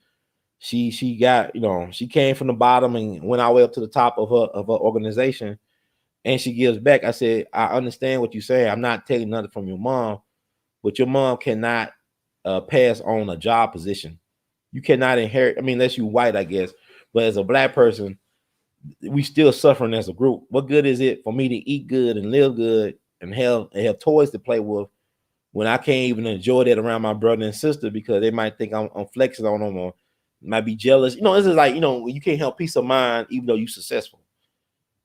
She got, she came from the bottom and went all the way up to the top of her organization, and she gives back. I said, I understand what you're saying. I'm not taking nothing from your mom, but your mom cannot pass on a job position. You cannot inherit. I mean, unless you white, I guess. But as a Black person, we still suffering as a group. What good is it for me to eat good and live good and have toys to play with when I can't even enjoy that around my brother and sister because they might think I'm flexing on them or might be jealous. This is like, you can't help peace of mind even though you're successful.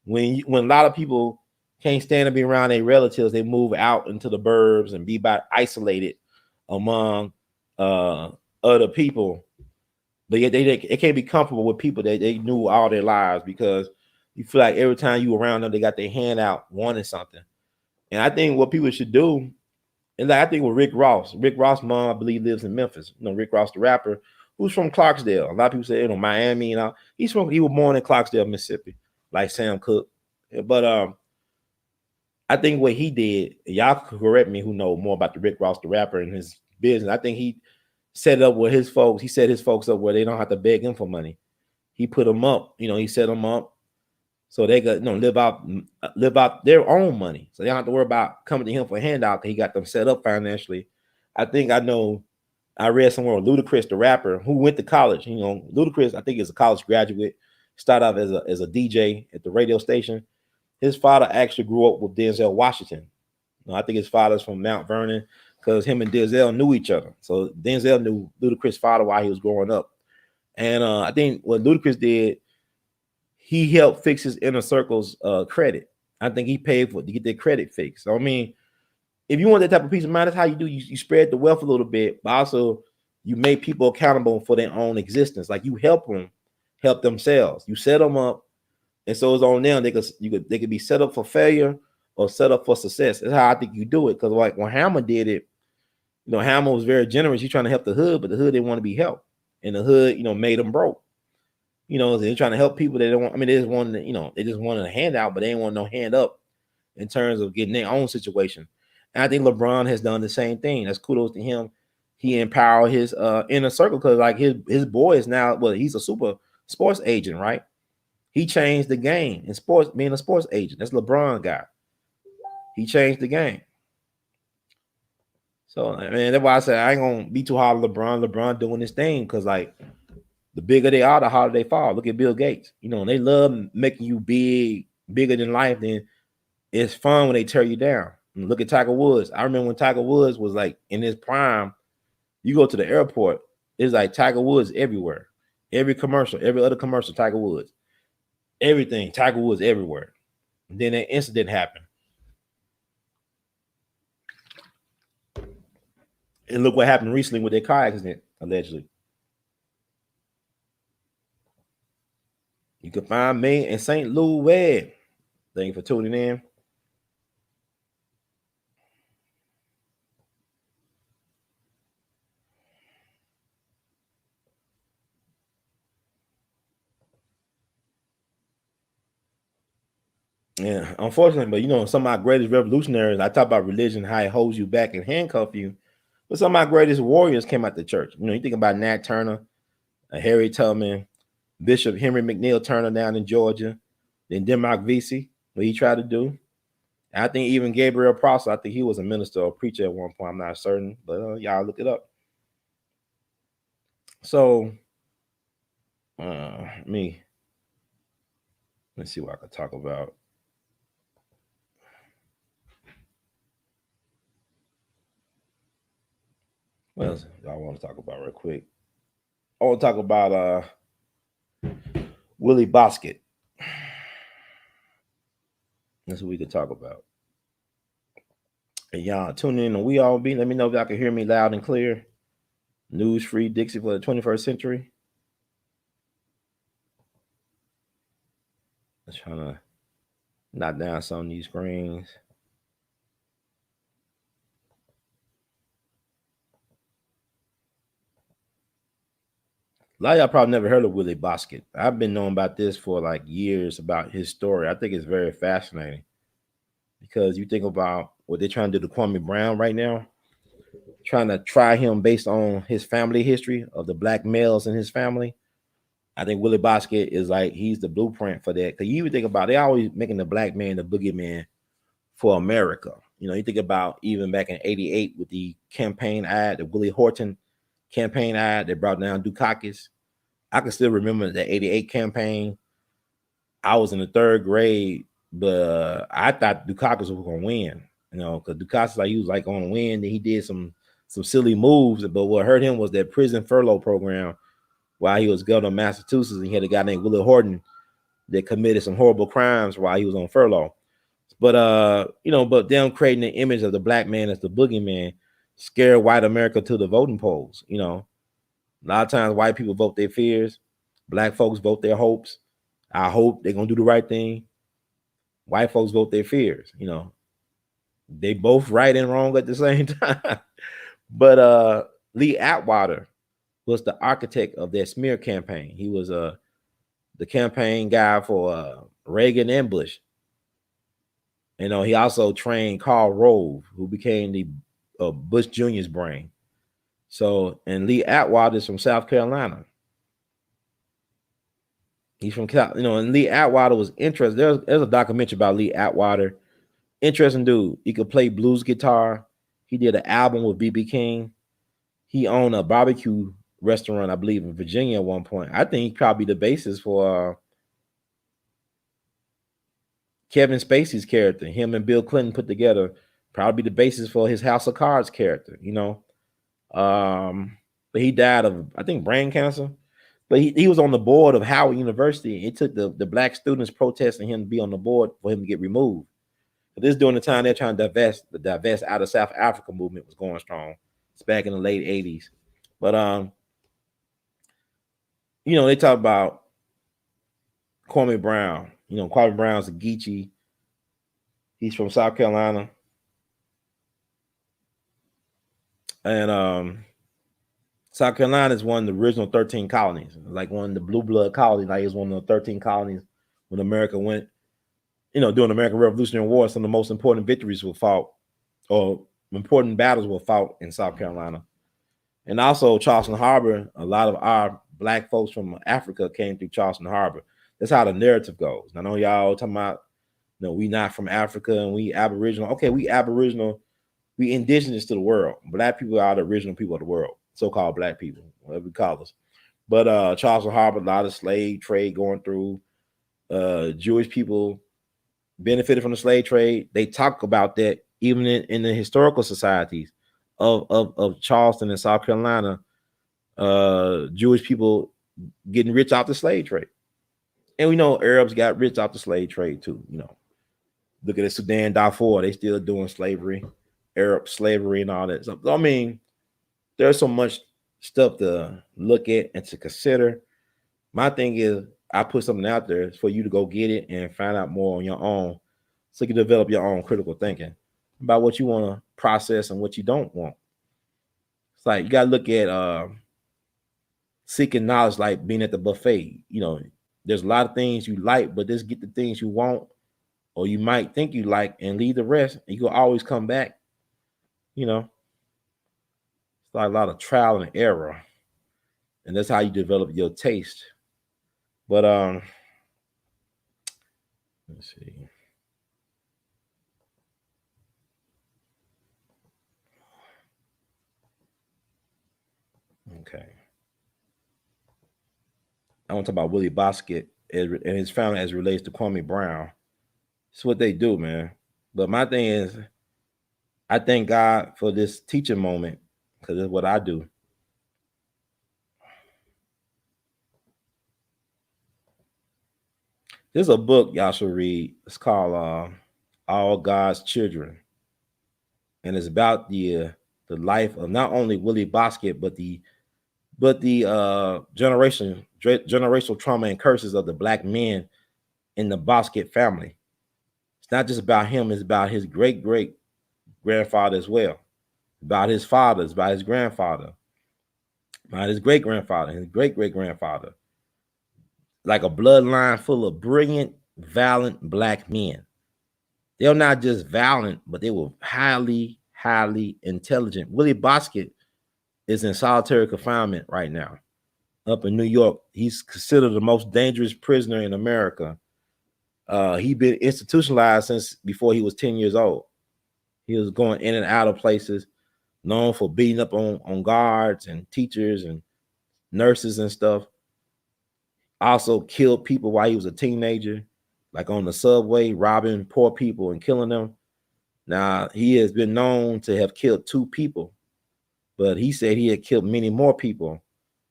When a lot of people can't stand to be around their relatives, they move out into the burbs and be isolated among other people. But yet they can't be comfortable with people that they knew all their lives because You feel like every time you around them, they got their hand out wanting something. And I think what people should do, and like I think with Rick Ross' mom, I believe, lives in Memphis. You know, Rick Ross, the rapper, who's from Clarksdale. A lot of people say, Miami, he was born in Clarksdale, Mississippi, like Sam Cooke. But I think what he did, y'all could correct me who know more about the Rick Ross, the rapper, and his business. I think he set up with his folks. He set his folks up where they don't have to beg him for money. He put them up. He set them up so they could live out their own money. So they don't have to worry about coming to him for a handout because he got them set up financially. I read somewhere Ludacris, the rapper, who went to college. Ludacris, I think, is a college graduate. Started off as a DJ at the radio station. His father actually grew up with Denzel Washington. I think his father's from Mount Vernon because him and Denzel knew each other. So Denzel knew Ludacris' father while he was growing up. And I think what Ludacris did, he helped fix his inner circle's credit. I think he paid to get their credit fixed. So, I mean, if you want that type of peace of mind, that's how you do. You spread the wealth a little bit, but also you make people accountable for their own existence. Like you help them help themselves. You set them up, and so it's on them. They could be set up for failure or set up for success. That's how I think you do it. Because like when Hammer did it, Hammer was very generous. He's trying to help the hood, but the hood didn't want to be helped, and the hood, made them broke. They're trying to help people. They don't want. I mean, they just wanted a handout, but they didn't want no hand up in terms of getting their own situation. And I think LeBron has done the same thing. That's kudos to him. He empowered his inner circle because like his boy is now, he's a super sports agent, right? He changed the game in sports, being a sports agent. That's LeBron guy. He changed the game. So, man, that's why I said I ain't gonna be too hard on LeBron. LeBron doing this thing because like the bigger they are, the harder they fall. Look at Bill Gates. They love making you bigger than life. Then it's fun when they tear you down. Look at Tiger Woods. I remember when Tiger Woods was like in his prime. You go to the airport, it's like Tiger Woods everywhere. Every commercial, every other commercial, Tiger Woods. Everything, Tiger Woods everywhere. And then an incident happened. And look what happened recently with their car accident, allegedly. You can find me in St. Louis. Thank you for tuning in. Yeah, unfortunately, but some of my greatest revolutionaries, I talk about religion, how it holds you back and handcuff you. But some of my greatest warriors came out the church. You think about Nat Turner, Harry Tubman, Bishop Henry McNeil Turner down in Georgia, then Denmark Vesey, what he tried to do. And I think even Gabriel Prosser, I think he was a minister or preacher at one point. I'm not certain, but y'all look it up. So, let's see what I could talk about. What else y'all want to talk about real quick? I want to talk about Willie Bosket. That's what we could talk about. And y'all tune in and We All Be. Let me know if y'all can hear me loud and clear. News Free Dixie for the 21st century. Let's try to knock down some of these screens. A lot of y'all probably never heard of Willie Bosket. I've been knowing about this for like years about his story. I think it's very fascinating because you think about what they're trying to do to Kwame Brown right now, trying to try him based on his family history of the black males in his family. I think Willie Bosket is like, he's the blueprint for that. Because you even think about, they always making the black man the boogeyman for America. You think about even back in 88 with the campaign ad, the Willie Horton campaign ad that brought down Dukakis. I can still remember the 88 campaign. I was in the third grade, but I thought Dukakis was going to win, because Dukakis, he was like on a win. Then he did some silly moves, but what hurt him was that prison furlough program while he was governor of Massachusetts. And he had a guy named Willie Horton that committed some horrible crimes while he was on furlough. But but them creating the image of the black man as the boogeyman scared white America to the voting polls. A lot of times white people vote their fears, black folks vote their hopes. I hope they're gonna do the right thing. White folks vote their fears. They both right and wrong at the same time. But Lee Atwater was the architect of that smear campaign. He was the campaign guy for Reagan and Bush. He also trained Karl Rove, who became the Bush Jr.'s brain. So, and Lee Atwater is from South Carolina. He's from and Lee Atwater was interested. There's a documentary about Lee Atwater. Interesting dude. He could play blues guitar. He did an album with B.B. King. He owned a barbecue restaurant, I believe, in Virginia at one point. I think he probably the basis for Kevin Spacey's character. Him and Bill Clinton put together, probably the basis for his House of Cards character. But he died of, I think, brain cancer. But he was on the board of Howard University. It took the black students protesting him to be on the board for him to get removed. But this during the time they're trying to divest out of South Africa movement was going strong. It's back in the late 80s. But they talk about Kwame Brown. Kwame Brown's a Geechee. He's from South Carolina. And South Carolina is one of the original 13 colonies, like one of the blue blood colonies. Like it's one of the 13 colonies when America went, during the American Revolutionary War. Some of the most important victories were fought, or important battles were fought in South Carolina. And also Charleston Harbor, a lot of our black folks from Africa came through Charleston Harbor. That's how the narrative goes. I know y'all talking about, we not from Africa and we Aboriginal. Okay, we Aboriginal, we indigenous to the world. Black people are the original people of the world, so-called black people, whatever we call us. But Charleston Harbor, a lot of slave trade going through. Jewish people benefited from the slave trade. They talk about that even in the historical societies of Charleston and South Carolina. Jewish people getting rich off the slave trade. And we know Arabs got rich off the slave trade too. Look at the Sudan, Darfur, they still doing slavery, Arab slavery and all that. So, I mean, there's so much stuff to look at and to consider. My thing is, I put something out there for you to go get it and find out more on your own, so you can develop your own critical thinking about what you want to process and what you don't want. It's like you got to look at seeking knowledge, like being at the buffet. There's a lot of things you like, but just get the things you want, or you might think you like, and leave the rest. You can always come back. It's like a lot of trial and error, and that's how you develop your taste. But let's see. Okay. I want to talk about Willie Bosket and his family as it relates to Kwame Brown. It's what they do, man. But my thing is, I thank God for this teaching moment, because it's what I do. There's a book y'all should read. It's called All God's Children. And it's about the life of not only Willie Bosket, but the generational trauma and curses of the black men in the Bosket family. It's not just about him, it's about his great grandfather as well, about his fathers, about his grandfather, about his great grandfather, his great grandfather. Like a bloodline full of brilliant, violent black men. They're not just violent, but they were highly intelligent. Willie Bosket is in solitary confinement right now up in New York. He's considered the most dangerous prisoner in America. He'd been institutionalized since before he was 10 years old. He was going in and out of places, known for beating up on guards and teachers and nurses and stuff. Also killed people while he was a teenager, like on the subway, robbing poor people and killing them. Now, he has been known to have killed 2 people, but he said he had killed many more people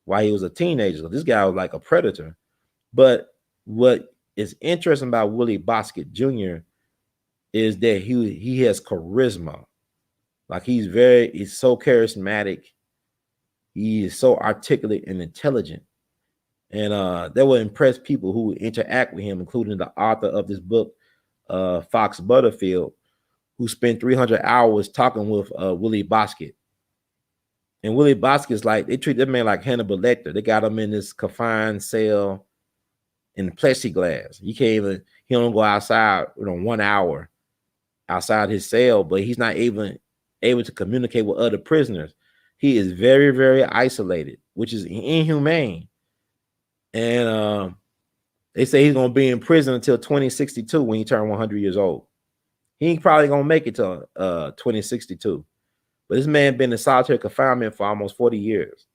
while he was a teenager. So this guy was like a predator. But what is interesting about Willie Bosket Jr. is that he has charisma. Like he's so charismatic. He is so articulate and intelligent. And that will impress people who interact with him, including the author of this book, Fox Butterfield, who spent 300 hours talking with Willie Bosket. And Willie Bosket's like, they treat that man like Hannibal Lecter. They got him in this confined cell in plexiglass. You can't even, he don't go outside, 1 hour outside his cell, but he's not even able to communicate with other prisoners. He is very, very isolated, which is inhumane. And they say he's gonna be in prison until 2062 when he turned 100 years old. He ain't probably gonna make it to 2062. But this man been in solitary confinement for almost 40 years.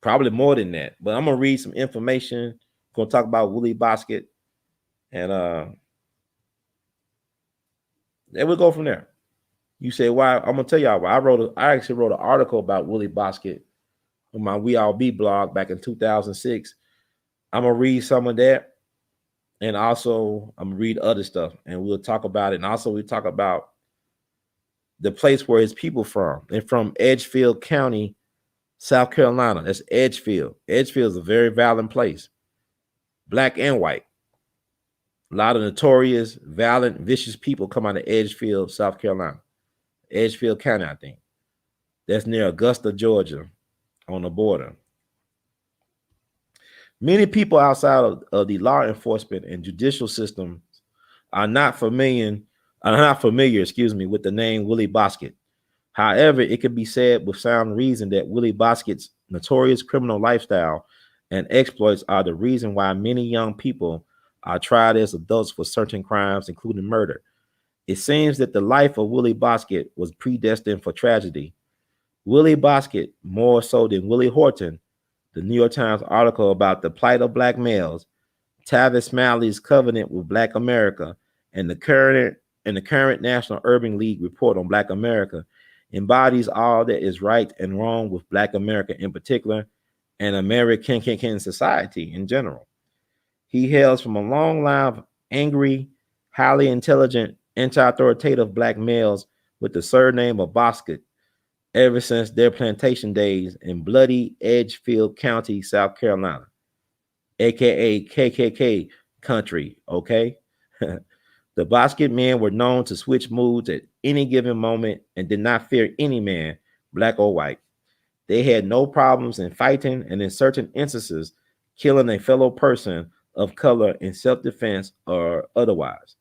Probably more than that. But I'm gonna read some information. Gonna talk about Willie Bosket. And then we'll go from there. You say why? I'm gonna tell y'all why. I actually wrote an article about Willie Bosket on my We All Be blog back in 2006. I'm gonna read some of that, and also I'm gonna read other stuff, and we'll talk about it. And also we talk about the place where his people from. They're from Edgefield County, South Carolina. That's Edgefield. Edgefield is a very violent place, black and white. A lot of notorious, violent, vicious people come out of Edgefield, South Carolina. Edgefield County, I think. That's near Augusta, Georgia, on the border. Many people outside of the law enforcement and judicial systems are not familiar, with the name Willie Bosket. However, it can be said with sound reason that Willie Bosket's notorious criminal lifestyle and exploits are the reason why many young people are tried as adults for certain crimes, including murder. It seems that the life of Willie Bosket was predestined for tragedy. Willie Bosket, more so than Willie Horton, the New York Times article about the plight of black males, Tavis Smiley's covenant with Black America, and the current National Urban League report on Black America embodies all that is right and wrong with Black America in particular, and American society in general. He hails from a long line of angry, highly intelligent, anti-authoritative black males with the surname of Bosket ever since their plantation days in bloody Edgefield County, South Carolina, aka KKK country, okay? The Bosket men were known to switch moods at any given moment and did not fear any man, black or white. They had no problems in fighting and in certain instances, killing a fellow person of color in self-defense or otherwise.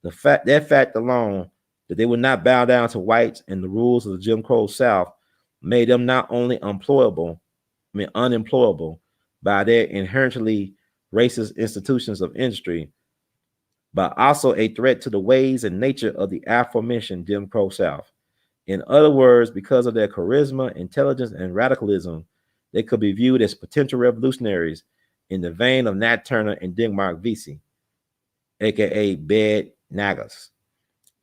That fact alone, that they would not bow down to whites and the rules of the Jim Crow South, made them not only unemployable by their inherently racist institutions of industry, but also a threat to the ways and nature of the aforementioned Jim Crow South. In other words, because of their charisma, intelligence, and radicalism, they could be viewed as potential revolutionaries in the vein of Nat Turner and Denmark Vesey, aka Bad Nagas.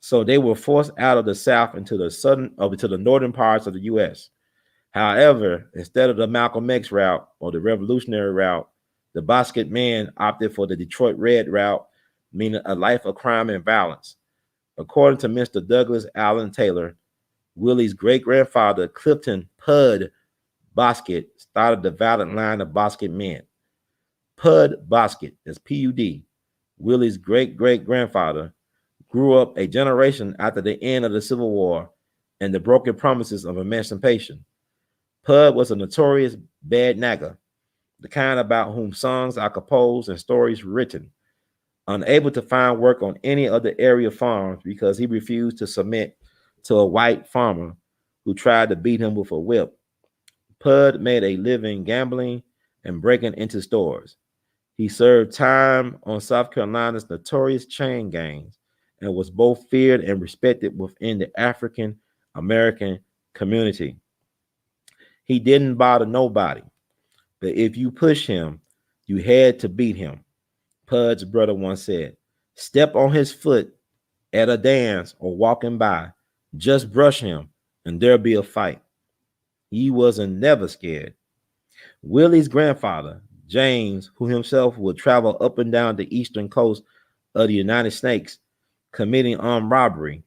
So they were forced out of the South into the northern parts of the U.S. However, instead of the Malcolm X route or the revolutionary route, the Bosket men opted for the Detroit Red route, meaning a life of crime and violence. According to Mr. Douglas Allen Taylor, Willie's great-grandfather, Clifton Pud Bosket, started the violent line of Bosket men. Pud Bosket, that's P-U-D, Willie's great-great-grandfather, grew up a generation after the end of the Civil War and the broken promises of emancipation. Pud was a notorious bad nagger, the kind about whom songs are composed and stories written. Unable to find work on any other area farms because he refused to submit to a white farmer who tried to beat him with a whip, Pud made a living gambling and breaking into stores. He served time on South Carolina's notorious chain gangs and was both feared and respected within the African American community. He didn't bother nobody, but if you push him, you had to beat him. Pud's brother once said, "Step on his foot at a dance or walking by, just brush him and there'll be a fight." He wasn't never scared. Willie's grandfather, James, who himself would travel up and down the eastern coast of the United States, committing armed robbery,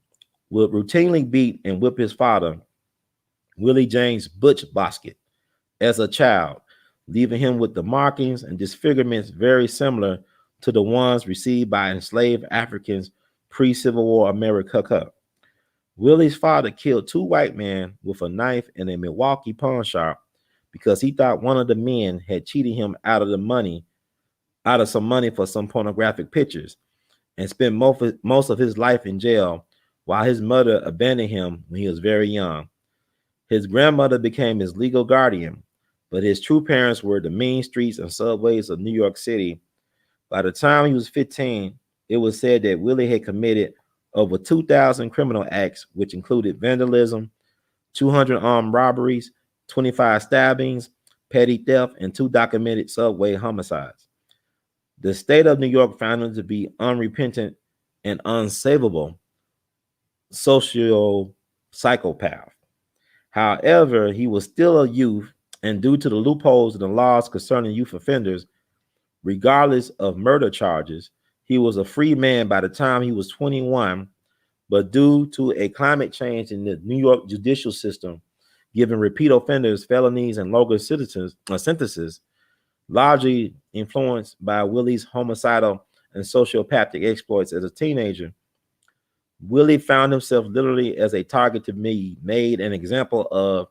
would routinely beat and whip his father, Willie James Butch Bosket, as a child, leaving him with the markings and disfigurements very similar to the ones received by enslaved Africans pre-Civil War America. Willie's father killed two white men with a knife in a Milwaukee pawn shop because he thought one of the men had cheated him out of some money for some pornographic pictures, and spent most of his life in jail while his mother abandoned him when he was very young. His grandmother became his legal guardian, but his true parents were the mean streets and subways of New York City. By the time he was 15, it was said that Willie had committed over 2,000 criminal acts, which included vandalism, 200 armed robberies, 25 stabbings, petty theft, and 2 documented subway homicides. The state of New York found him to be unrepentant and unsavable social psychopath. However, he was still a youth, and due to the loopholes in the laws concerning youth offenders, regardless of murder charges, he was a free man by the time he was 21. But due to a climate change in the New York judicial system, giving repeat offenders felonies and longer sentences, largely influenced by Willie's homicidal and sociopathic exploits as a teenager, Willie found himself literally as a target to be made an example of,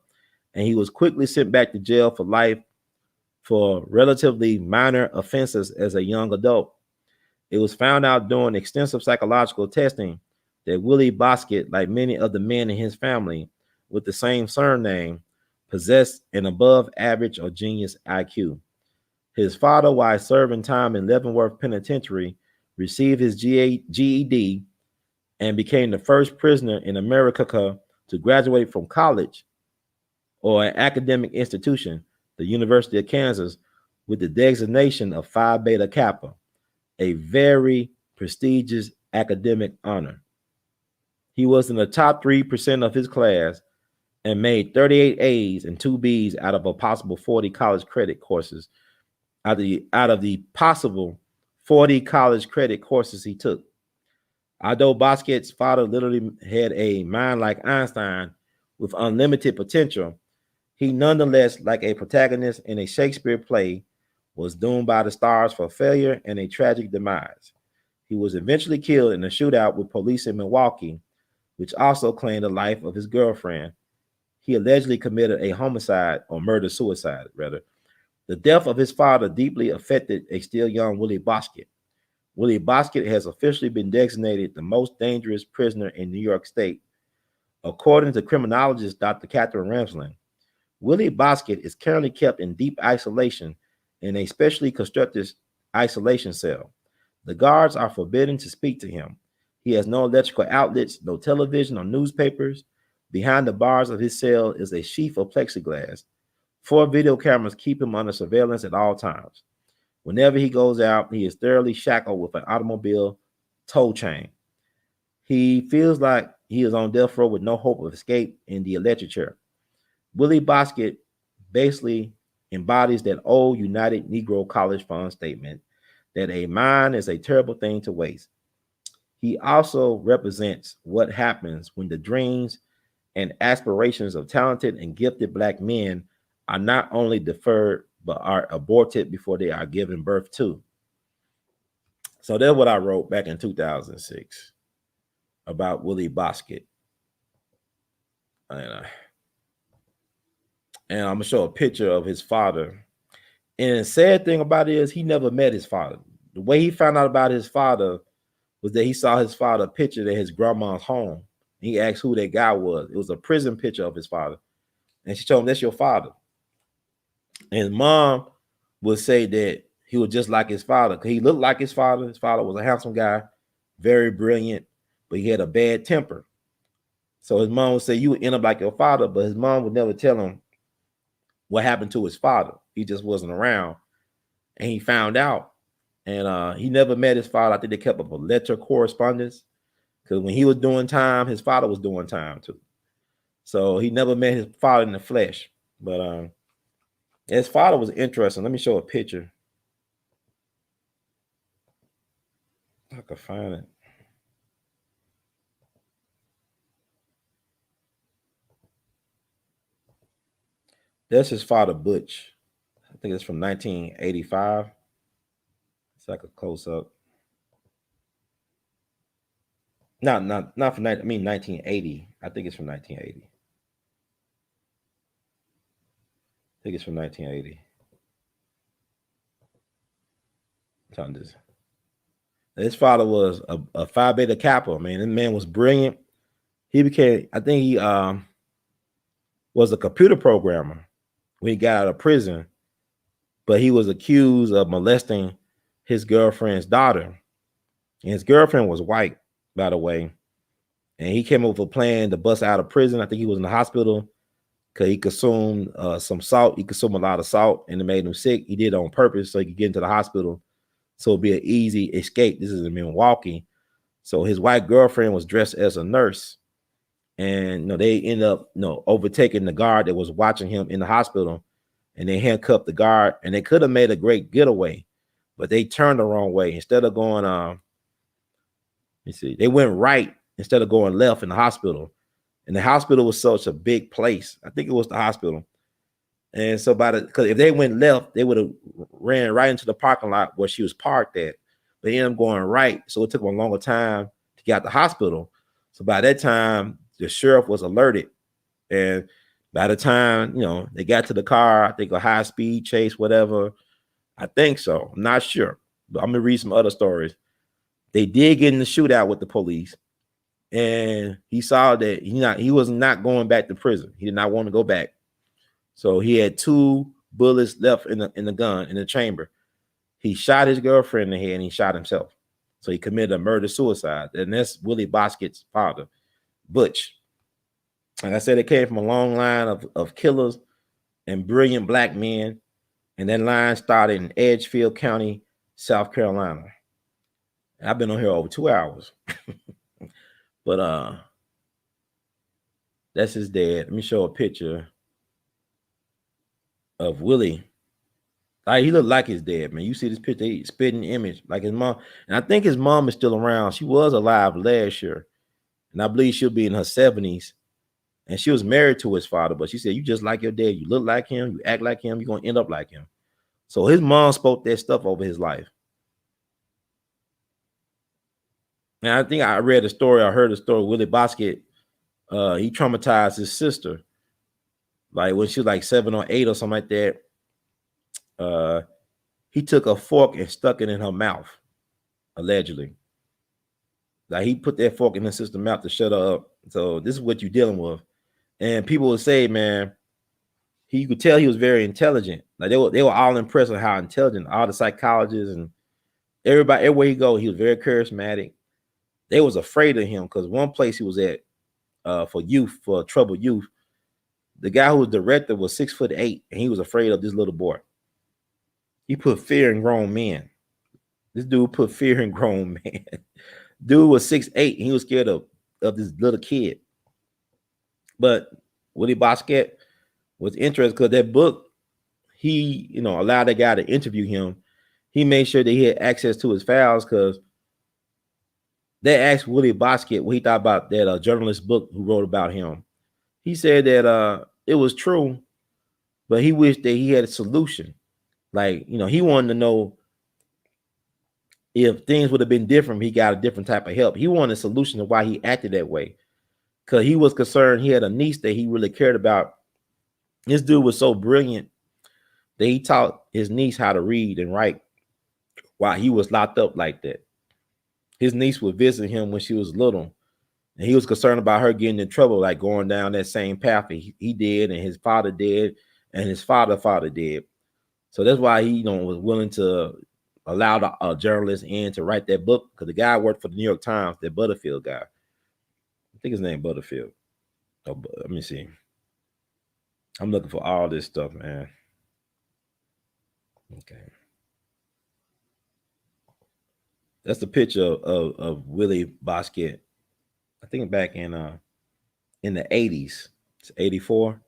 and he was quickly sent back to jail for life for relatively minor offenses as a young adult. It was found out during extensive psychological testing that Willie Bosket, like many of the men in his family with the same surname, possessed an above average or genius IQ. His father, while serving time in Leavenworth Penitentiary, received his GED and became the first prisoner in America to graduate from college or an academic institution, the University of Kansas, with the designation of Phi Beta Kappa, a very prestigious academic honor. He was in the top 3% of his class and made 38 A's and 2 B's out of a possible 40 college credit courses, out of the possible 40 college credit courses he took. Although Bosket's father literally had a mind like Einstein with unlimited potential, he nonetheless, like a protagonist in a Shakespeare play, was doomed by the stars for failure and a tragic demise. He was eventually killed in a shootout with police in Milwaukee, which also claimed the life of his girlfriend. He allegedly committed a homicide or murder-suicide, rather. The death of his father deeply affected a still young Willie Bosket. Willie Bosket has officially been designated the most dangerous prisoner in New York State. According to criminologist Dr. Catherine Ramsland, Willie Bosket is currently kept in deep isolation in a specially constructed isolation cell. The guards are forbidden to speak to him. He has no electrical outlets, no television or newspapers. Behind the bars of his cell is a sheath of plexiglass. 4 video cameras keep him under surveillance at all times. Whenever he goes out, he is thoroughly shackled with an automobile tow chain. He feels like he is on death row with no hope of escape in the electric chair. Willie Bosket basically embodies that old United Negro College Fund statement that a mind is a terrible thing to waste. He also represents what happens when the dreams and aspirations of talented and gifted Black men are not only deferred, but are aborted before they are given birth to. So that's what I wrote back in 2006 about Willie Bosket. And I'm going to show a picture of his father. And the sad thing about it is he never met his father. The way he found out about his father was that he saw his father pictured at his grandma's home. He asked who that guy was. It was a prison picture of his father. And she told him, that's your father. And his mom would say that he was just like his father because he looked like his father. His father was a handsome guy, very brilliant, but he had a bad temper. So his mom would say, you would end up like your father, but his mom would never tell him what happened to his father. He just wasn't around. And he found out. And he never met his father. I think they kept up a letter correspondence because when he was doing time, his father was doing time too. So he never met his father in the flesh. But his father was interesting. Let me show a picture. I can find it. That's his father, Butch. think it's from 1985. It's like a close up. Not from 1980. I think it's from 1980. I think it's from 1980. This. His father was a Phi Beta Kappa, man. This man was brilliant. He became, I think he was a computer programmer when he got out of prison, but he was accused of molesting his girlfriend's daughter. And his girlfriend was white, by the way. And he came up with a plan to bust out of prison. I think he was in the hospital because he consumed some salt. He consumed a lot of salt and it made him sick. He did it on purpose so he could get into the hospital. So it'd be an easy escape. This is in Milwaukee. So his white girlfriend was dressed as a nurse. And they ended up overtaking the guard that was watching him in the hospital. And they handcuffed the guard. And they could have made a great getaway, but they turned the wrong way. Instead of going, they went right instead of going left in the hospital. And the hospital was such a big place. I think it was the hospital. And so because if they went left, they would have ran right into the parking lot where she was parked at. They ended up going right. So it took them a longer time to get out the hospital. So by that time, the sheriff was alerted. And by the time, they got to the car, I think a high speed chase, whatever. I think so. I'm not sure. But I'm going to read some other stories. They did get in the shootout with the police. And he saw that he was not going back to prison. He did not want to go back. So he had 2 bullets left in the gun, in the chamber. He shot his girlfriend in the head and he shot himself. So he committed a murder-suicide. And that's Willie Bosket's father, Butch. Like I said, it came from a long line of killers and brilliant black men. And that line started in Edgefield County, South Carolina. And I've been on here over 2 hours. But that's his dad. Let me show a picture of Willie. He looked like his dad, man. You see this picture, he spitting image like his mom. And I think his mom is still around. She was alive last year. And I believe she'll be in her 70s. And she was married to his father, but she said, you just like your dad. You look like him. You act like him. You're going to end up like him. So his mom spoke that stuff over his life. And I think I read a story. I heard a story. Willie Bosket, he traumatized his sister. Like when she was like 7 or 8 or something like that. He took a fork and stuck it in her mouth, allegedly. Like he put that fork in his sister's mouth to shut her up. So this is what you're dealing with. And people would say, man, you could tell he was very intelligent. Like they were all impressed with how intelligent, all the psychologists and everybody, everywhere he go, he was very charismatic. They was afraid of him because one place he was at for troubled youth, the guy who was director was 6'8", and he was afraid of this little boy. He put fear in grown men. This dude put fear in grown men. Dude was 6'8", and he was scared of this little kid. But Willie Bosket was interested because that book, he allowed that guy to interview him. He made sure that he had access to his files because they asked Willie Bosket what he thought about that journalist book who wrote about him. He said that it was true, but he wished that he had a solution. Like, he wanted to know if things would have been different, he got a different type of help. He wanted a solution to why he acted that way. Because he was concerned he had a niece that he really cared about. This dude was so brilliant that he taught his niece how to read and write while he was locked up like that. His niece would visit him when she was little. And he was concerned about her getting in trouble, like going down that same path he did, and his father did, and his father did. So that's why he was willing to allow the journalist in to write that book, because the guy worked for the New York Times, that Butterfield guy. I think his name Butterfield. Oh, let me see. I'm looking for all this stuff, man. Okay. That's the picture of Willie Bosket. I think back in the 80s. It's 84.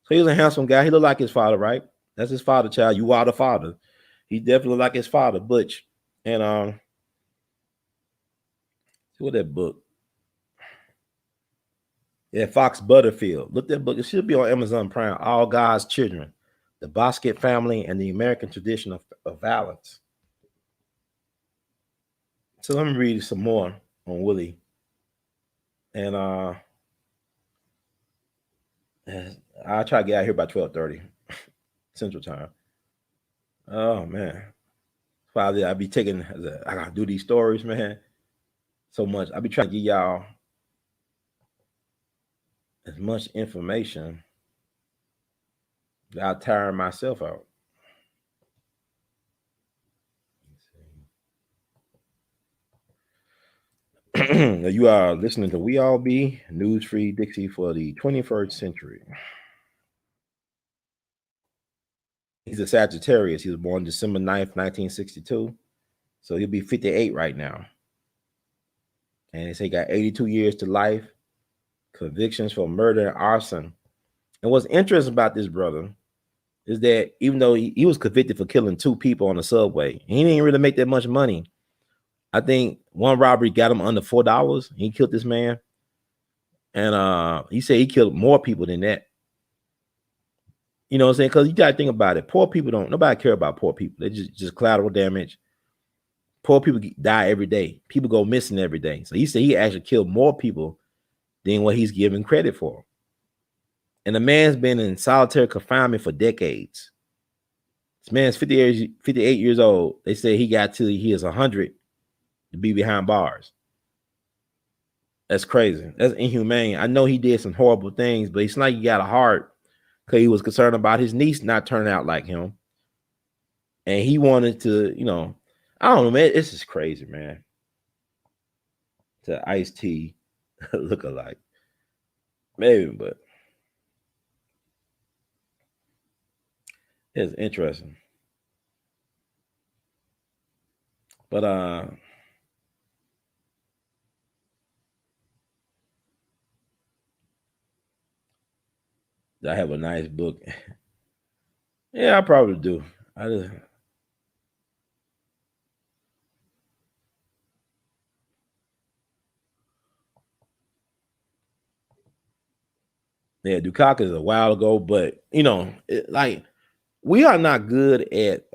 So he was a handsome guy. He looked like his father, right? That's his father, child. You are the father. He definitely looked like his father, Butch. And see what that book. Yeah, Fox Butterfield. Look that book. It should be on Amazon Prime. All God's Children. the Bosket family, and the American tradition of violence. So let me read some more on Willie. And I'll try to get out here by 12:30 Central Time. Oh man. Probably I'll be taking I gotta do these stories, man. So much. I'll be trying to give y'all as much information without tiring myself out. You are listening to We All Be News Free Dixie for the 21st century. He's a Sagittarius. He was born December 9th, 1962. So he'll be 58 right now. And they say he got 82 years to life, convictions for murder and arson. And what's interesting about this brother is that even though he was convicted for killing 2 people on the subway, he didn't really make that much money. I think one robbery got him under $4. He killed this man. And he said he killed more people than that. You know what I'm saying? Because you got to think about it. Poor people nobody care about poor people. They just collateral damage. Poor people die every day. People go missing every day. So he said he actually killed more people than what he's given credit for. And the man's been in solitary confinement for decades. This man's 58 years old. They say he got till he is 100 to be behind bars. That's crazy. That's inhumane. I know he did some horrible things, but it's like he got a heart because he was concerned about his niece not turning out like him. And he wanted to, I don't know, man. This is crazy, man. To Ice-T look alike. Maybe, but it's interesting. But I have a nice book. Yeah, I probably do. Yeah, Dukakis is a while ago, but like we are not good at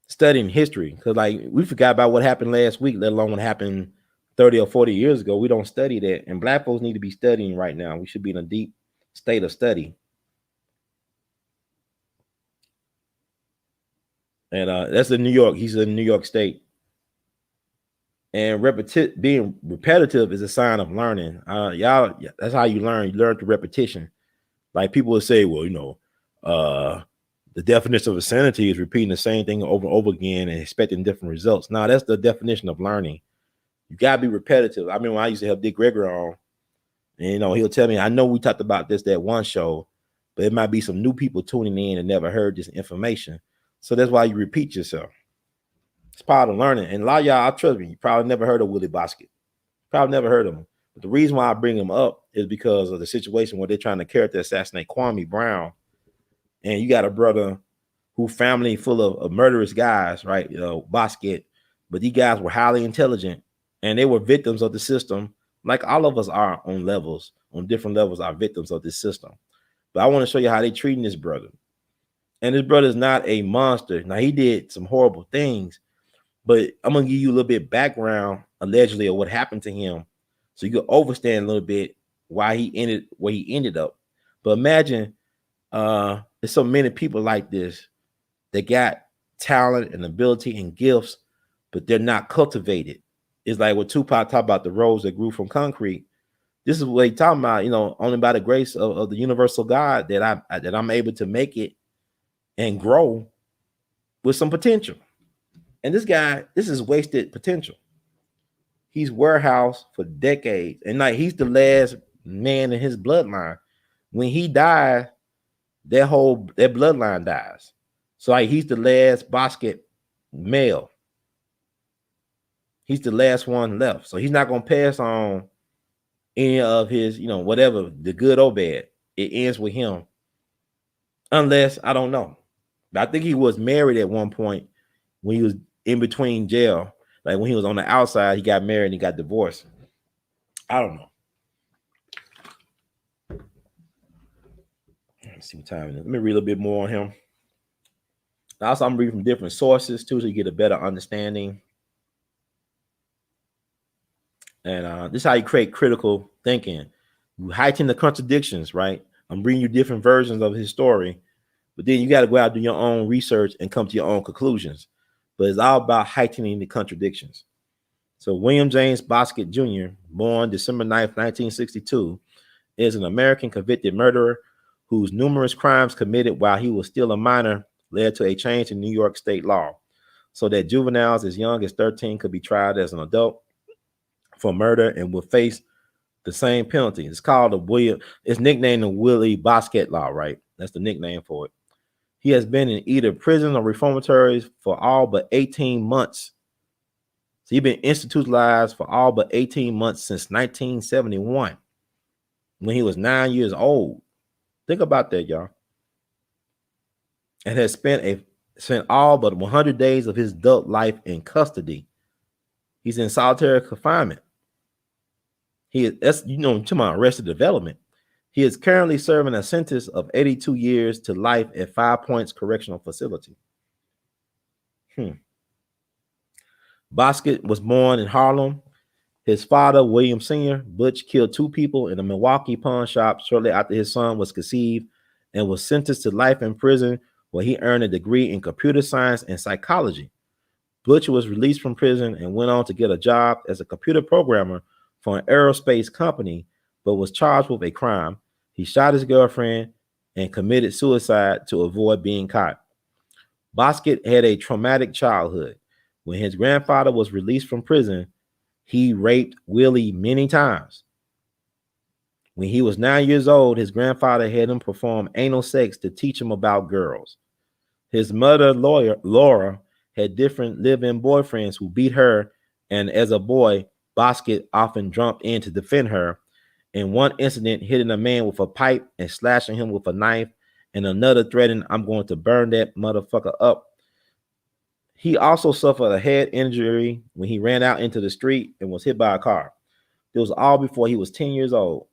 studying history because like we forgot about what happened last week, let alone what happened 30 or 40 years ago. We don't study that, and Black folks need to be studying right now. We should be in a deep state of study. And that's in New York. He's in New York State. And being repetitive is a sign of learning. Y'all, that's how you learn. You learn through repetition. Like people will say, well, the definition of insanity is repeating the same thing over and over again and expecting different results. Now, that's the definition of learning. You gotta be repetitive. I mean, when I used to have Dick Gregory on, and he'll tell me, I know we talked about that one show, but it might be some new people tuning in and never heard this information. So that's why you repeat yourself. It's part of learning. And a lot of y'all, I trust me, you probably never heard of Willie Bosket. Probably never heard of him. But the reason why I bring him up is because of the situation where they're trying to character assassinate Kwame Brown. And you got a brother who family full of murderous guys, right? Bosket. But these guys were highly intelligent and they were victims of the system. Like all of us are on different levels, are victims of this system. But I want to show you how they treating this brother. And this brother is not a monster. Now, he did some horrible things, but I'm going to give you a little bit background, allegedly, of what happened to him so you can understand a little bit why he ended where he ended up. But imagine there's so many people like this that got talent and ability and gifts, but they're not cultivated. It's like what Tupac talked about, the rose that grew from concrete. This is what he's talking about, only by the grace of the universal God that I'm able to make it and grow with some potential. And this guy, this is wasted potential. He's warehoused for decades. And like he's the last man in his bloodline. When he died, their bloodline dies. So like he's the last Bosket male. He's the last one left. So he's not gonna pass on any of his, whatever, the good or bad. It ends with him. Unless, I don't know. But I think he was married at one point when he was in between jail. Like when he was on the outside, he got married and he got divorced. I don't know. Let's see what time it is. Let me read a little bit more on him. Also, I'm reading from different sources too, so you get a better understanding. And this is how you create critical thinking. You heighten the contradictions, right? I'm reading you different versions of his story, but then you got to go out and do your own research and come to your own conclusions. But it's all about heightening the contradictions. So William James Bosket Jr., born December 9th, 1962, is an American convicted murderer whose numerous crimes committed while he was still a minor led to a change in New York state law so that juveniles as young as 13 could be tried as an adult for murder and would face the same penalty. It's called it's nicknamed the Willie Bosket law, right? That's the nickname for it. He has been in either prison or reformatories for all but 18 months. So he's been institutionalized for all but 18 months since 1971 when he was 9 years old. Think about that, y'all. And has spent all but 100 days of his adult life in custody. He's in solitary confinement. That's to my Arrested Development. He is currently serving a sentence of 82 years to life at 5 Points Correctional Facility. Bosket was born in Harlem. His father, William Sr., Butch, killed 2 people in a Milwaukee pawn shop shortly after his son was conceived and was sentenced to life in prison where he earned a degree in computer science and psychology. Butch was released from prison and went on to get a job as a computer programmer for an aerospace company, but was charged with a crime. He shot his girlfriend and committed suicide to avoid being caught. Bosket had a traumatic childhood. When his grandfather was released from prison, he raped Willie many times. When he was 9 years old, his grandfather had him perform anal sex to teach him about girls. His mother, Laura, had different live-in boyfriends who beat her, and as a boy, Bosket often jumped in to defend her. In one incident, hitting a man with a pipe and slashing him with a knife, and another threatening, "I'm going to burn that motherfucker up." He also suffered a head injury when he ran out into the street and was hit by a car. It was all before he was 10 years old.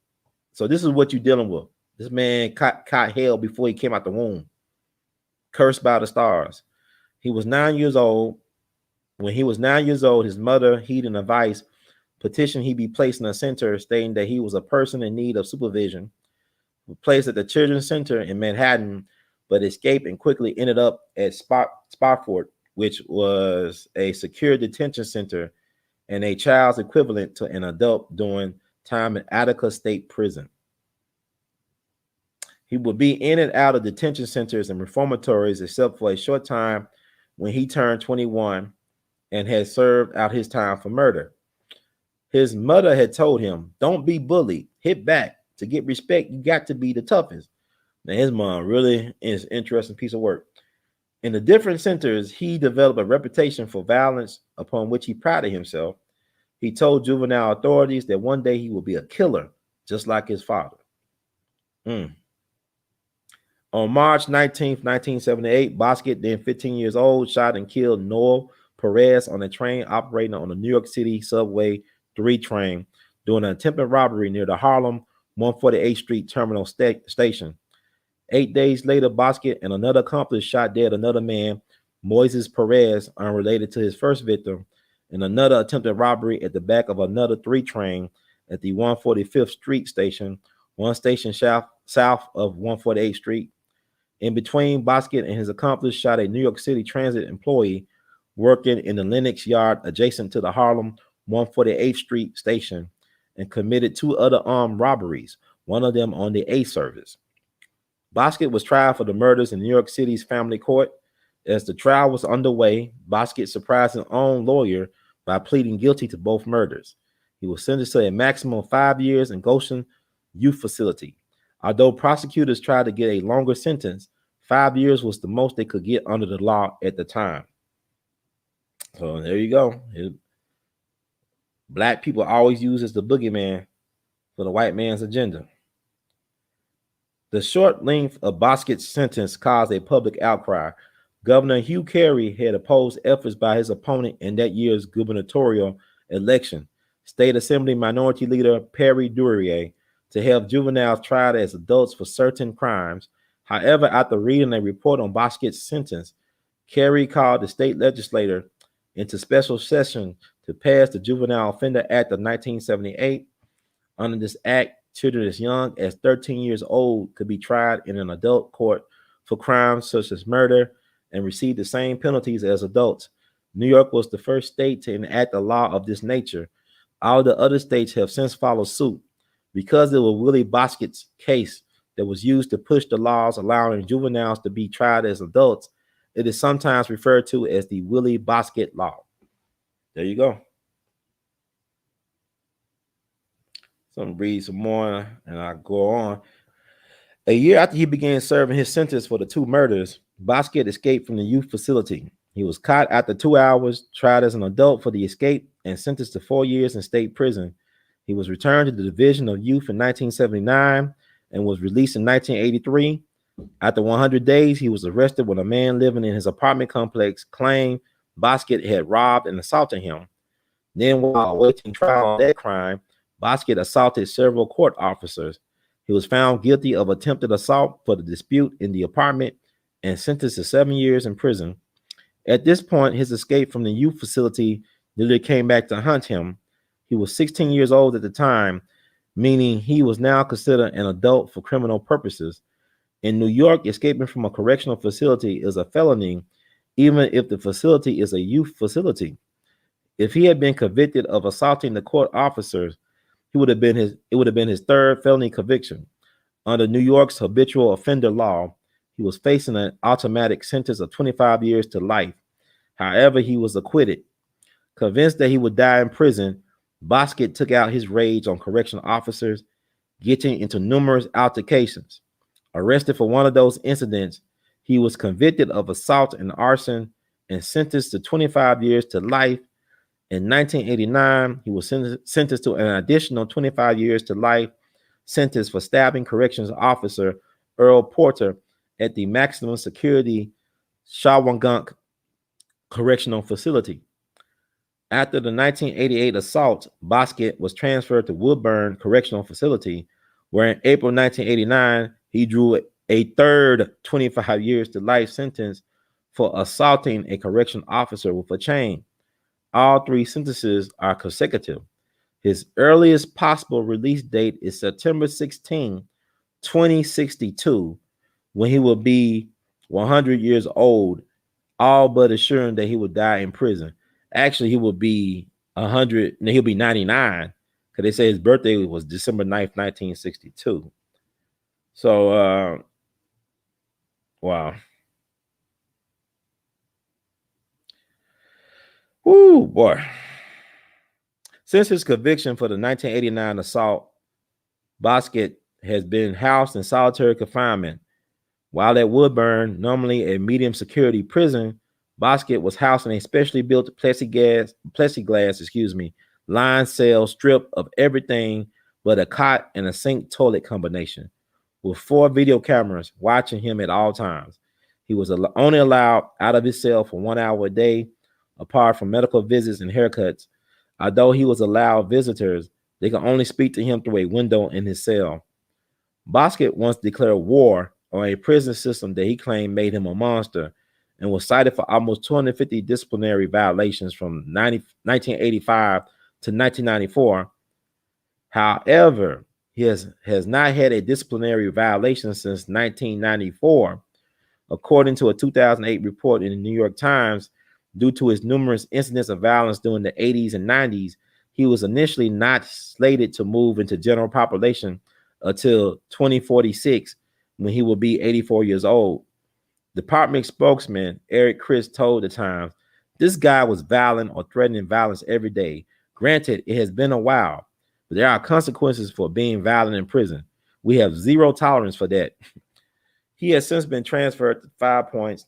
So this is what you're dealing with. This man caught hell before he came out the womb. Cursed by the stars. He was 9 years old. When he was 9 years old, his mother, heeding advice, petitioned he be placed in a center, stating that he was a person in need of supervision. He was placed at the Children's Center in Manhattan, but escaped and quickly ended up at Spofford, which was a secure detention center and a child's equivalent to an adult doing time in Attica State Prison. He would be in and out of detention centers and reformatories except for a short time when he turned 21 and had served out his time for murder. His mother had told him, "Don't be bullied, hit back. To get respect, you got to be the toughest." Now, his mom really is an interesting piece of work. In the different centers, he developed a reputation for violence upon which he prided himself. He told juvenile authorities that one day he would be a killer, just like his father. On March 19th, 1978, Bosket, then 15 years old, shot and killed Noel Perez on a train operating on the New York City Subway 3 train during an attempted robbery near the Harlem 148th Street Terminal Station. 8 days later, Bosket and another accomplice shot dead another man, Moises Perez, unrelated to his first victim, in another attempted robbery at the back of another 3 train at the 145th Street station, one station south of 148th Street. In between, Bosket and his accomplice shot a New York City Transit employee working in the Lenox Yard adjacent to the Harlem 148th Street station and committed 2 other armed robberies, one of them on the A service. Bosket was tried for the murders in New York City's family court. As the trial was underway, Bosket surprised his own lawyer by pleading guilty to both murders. He was sentenced to a maximum of 5 years in Goshen Youth Facility. Although prosecutors tried to get a longer sentence, 5 years was the most they could get under the law at the time. So there you go. Black people always use as the boogeyman for the white man's agenda. The short length of Bosket's sentence caused a public outcry. Governor Hugh Carey had opposed efforts by his opponent in that year's gubernatorial election, State Assembly Minority Leader Perry Duryea, to have juveniles tried as adults for certain crimes. However, after reading a report on Bosket's sentence, Kerry called the state legislature into special session to pass the Juvenile Offender Act of 1978. Under this act, children as young as 13 years old could be tried in an adult court for crimes such as murder and receive the same penalties as adults. New York was the first state to enact a law of this nature. All the other states have since followed suit. Because it was Willie Bosket's case that was used to push the laws allowing juveniles to be tried as adults, it is sometimes referred to as the Willie Bosket Law. There you go. So I'm gonna read some more and I'll go on. A year after he began serving his sentence for the two murders, Bosket escaped from the youth facility. He was caught after 2 hours, tried as an adult for the escape, and sentenced to 4 years in state prison. He was returned to the Division of Youth in 1979 and was released in 1983. After 100 days, he was arrested when a man living in his apartment complex claimed Bosket had robbed and assaulted him. Then, while awaiting trial on that crime, Bosket assaulted several court officers. He was found guilty of attempted assault for the dispute in the apartment and sentenced to 7 years in prison. At this point, his escape from the youth facility nearly came back to haunt him. He was 16 years old at the time, meaning he was now considered an adult for criminal purposes. In New York, escaping from a correctional facility is a felony, even if the facility is a youth facility. If he had been convicted of assaulting the court officers, it would have been his third felony conviction. Under New York's habitual offender law, he was facing an automatic sentence of 25 years to life. However, he was acquitted. Convinced that he would die in prison, Bosket took out his rage on correctional officers, getting into numerous altercations. Arrested for one of those incidents, he was convicted of assault and arson and sentenced to 25 years to life. In 1989, he was sentenced to an additional 25 years to life sentence for stabbing corrections officer Earl Porter at the maximum security Shawangunk Correctional Facility. After the 1988 assault, Bosket was transferred to Woodburn Correctional Facility, where in April 1989, he drew a third 25 years to life sentence for assaulting a correction officer with a chain. All three sentences are consecutive. His earliest possible release date is September 16, 2062, when he will be 100 years old, all but assuring that he will die in prison. Actually, he will be 100, and he'll be 99, because they say his birthday was December 9th, 1962. So, wow. Woo, boy. Since his conviction for the 1989 assault, Bosket has been housed in solitary confinement. While at Woodburn, normally a medium security prison, Bosket was housed in a specially built plexiglass, lined cell stripped of everything but a cot and a sink toilet combination, with 4 video cameras watching him at all times. He was only allowed out of his cell for 1 hour a day, apart from medical visits and haircuts. Although he was allowed visitors, they could only speak to him through a window in his cell. Bosket once declared war on a prison system that he claimed made him a monster, and was cited for almost 250 disciplinary violations from 1985 to 1994. However, he has not had a disciplinary violation since 1994, according to a 2008 report in the New York Times. Due to his numerous incidents of violence during the 80s and 90s, he was initially not slated to move into general population until 2046, when he will be 84 years old. Department spokesman Eric Chris told the Times, "This guy was violent or threatening violence every day. Granted, it has been a while, but there are consequences for being violent in prison. We have zero tolerance for that." He has since been transferred to 5 Points,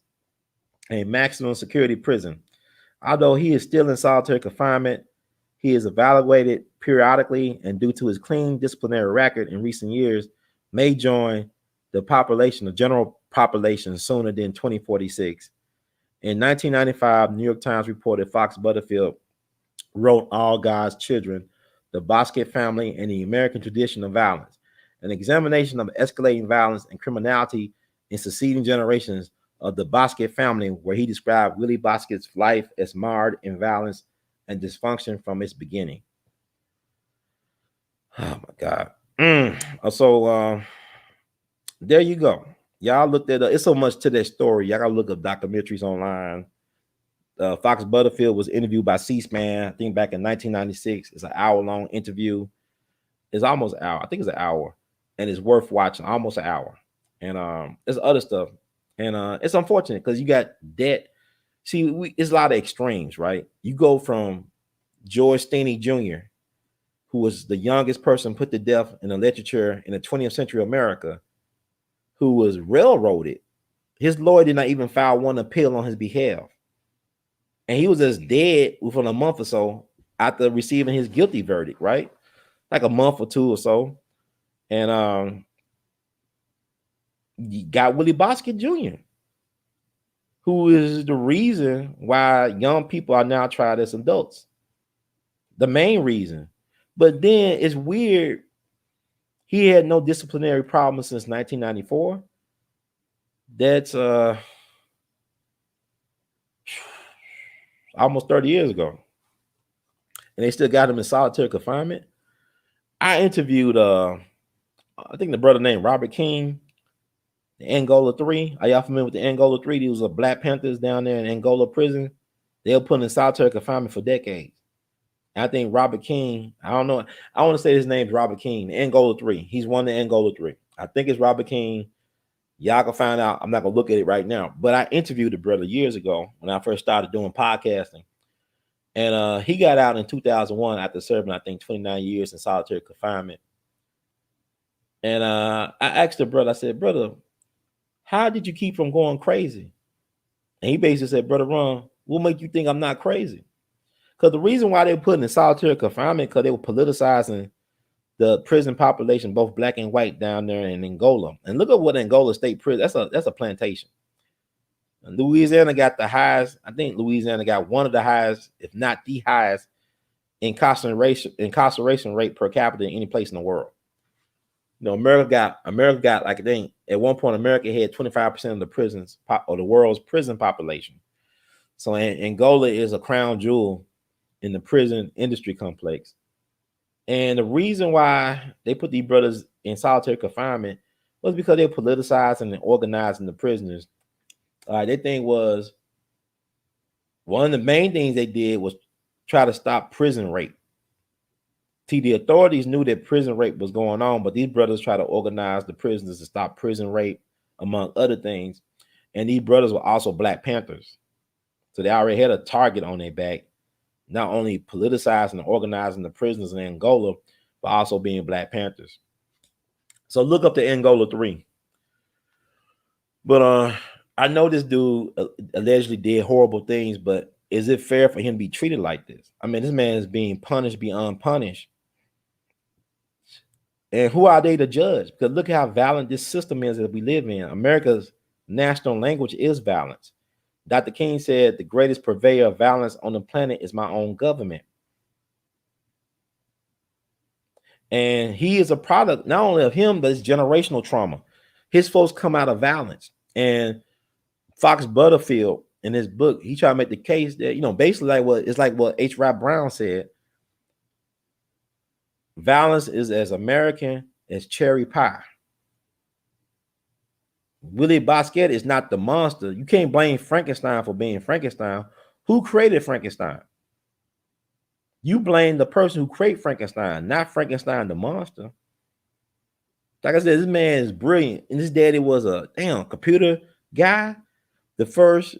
a maximum security prison. Although he is still in solitary confinement, he is evaluated periodically, and due to his clean disciplinary record in recent years, may join the general population sooner than 2046. In 1995, New York Times reported Fox Butterfield wrote All God's Children, the Bosket Family, and the American Tradition of Violence, an examination of escalating violence and criminality in succeeding generations of the Bosket family, where he described Willie Bosket's life as marred in violence and dysfunction from its beginning. Oh my God. So there you go. Y'all looked at it's so much to that story. Y'all gotta look up documentaries online. Fox Butterfield was interviewed by C-SPAN, I think back in 1996. It's an hour-long interview. It's almost an hour. I think it's an hour, and it's worth watching. Almost an hour. And there's other stuff, and it's unfortunate because you got debt. See, it's a lot of extremes, right? You go from George Steeney Jr., who was the youngest person put to death in the literature in the 20th century America, who was railroaded. His lawyer did not even file one appeal on his behalf. And he was just dead within a month or so after receiving his guilty verdict, right? Like a month or two or so. And you got Willie Bosket Jr., who is the reason why young people are now tried as adults. The main reason. But then it's weird. He had no disciplinary problems since 1994. That's almost 30 years ago. And they still got him in solitary confinement. I interviewed I think the brother named Robert King, the Angola 3. Are y'all familiar with the Angola 3? These were Black Panthers down there in Angola prison. They were put in solitary confinement for decades. And I think Robert King, I don't know. I want to say his name's Robert King, the Angola 3. He's one of the Angola 3. I think it's Robert King. Y'all can find out. I'm not going to look at it right now. But I interviewed the brother years ago when I first started doing podcasting. And he got out in 2001 after serving, I think, 29 years in solitary confinement. And I asked the brother, I said, brother, how did you keep from going crazy? And he basically said, brother Ron, what make you think I'm not crazy? Because the reason why they were putting in solitary confinement, because they were politicizing the prison population, both black and white, down there in Angola. And look at what Angola State Prison, that's a plantation. And Louisiana got the highest, I think Louisiana got one of the highest, if not the highest, incarceration rate per capita in any place in the world. You know, America got like, I think at one point America had 25% of the prisons or the world's prison population. So Angola is a crown jewel in the prison industry complex. And the reason why they put these brothers in solitary confinement was because they were politicizing and organizing the prisoners. Their thing was, one of the main things they did was try to stop prison rape. See, the authorities knew that prison rape was going on, but these brothers tried to organize the prisoners to stop prison rape, among other things. And these brothers were also Black Panthers. So they already had a target on their back, not only politicizing and organizing the prisoners in Angola, but also being Black Panthers. So look up the Angola 3. But I know this dude allegedly did horrible things, but is it fair for him to be treated like this? I mean, this man is being punished beyond punish. And who are they to judge? Because look how violent this system is that we live in. America's national language is violence. Dr. King said the greatest purveyor of violence on the planet is my own government. And he is a product not only of him, but it's generational trauma. His folks come out of violence. And Fox Butterfield, in his book, he tried to make the case that, you know, basically like what H. Rap Brown said. Violence is as American as cherry pie. Willie Bosket is not the monster. You can't blame Frankenstein for being Frankenstein. Who created Frankenstein? You blame the person who created Frankenstein, not Frankenstein the monster. Like I said, this man is brilliant. And his daddy was a computer guy. The first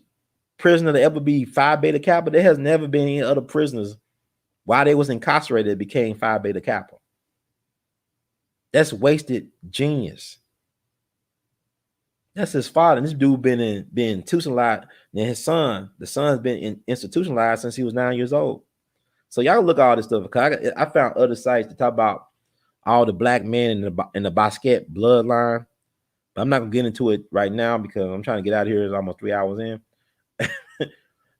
prisoner to ever be Phi Beta Kappa. There has never been any other prisoners while they was incarcerated became Phi Beta Kappa. That's wasted genius. That's his father. And this dude been institutionalized. And the son's been institutionalized since he was 9 years old. So y'all look at all this stuff. Because I found other sites to talk about all the black men in the Bosket bloodline. But I'm not gonna get into it right now because I'm trying to get out of here. It's almost 3 hours in.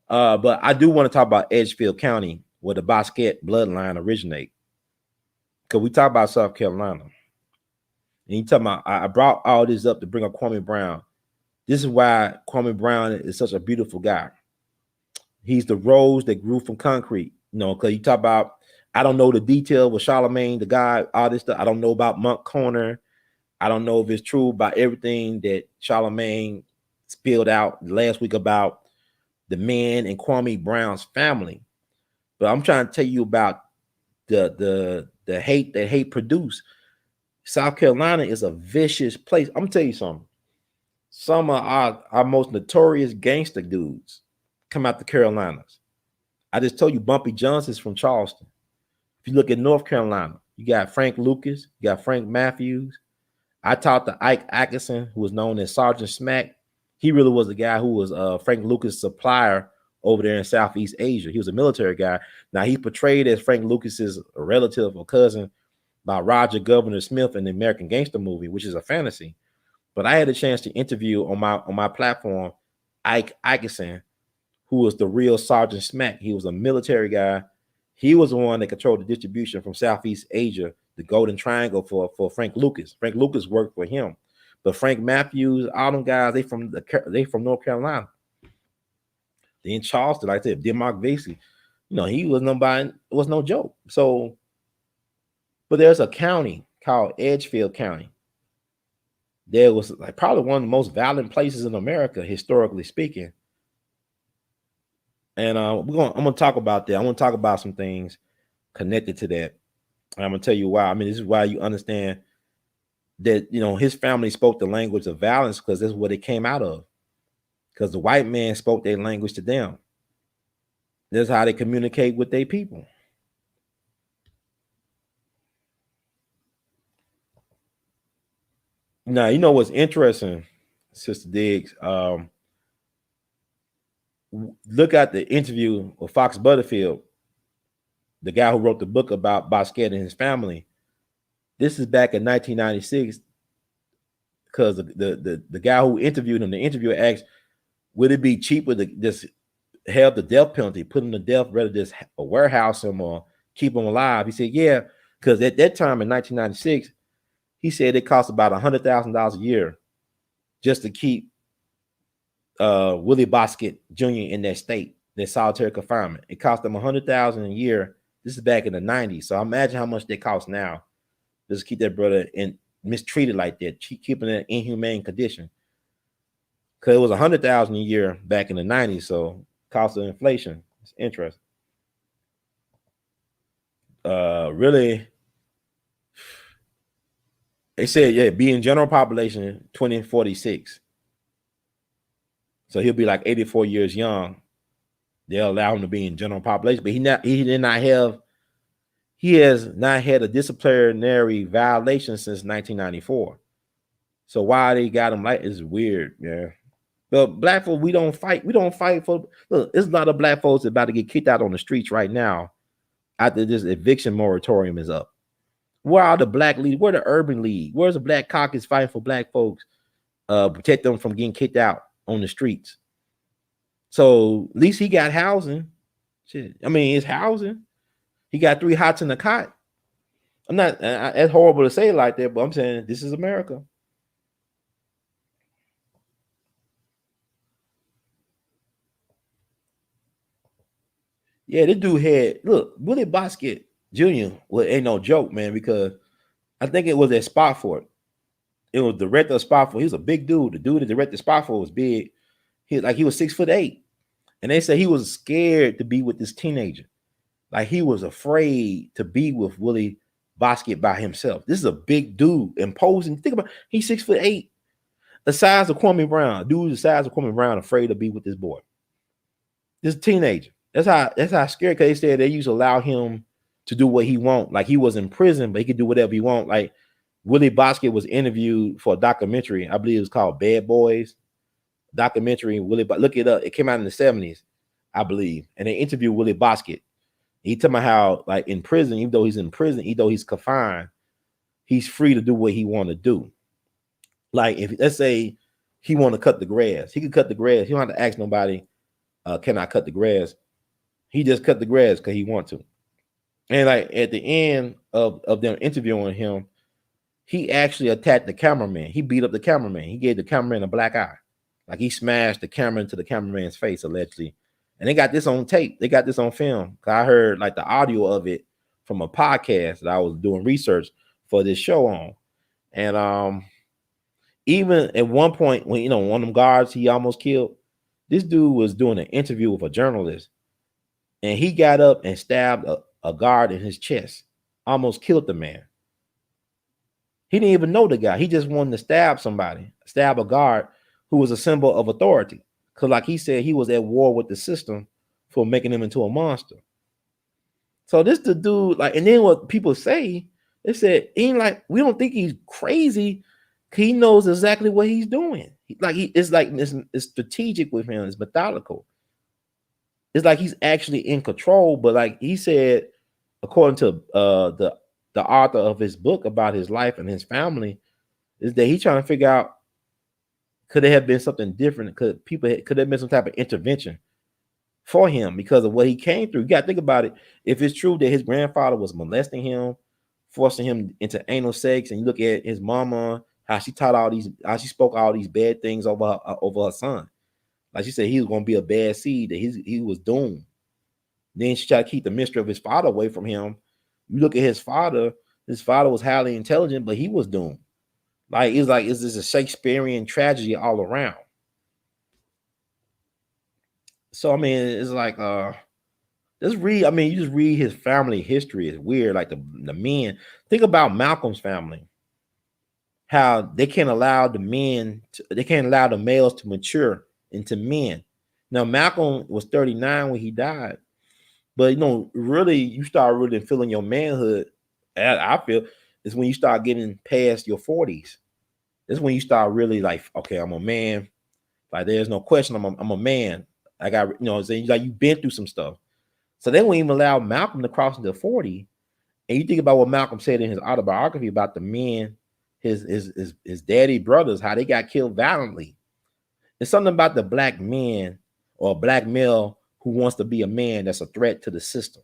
But I do want to talk about Edgefield County, where the Bosket bloodline originate. Because we talk about South Carolina. And you talking about, I brought all this up to bring up Kwame Brown. This is why Kwame Brown is such a beautiful guy. He's the rose that grew from concrete. Because you talk about, I don't know the detail with Charlemagne, the guy, all this stuff. I don't know about Monk Corner. I don't know if it's true about everything that Charlemagne spilled out last week about the men and Kwame Brown's family. But I'm trying to tell you about the hate that hate produced. South Carolina is a vicious place. I'm gonna tell you something. Some of our most notorious gangster dudes come out the Carolinas. I just told you Bumpy Johnson's from Charleston. If you look at North Carolina, you got Frank Lucas, you got Frank Matthews. I talked to Ike Atkinson, who was known as Sergeant Smack. He really was the guy who was Frank Lucas' supplier over there in Southeast Asia. He was a military guy. Now, he portrayed as Frank Lucas's relative or cousin by Roger Governor Smith in the American Gangster movie, which is a fantasy. But I had a chance to interview on my platform Ike Atkinson, who was the real Sergeant Smack. He was a military guy. He was the one that controlled the distribution from Southeast Asia, the Golden Triangle for Frank Lucas. Frank Lucas worked for him. But Frank Matthews, all them guys, they from North Carolina. They in Charleston, like I said, Demark Vasey. He was nobody, it was no joke. So, but there's a county called Edgefield County. There was like probably one of the most violent places in America, historically speaking. And I'm gonna talk about that. I want to talk about some things connected to that. And I'm gonna tell you why. I mean, this is why you understand that his family spoke the language of violence, because that's what it came out of. Because the white man spoke their language to them. That's how they communicate with their people. Now, you know what's interesting, Sister Diggs? Look at the interview with Fox Butterfield, the guy who wrote the book about Bosket and his family. This is back in 1996, because the guy who interviewed him, the interviewer asked, would it be cheaper to just have the death penalty, put him to death, rather just warehouse him or keep him alive? He said, yeah, because at that time in 1996, he said it cost about $100,000 a year just to keep Willie Bosket Jr. in that state, that solitary confinement. It cost them $100,000 a year. This is back in the 90s. So imagine how much they cost now just to keep that brother mistreated like that, keeping in an inhumane condition. Because it was $100,000 a year back in the 90s. So cost of inflation. It's interesting. Really, they said, yeah, be in general population 2046. So he'll be like 84 years young. They'll allow him to be in general population, but he has not had a disciplinary violation since 1994. So why they got him like is weird, yeah. But black folks, we don't fight for. Look, there's a lot of black folks about to get kicked out on the streets right now after this eviction moratorium is up. Where are the black league? Where the urban league? Where's the black caucus fighting for black folks? Protect them from getting kicked out on the streets. So at least he got housing. Shit. I mean, it's housing. He got 3 hots in a cot. I'm not, it's horrible to say it like that, but I'm saying this is America. Yeah, this dude had, look, Willie Bosket Jr. well, ain't no joke, man, because I think it was at Spofford. It was the director of Spofford. He was a big dude. The dude that directed Spofford was big. He was 6'8". And they said he was scared to be with this teenager. Like he was afraid to be with Willie Bosket by himself. This is a big dude, imposing. Think about it. He's 6'8", the size of Kwame Brown. Dude the size of Kwame Brown, afraid to be with this boy. This teenager. That's how scared, because they said they used to allow him to do what he want. Like he was in prison, but he could do whatever he want. Like Willie Bosket was interviewed for a documentary. I believe it was called Bad Boys. Documentary. Look it up. It came out in the 70s, I believe. And they interviewed Willie Bosket. He told me how, like in prison, even though he's in prison, even though he's confined, he's free to do what he want to do. Like if let's say he want to cut the grass, he could cut the grass. He don't have to ask nobody, can I cut the grass? He just cut the grass because he want to. And like at the end of them interviewing him, he actually attacked the cameraman. He beat up the cameraman. He gave the cameraman a black eye. Like he smashed the camera into the cameraman's face allegedly, and they got this on tape. They got this on film. I heard like the audio of it from a podcast that I was doing research for this show on, and even at one point when one of them guards he almost killed, this dude was doing an interview with a journalist, and he got up and stabbed a guard in his chest, almost killed the man. He didn't even know the guy. He just wanted to stab a guard who was a symbol of authority. Because like he said, he was at war with the system for making him into a monster. So this the dude, like, and then what people say, they said, ain't like, we don't think he's crazy. He knows exactly what he's doing. It's strategic with him. It's methodical. It's like he's actually in control. But like he said, according to the author of his book about his life and his family, is that he's trying to figure out, could there have been something different? Could there have been some type of intervention for him because of what he came through? You got to think about it. If it's true that his grandfather was molesting him, forcing him into anal sex, and you look at his mama, how she spoke all these bad things over her son. Like she said, he was going to be a bad seed, that he was doomed. Then she tried to keep the mystery of his father away from him. You look at his father was highly intelligent, but he was doomed. It's just a Shakespearean tragedy all around. So I mean, it's like you just read his family history. It's weird. Like the men. Think about Malcolm's family. How they can't allow the males to mature into men. Now Malcolm was 39 when he died. But really, you start really feeling your manhood. I feel is when you start getting past your 40s. This is when you start really like, okay, I'm a man. Like there's no question, I'm a man. I got, saying, like you've been through some stuff. So they won't even allow Malcolm to cross into 40. And you think about what Malcolm said in his autobiography about the men, his daddy brothers, how they got killed violently. It's something about the black man or black male who wants to be a man that's a threat to the system.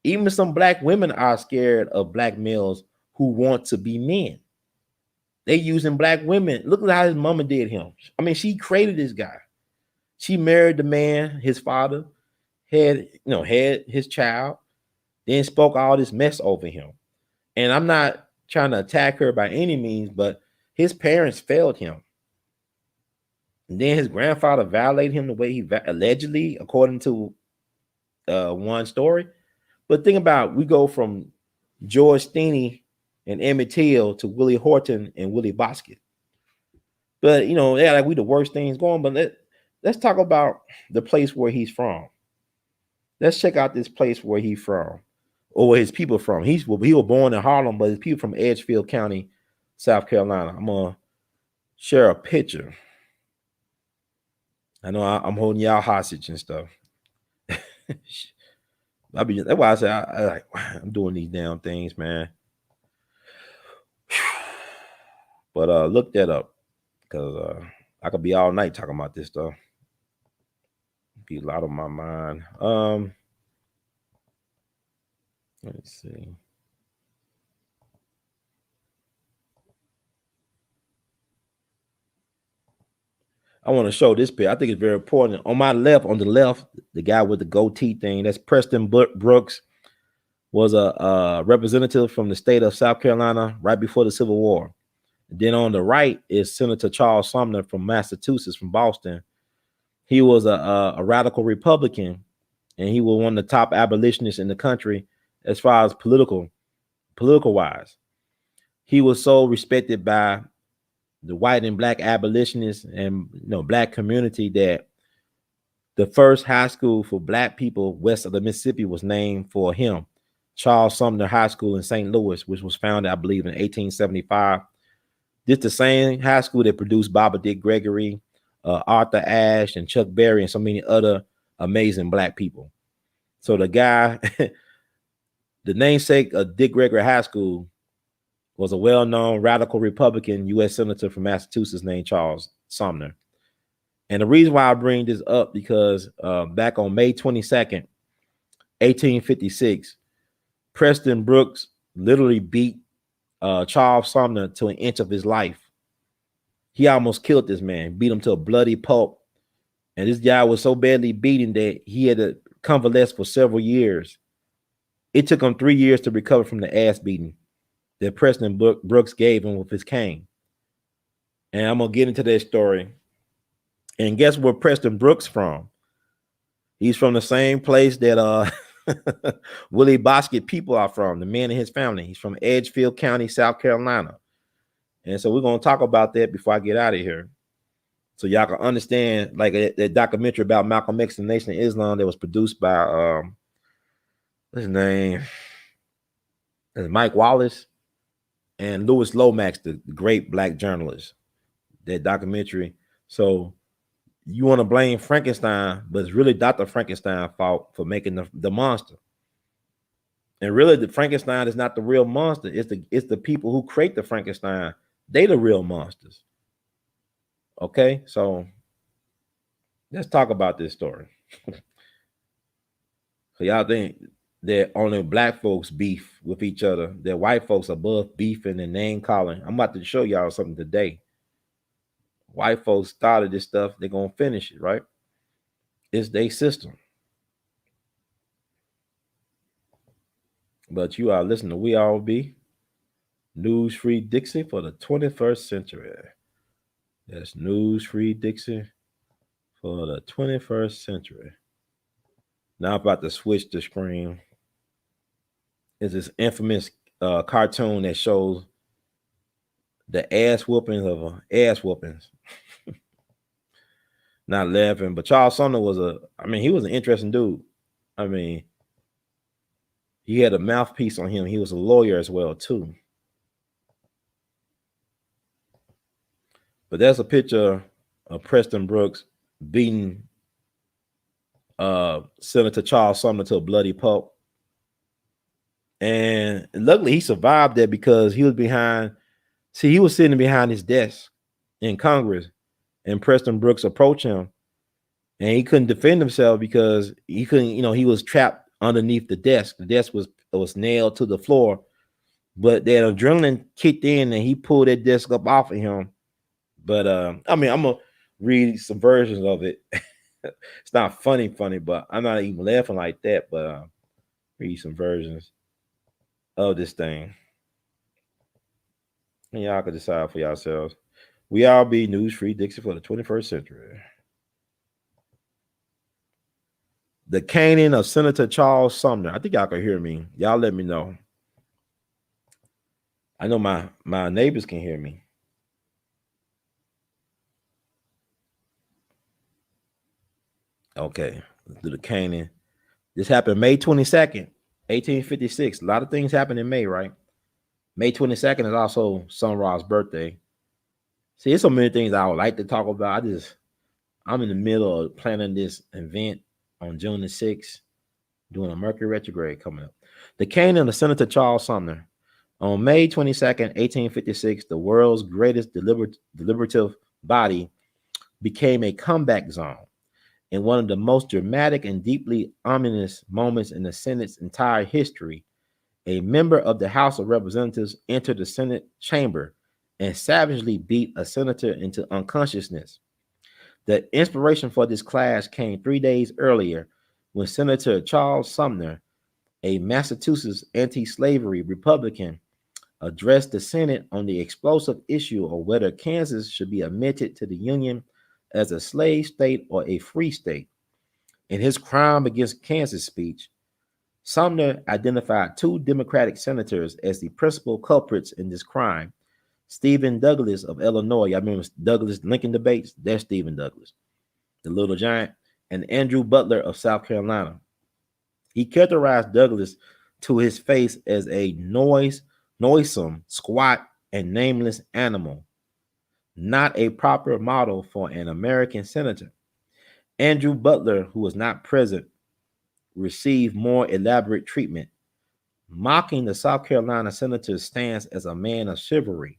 Even some black women are scared of black males who want to be men. They using black women. Look at how his mama did him. I mean, she created this guy. She married the man, his father, had his child, then spoke all this mess over him. And I'm not trying to attack her by any means, but his parents failed him. And then his grandfather violated him the way he allegedly, according to one story. But think about, we go from George Steeney and Emmett Till to Willie Horton and Willie Bosket. But like we the worst things going. But let's talk about the place where he's from. Let's check out this place where he's from, or where his people from. He was born in Harlem, but his people from Edgefield County, South Carolina. I'm gonna share a picture. I know I'm holding y'all hostage and stuff. That's why I say I'm doing these damn things, man. But look that up, because I could be all night talking about this stuff. Be a lot on my mind. Let's see. I want to show this picture. I think it's very important. On the left, the guy with the goatee thing, that's Preston Brooks, was a representative from the state of South Carolina right before the Civil War. And then on the right is Senator Charles Sumner from Massachusetts, from Boston. He was a radical Republican, and he was one of the top abolitionists in the country as far as political wise. He was so respected by the white and black abolitionists and black community that the first high school for black people west of the Mississippi was named for him, Charles Sumner High School in St. Louis, which was founded, I believe, in 1875. This the same high school that produced Baba Dick Gregory, Arthur Ashe, and Chuck Berry, and so many other amazing black people. So the guy, the namesake of Dick Gregory High School, was a well-known radical Republican U.S. Senator from Massachusetts named Charles Sumner. And the reason why I bring this up, because back on May 22nd, 1856, Preston Brooks literally beat Charles Sumner to an inch of his life. He almost killed this man, beat him to a bloody pulp. And this guy was so badly beaten that he had to convalesce for several years. It took him 3 years to recover from the ass beating that Preston Brooks gave him with his cane. And I'm going to get into that story. And guess where Preston Brooks from? He's from the same place that Willie Bosket people are from, the man and his family. He's from Edgefield County, South Carolina. And so we're going to talk about that before I get out of here. So y'all can understand, like that documentary about Malcolm X and the Nation of Islam that was produced by what's his name? Mike Wallace and Louis Lomax, the great black journalist. That documentary. So you want to blame Frankenstein, but it's really Dr. Frankenstein's fault for making the monster. And really, the Frankenstein is not the real monster. It's the people who create the Frankenstein. They the real monsters. Okay, so let's talk about this story. So y'all think that only black folks beef with each other, that white folks above beefing and name calling. I'm about to show y'all something today. White folks started this stuff, they're gonna finish it, right? It's their system. But you are listening to We All Be News Free Dixie for the 21st century. That's News Free Dixie for the 21st century. Now I'm about to switch the screen. It's this infamous cartoon that shows the ass whoopings of ass whoopings. Not laughing, but Charles Sumner was he was an interesting dude. I mean, he had a mouthpiece on him. He was a lawyer as well, too. But there's a picture of Preston Brooks beating Senator Charles Sumner to a bloody pulp. And luckily he survived that because he was he was sitting behind his desk in Congress, and Preston Brooks approached him, and he couldn't defend himself because he couldn't, he was trapped underneath the desk. The desk was nailed to the floor, but that adrenaline kicked in and he pulled that desk up off of him. But I'm gonna read some versions of it. It's not funny, but I'm not even laughing like that. But read some versions of this thing, and y'all can decide for yourselves. We All Be News Free Dixie for the 21st century. The caning of Senator Charles Sumner. I think y'all can hear me. Y'all let me know. I know my neighbors can hear me. Okay, let's do the caning. This happened May 22nd, 1856. A lot of things happen in May, right? May 22nd is also Sun Ra's birthday. See, there's so many things I would like to talk about. I'm in the middle of planning this event on June the 6th, doing a Mercury retrograde coming up. The caning of Senator Charles Sumner. On May 22nd, 1856, the world's greatest deliberative body became a comeback zone. In one of the most dramatic and deeply ominous moments in the Senate's entire history, a member of the House of Representatives entered the Senate chamber and savagely beat a senator into unconsciousness. The inspiration for this clash came 3 days earlier when Senator Charles Sumner, a Massachusetts anti-slavery Republican, addressed the Senate on the explosive issue of whether Kansas should be admitted to the Union as a slave state or a free state. In his Crime Against Kansas speech, Sumner identified two Democratic senators as the principal culprits in this crime. Stephen Douglas of Illinois, y'all remember Douglas Lincoln debates? That's Stephen Douglas, the little giant, and Andrew Butler of South Carolina. He characterized Douglas to his face as a noisome, squat, and nameless animal, not a proper model for an American senator. Andrew Butler, who was not present, received more elaborate treatment, mocking the South Carolina senator's stance as a man of chivalry.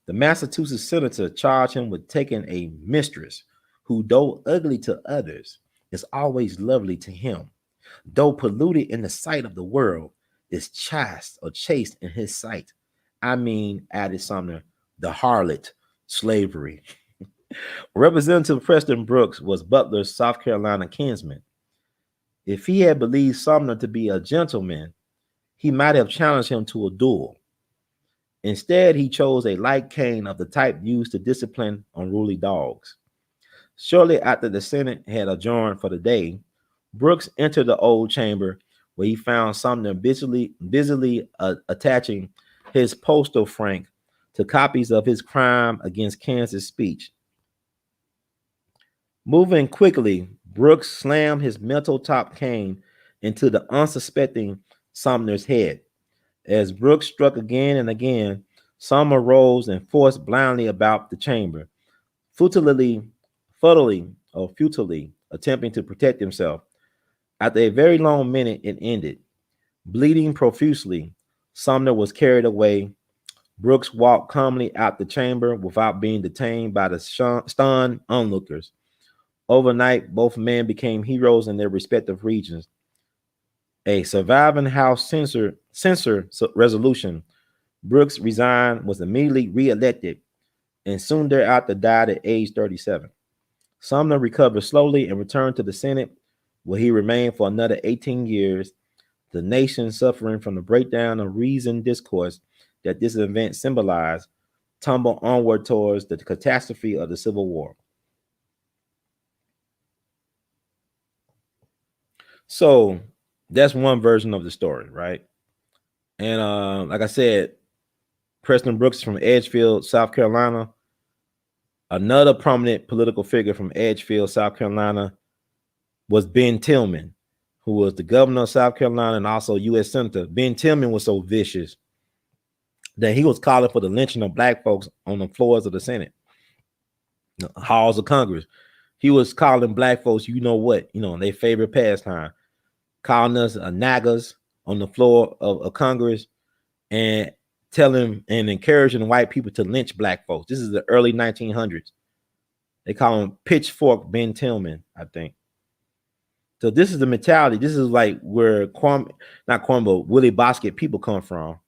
The Massachusetts senator charged him with taking a mistress who, though ugly to others, is always lovely to him. Though polluted in the sight of the world, is chaste in his sight. I mean, added Sumner, the harlot, slavery. Representative Preston Brooks was Butler's South Carolina kinsman. If he had believed Sumner to be a gentleman, he might have challenged him to a duel. Instead, he chose a light cane of the type used to discipline unruly dogs. Shortly after the Senate had adjourned for the day, Brooks entered the old chamber where he found Sumner busily attaching his postal frank to copies of his crime against Kansas speech. Moving quickly, Brooks slammed his metal top cane into the unsuspecting Sumner's head. As Brooks struck again and again, Sumner rose and forced blindly about the chamber, futilely, futilely attempting to protect himself. After a very long minute, it ended. Bleeding profusely, Sumner was carried away. Brooks walked calmly out the chamber without being detained by the stunned onlookers. Overnight, both men became heroes in their respective regions. A surviving House censor resolution. Brooks resigned, was immediately reelected, and soon thereafter died at age 37. Sumner recovered slowly and returned to the Senate, where he remained for another 18 years, the nation suffering from the breakdown of reasoned discourse that this event symbolized, tumbled onward towards the catastrophe of the Civil War. So that's one version of the story, right? And like I said, Preston Brooks from Edgefield, South Carolina. Another prominent political figure from Edgefield, South Carolina, was Ben Tillman, who was the governor of South Carolina and also U.S. Senator. Ben Tillman was so vicious that he was calling for the lynching of black folks on the floors of the Senate, the halls of Congress. He was calling black folks, you know what, their favorite pastime, calling us naggers on the floor of Congress and telling and encouraging white people to lynch black folks. This is the early 1900s. They call him Pitchfork Ben Tillman, I think. So this is the mentality. This is like where not Kwame, but Willie Bosket people come from.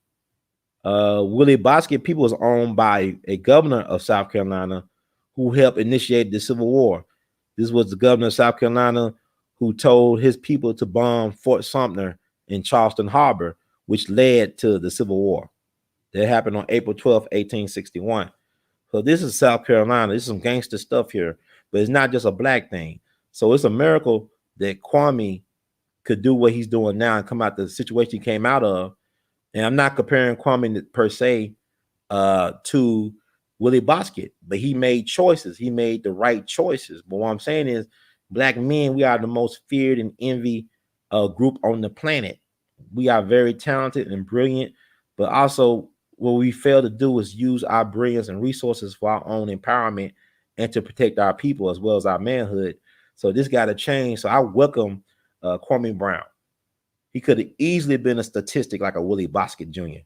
Willie Bosket people was owned by a governor of South Carolina who helped initiate the Civil War. This was the governor of South Carolina who told his people to bomb Fort Sumter in Charleston Harbor, which led to the Civil War. That happened on April 12th, 1861. So this is South Carolina. This is some gangster stuff here, but it's not just a black thing. So it's a miracle that Kwame could do what he's doing now and come out the situation he came out of. And I'm not comparing Kwame per se to Willie Bosket, but he made choices. He made the right choices. But what I'm saying is, black men, we are the most feared and envied group on the planet. We are very talented and brilliant, but also what we fail to do is use our brilliance and resources for our own empowerment and to protect our people as well as our manhood. So this got to change. So I welcome Kwame Brown. He could have easily been a statistic like a Willie Bosket Jr.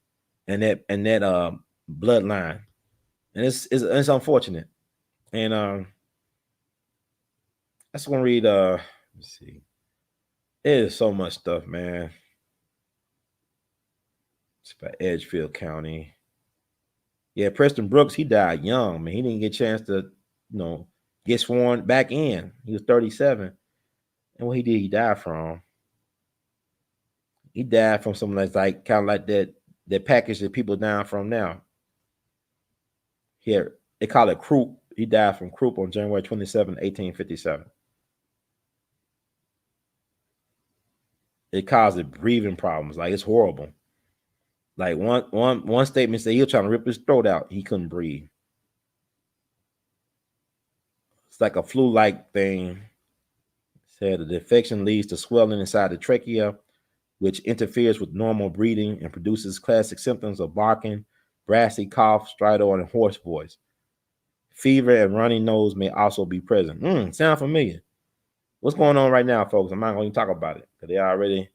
and that bloodline, and it's unfortunate. And I just want to read. Let's see. It is so much stuff, man. It's about Edgefield County. Yeah, Preston Brooks, he died young, man. He didn't get a chance to, get sworn back in. He was 37. And what he did, he died from. He died from something that's like kind of like that package that people down from now. Here, they call it croup. He died from croup on January 27, 1857. It caused breathing problems. Like, it's horrible. Like one statement said he was trying to rip his throat out. He couldn't breathe. It's like a flu-like thing. Said the infection leads to swelling inside the trachea, which interferes with normal breathing and produces classic symptoms of barking, brassy cough, stridor, and hoarse voice. Fever and runny nose may also be present. Sound familiar? What's going on right now, folks? I'm not going to talk about it because they already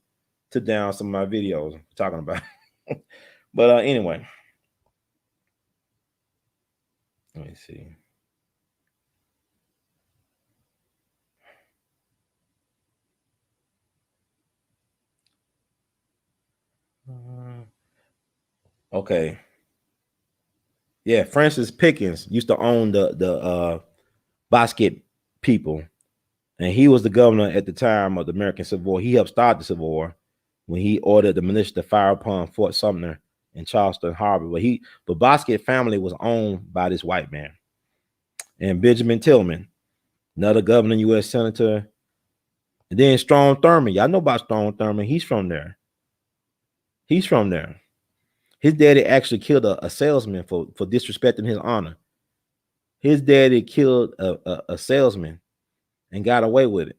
took down some of my videos talking about it. But anyway, let me see. Okay. Yeah, Francis Pickens used to own the Bosket people, and he was the governor at the time of the American Civil War. He helped start the Civil War when he ordered the militia to fire upon Fort Sumter in Charleston Harbor. But Bosket family was owned by this white man. And Benjamin Tillman, another governor, U.S. senator. And then Strom Thurmond. Y'all know about Strom Thurmond. He's from there. He's from there. His daddy actually killed a salesman for disrespecting his honor. His daddy killed a salesman and got away with it.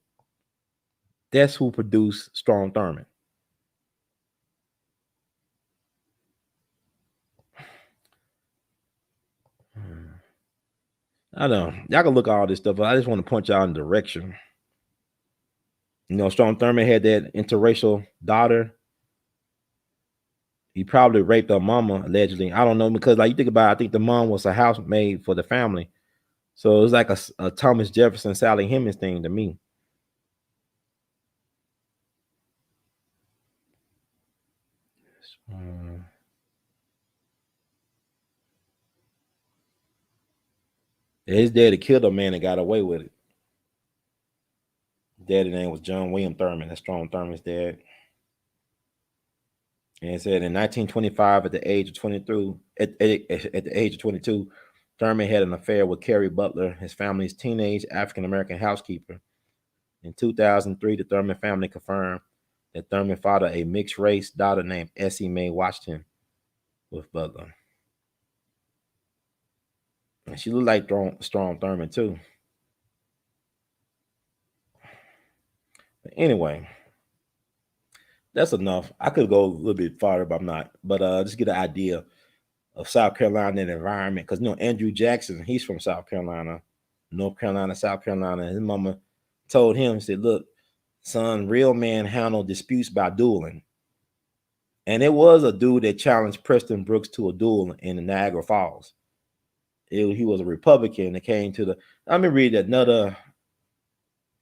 That's who produced Strom Thurmond. I know. Y'all can look at all this stuff, but I just want to point y'all in direction. You know, Strom Thurmond had that interracial daughter. He probably raped her mama, allegedly. I don't know, because like you think about it, I think the mom was a housemaid for the family. So it was like a Thomas Jefferson, Sally Hemings thing to me. His daddy killed a man and got away with it. Daddy's name was John William Thurman. That's Strom Thurman's dad. And it said in 1925, at the age of 22, at the age of 22, Thurman had an affair with Carrie Butler, his family's teenage African-American housekeeper. In 2003, the Thurman family confirmed that Thurman fathered a mixed-race daughter named Essie Mae Washington with Butler. And she looked like Strom Thurmond, too. But anyway, that's enough. I could go a little bit farther, but I'm not. But just get an idea of South Carolina and environment. Because, you know, Andrew Jackson, he's from South Carolina, North Carolina, South Carolina. His mama told him, said, look, son, real men handle disputes by dueling. And it was a dude that challenged Preston Brooks to a duel in the Niagara Falls. He was a Republican that came to the. Let me read another.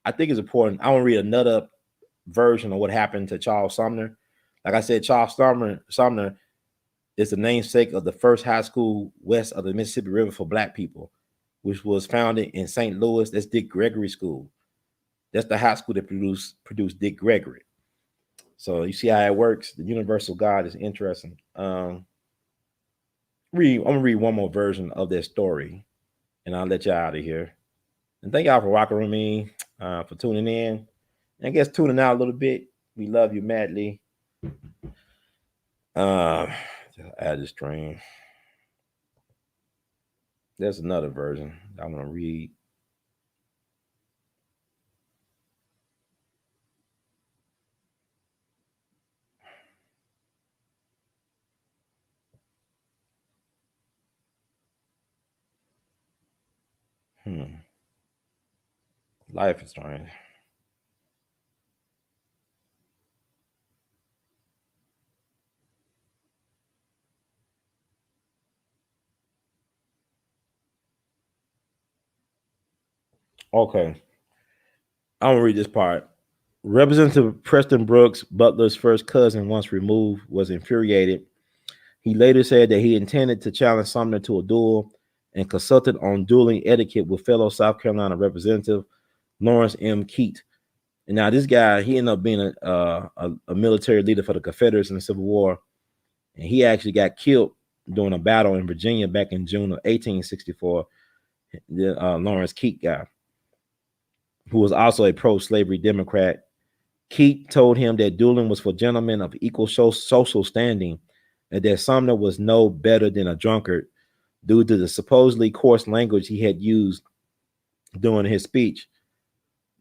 I think it's important. I want to read another version of what happened to Charles Sumner. Like I said, Charles Sumner is the namesake of the first high school west of the Mississippi River for Black people, which was founded in St. Louis. That's Dick Gregory School. That's the high school that produced Dick Gregory. So you see how it works. The universal God is interesting. I'm gonna read one more version of that story, and I'll let you out of here. And thank y'all for rocking with me, for tuning in. And I guess tuning out a little bit. We love you madly. Add the stream. There's another version I'm gonna read. Life is strange. Okay. I'm gonna read this part. Representative Preston Brooks, Butler's first cousin once removed, was infuriated. He later said that he intended to challenge Sumner to a duel and consulted on dueling etiquette with fellow South Carolina Representative Lawrence M. Keat. And now this guy, he ended up being a military leader for the Confederates in the Civil War. And he actually got killed during a battle in Virginia back in June of 1864. The Lawrence Keat guy, who was also a pro-slavery Democrat. Keat told him that dueling was for gentlemen of equal social standing and that Sumner was no better than a drunkard due to the supposedly coarse language he had used during his speech.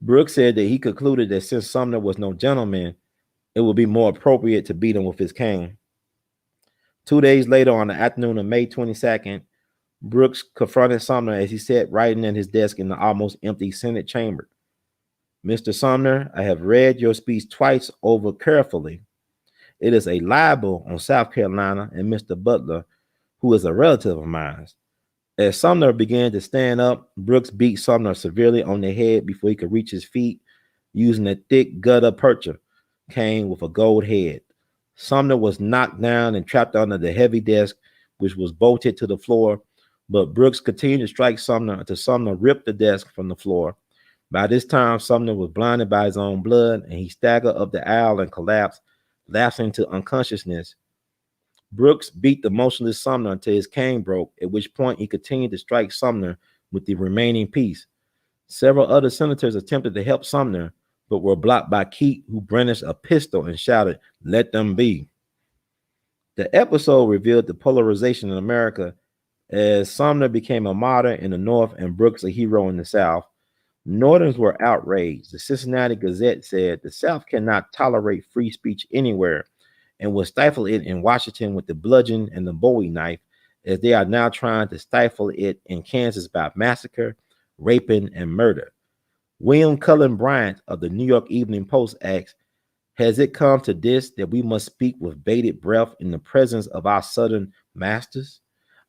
Brooks said that he concluded that since Sumner was no gentleman, it would be more appropriate to beat him with his cane. 2 days later, on the afternoon of May 22nd, Brooks confronted Sumner as he sat writing at his desk in the almost empty Senate chamber. Mr. Sumner, I have read your speech twice over carefully. It is a libel on South Carolina and Mr. Butler, who is a relative of mine. As Sumner began to stand up, Brooks beat Sumner severely on the head before he could reach his feet using a thick gutta percha cane with a gold head. Sumner was knocked down and trapped under the heavy desk, which was bolted to the floor But Brooks continued to strike Sumner until Sumner ripped the desk from the floor. By this time, Sumner was blinded by his own blood, and he staggered up the aisle and collapsed, lapsing into unconsciousness. Brooks beat the motionless Sumner until his cane broke, at which point he continued to strike Sumner with the remaining piece. Several other senators attempted to help Sumner, but were blocked by Keith, who brandished a pistol and shouted, "Let them be." The episode revealed the polarization in America as Sumner became a martyr in the North and Brooks a hero in the South. Northerners were outraged. The Cincinnati Gazette said the South cannot tolerate free speech anywhere and will stifle it in Washington with the bludgeon and the Bowie knife, as they are now trying to stifle it in Kansas by massacre, raping, and murder. William Cullen Bryant of the New York Evening Post asks, has it come to this that we must speak with bated breath in the presence of our Southern masters?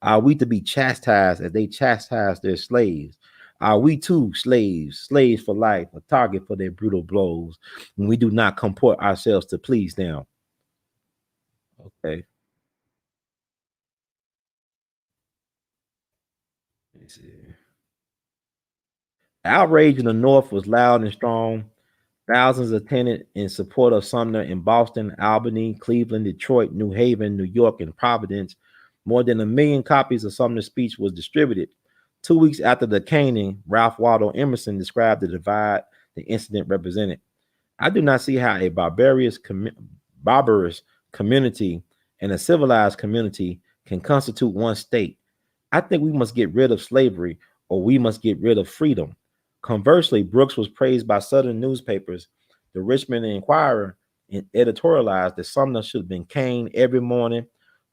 Are we to be chastised as they chastise their slaves? Are we too slaves, slaves for life, a target for their brutal blows, when we do not comport ourselves to please them? Okay. Let's see. Outrage in the North was loud and strong. Thousands attended in support of Sumner in Boston, Albany, Cleveland, Detroit, New Haven, New York, and Providence. More than 1 million copies of Sumner's speech was distributed. 2 weeks after the caning, Ralph Waldo Emerson described the divide the incident represented. I do not see how a barbarous community and a civilized community can constitute one state. I think we must get rid of slavery or we must get rid of freedom. Conversely, Brooks was praised by Southern newspapers. The Richmond Enquirer editorialized that Sumner should have been caned every morning,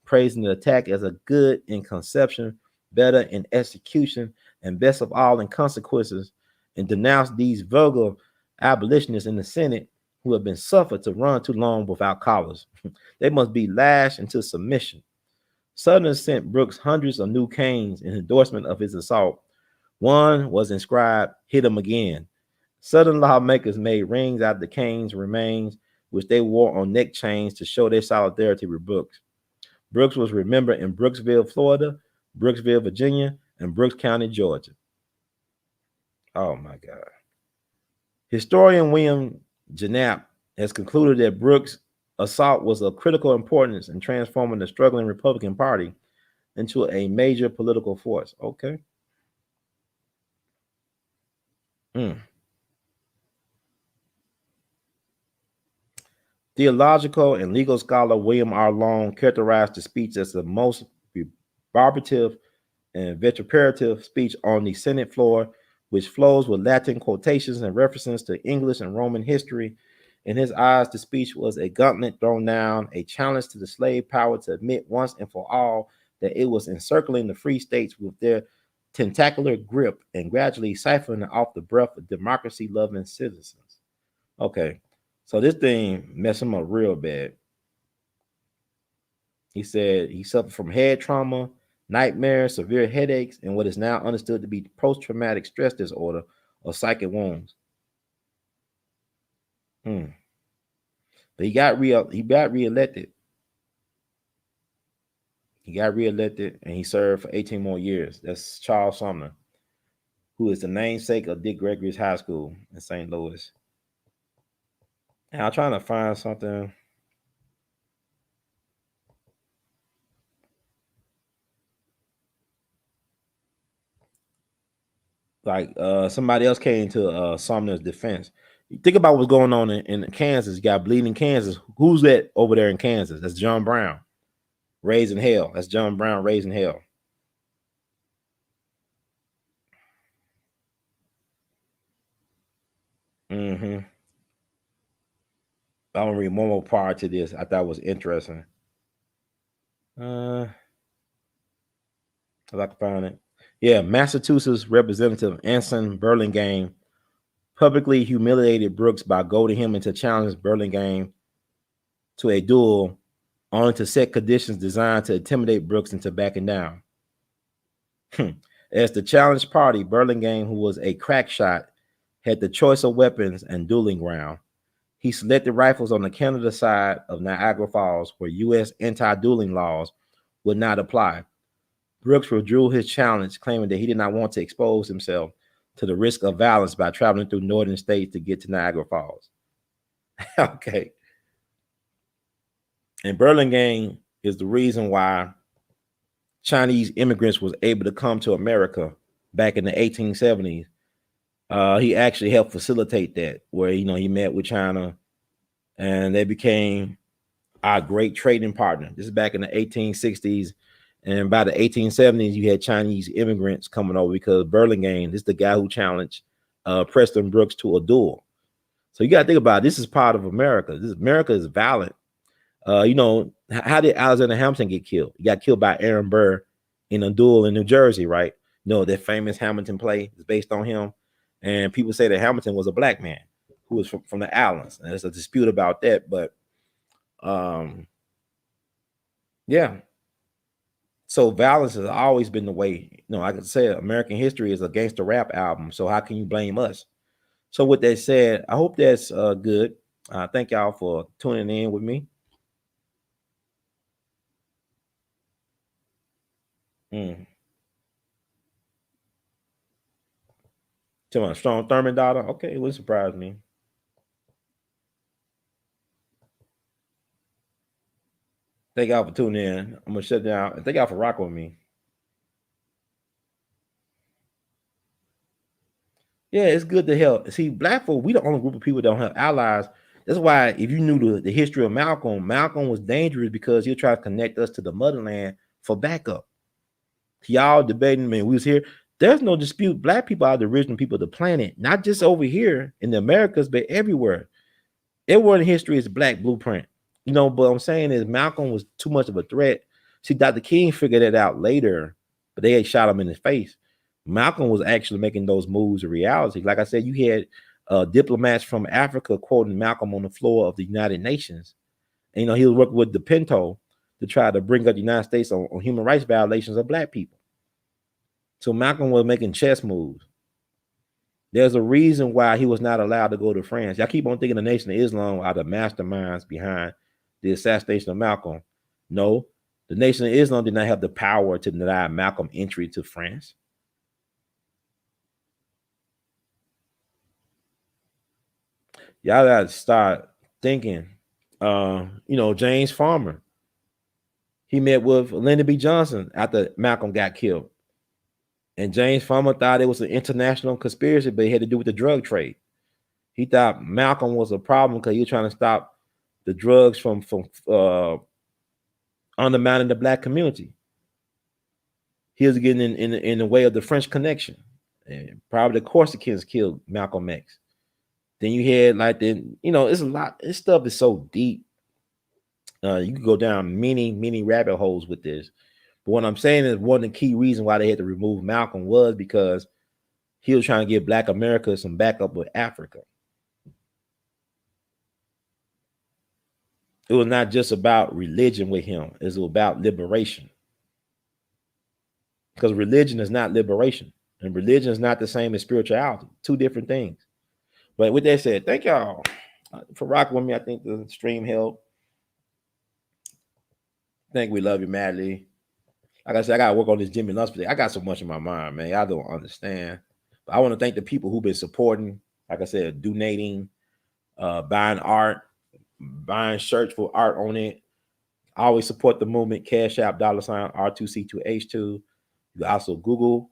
praising the attack as a good in conception, better in execution, and best of all in consequences, and denounced these vulgar abolitionists in the Senate who have been suffered to run too long without collars. They must be lashed into submission. Southerners sent Brooks hundreds of new canes in endorsement of his assault. One was inscribed, "Hit him again." Southern lawmakers made rings out of the cane's remains, which they wore on neck chains to show their solidarity with Brooks. Brooks was remembered in Brooksville, Florida, Brooksville, Virginia, and Brooks County, Georgia. Oh my God. Historian William Janap has concluded that Brooks' assault was of critical importance in transforming the struggling Republican Party into a major political force. Okay. Theological and legal scholar William R. Long characterized the speech as the most rebarbative and vituperative speech on the Senate floor, which flows with Latin quotations and references to English and Roman history. In his eyes, the speech was a gauntlet thrown down, a challenge to the slave power to admit once and for all that it was encircling the free states with their tentacular grip and gradually siphoning off the breath of democracy-loving citizens. Okay, so this thing messed him up real bad. He said he suffered from head trauma, nightmares, severe headaches, and what is now understood to be post-traumatic stress disorder or psychic wounds. But he got reelected. He got reelected and he served for 18 more years. That's Charles Sumner, who is the namesake of Dick Gregory's High School in St. Louis. And I'm trying to find something. Like somebody else came to Sumner's defense. You think about what's going on in Kansas. You got bleeding Kansas. Who's that over there in Kansas? That's John Brown, raising hell. That's John Brown raising hell. I'm gonna read one more part to this. I thought was interesting. If I can find it. Yeah, Massachusetts Representative Anson Burlingame publicly humiliated Brooks by goading him into challenging Burlingame to a duel, only to set conditions designed to intimidate Brooks into backing down. As the challenged party, Burlingame, who was a crack shot, had the choice of weapons and dueling ground. He selected rifles on the Canada side of Niagara Falls, where U.S. anti-dueling laws would not apply. Brooks withdrew his challenge, claiming that he did not want to expose himself to the risk of violence by traveling through northern states to get to Niagara Falls. Okay. And Burlingame is the reason why Chinese immigrants was able to come to America back in the 1870s. He actually helped facilitate that, where he met with China, and they became our great trading partner. This is back in the 1860s, and by the 1870s, you had Chinese immigrants coming over because Burlingame, this is the guy who challenged Preston Brooks to a duel. So you got to think about it. This is part of America. America is violent. How did Alexander Hamilton get killed? He got killed by Aaron Burr in a duel in New Jersey, right? That famous Hamilton play is based on him. And people say that Hamilton was a black man who was from the islands. And there's a dispute about that. But yeah. So violence has always been the way. Like I said, American history is a gangster rap album. So how can you blame us? So with that said, I hope that's good. Thank y'all for tuning in with me. To my strong Thurman daughter. Okay, it would surprise me. Thank y'all for tuning in. I'm gonna shut down. And thank y'all for rocking with me. Yeah, it's good to help. See, black folk, we the only group of people that don't have allies. That's why if you knew the history of Malcolm was dangerous because he'll try to connect us to the motherland for backup. Y'all debating, man, we was here. There's no dispute. Black people are the original people of the planet, not just over here in the Americas, but everywhere. Everywhere in history is a black blueprint. But what I'm saying is Malcolm was too much of a threat. See, Dr. King figured it out later, but they had shot him in the face. Malcolm was actually making those moves a reality. Like I said, you had diplomats from Africa quoting Malcolm on the floor of the United Nations. And, he was working with the Pinto to try to bring up the United States on human rights violations of black people. So Malcolm was making chess moves. There's a reason why he was not allowed to go to France. Y'all keep on thinking the Nation of Islam are the masterminds behind the assassination of Malcolm. No, the Nation of Islam did not have the power to deny Malcolm entry to France. Y'all gotta start thinking. James Farmer. He met with Lyndon B. Johnson after Malcolm got killed. And James Farmer thought it was an international conspiracy, but it had to do with the drug trade. He thought Malcolm was a problem because he was trying to stop the drugs from undermining the black community. He was getting in the way of the French connection. And probably the Corsicans killed Malcolm X. Then you had it's a lot. This stuff is so deep. You can go down many rabbit holes with this. But what I'm saying is one of the key reasons why they had to remove Malcolm was because he was trying to give Black America some backup with Africa. It was not just about religion with him. It was about liberation. Because religion is not liberation. And religion is not the same as spirituality. Two different things. But with that said, thank y'all for rocking with me. I think the stream helped. I think we love you madly. Like I said, I got to work on this Jimmy Lunch today. I got so much in my mind, man. I don't understand. But I want to thank the people who've been supporting, like I said, donating, buying art, buying shirts for art on it. I always support the movement. Cash App, $ R2C2H2. You can also Google,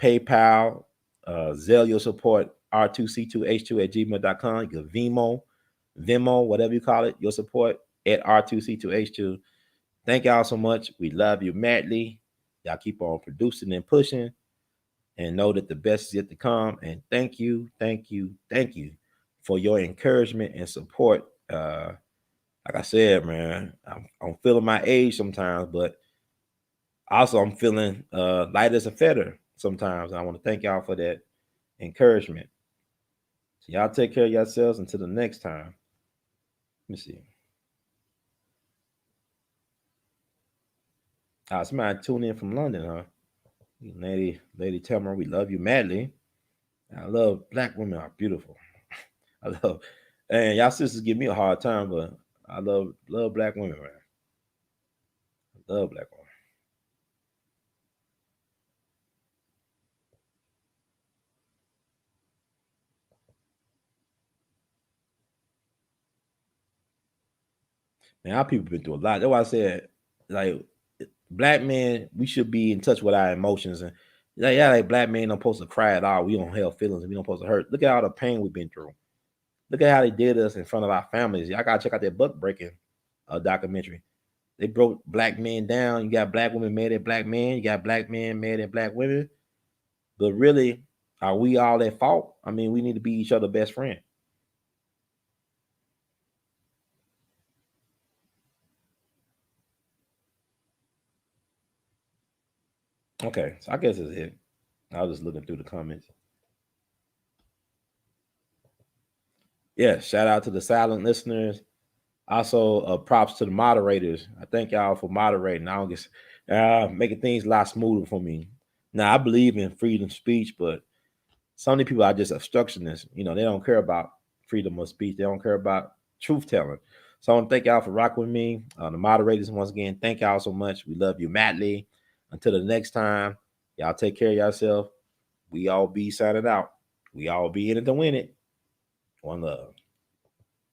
PayPal, Zelle your support, R2C2H2 at gmail.com. You can Venmo, whatever you call it, your support at R2C2H2. Thank y'all so much. We love you madly. Y'all keep on producing and pushing and know that the best is yet to come. And thank you for your encouragement and support. Like I said, man, I'm feeling my age sometimes, but also I'm feeling light as a feather sometimes. I want to thank y'all for that encouragement. So y'all take care of yourselves until the next time. Let me see. Somebody tune in from London, huh? Lady Tamara, we love you madly. I love black women are beautiful. I love, and y'all sisters give me a hard time, but I love black women, man. I love black women. Man, our people been through a lot. That's why I said, like, black men, we should be in touch with our emotions. And like black men don't supposed to cry at all. We don't have feelings. We don't supposed to hurt. Look at all the pain we've been through. Look at how they did us in front of our families. Y'all gotta check out that buck breaking documentary. They broke black men down. You got black women mad at black men. You got black men mad at black women. But really, are we all at fault? I mean, we need to be each other's best friend. Okay, so I guess it's it. I was just looking through the comments. Yeah, shout out to the silent listeners. Also, props to the moderators. I thank y'all for moderating. I don't get making things a lot smoother for me. Now, I believe in freedom of speech, but some of the people are just obstructionists. You know, they don't care about freedom of speech. They don't care about truth telling. So I want to thank y'all for rocking with me. The moderators, once again, thank y'all so much. We love you madly. Until the next time, y'all take care of yourself. We all be signing out. We all be in it to win it. One love.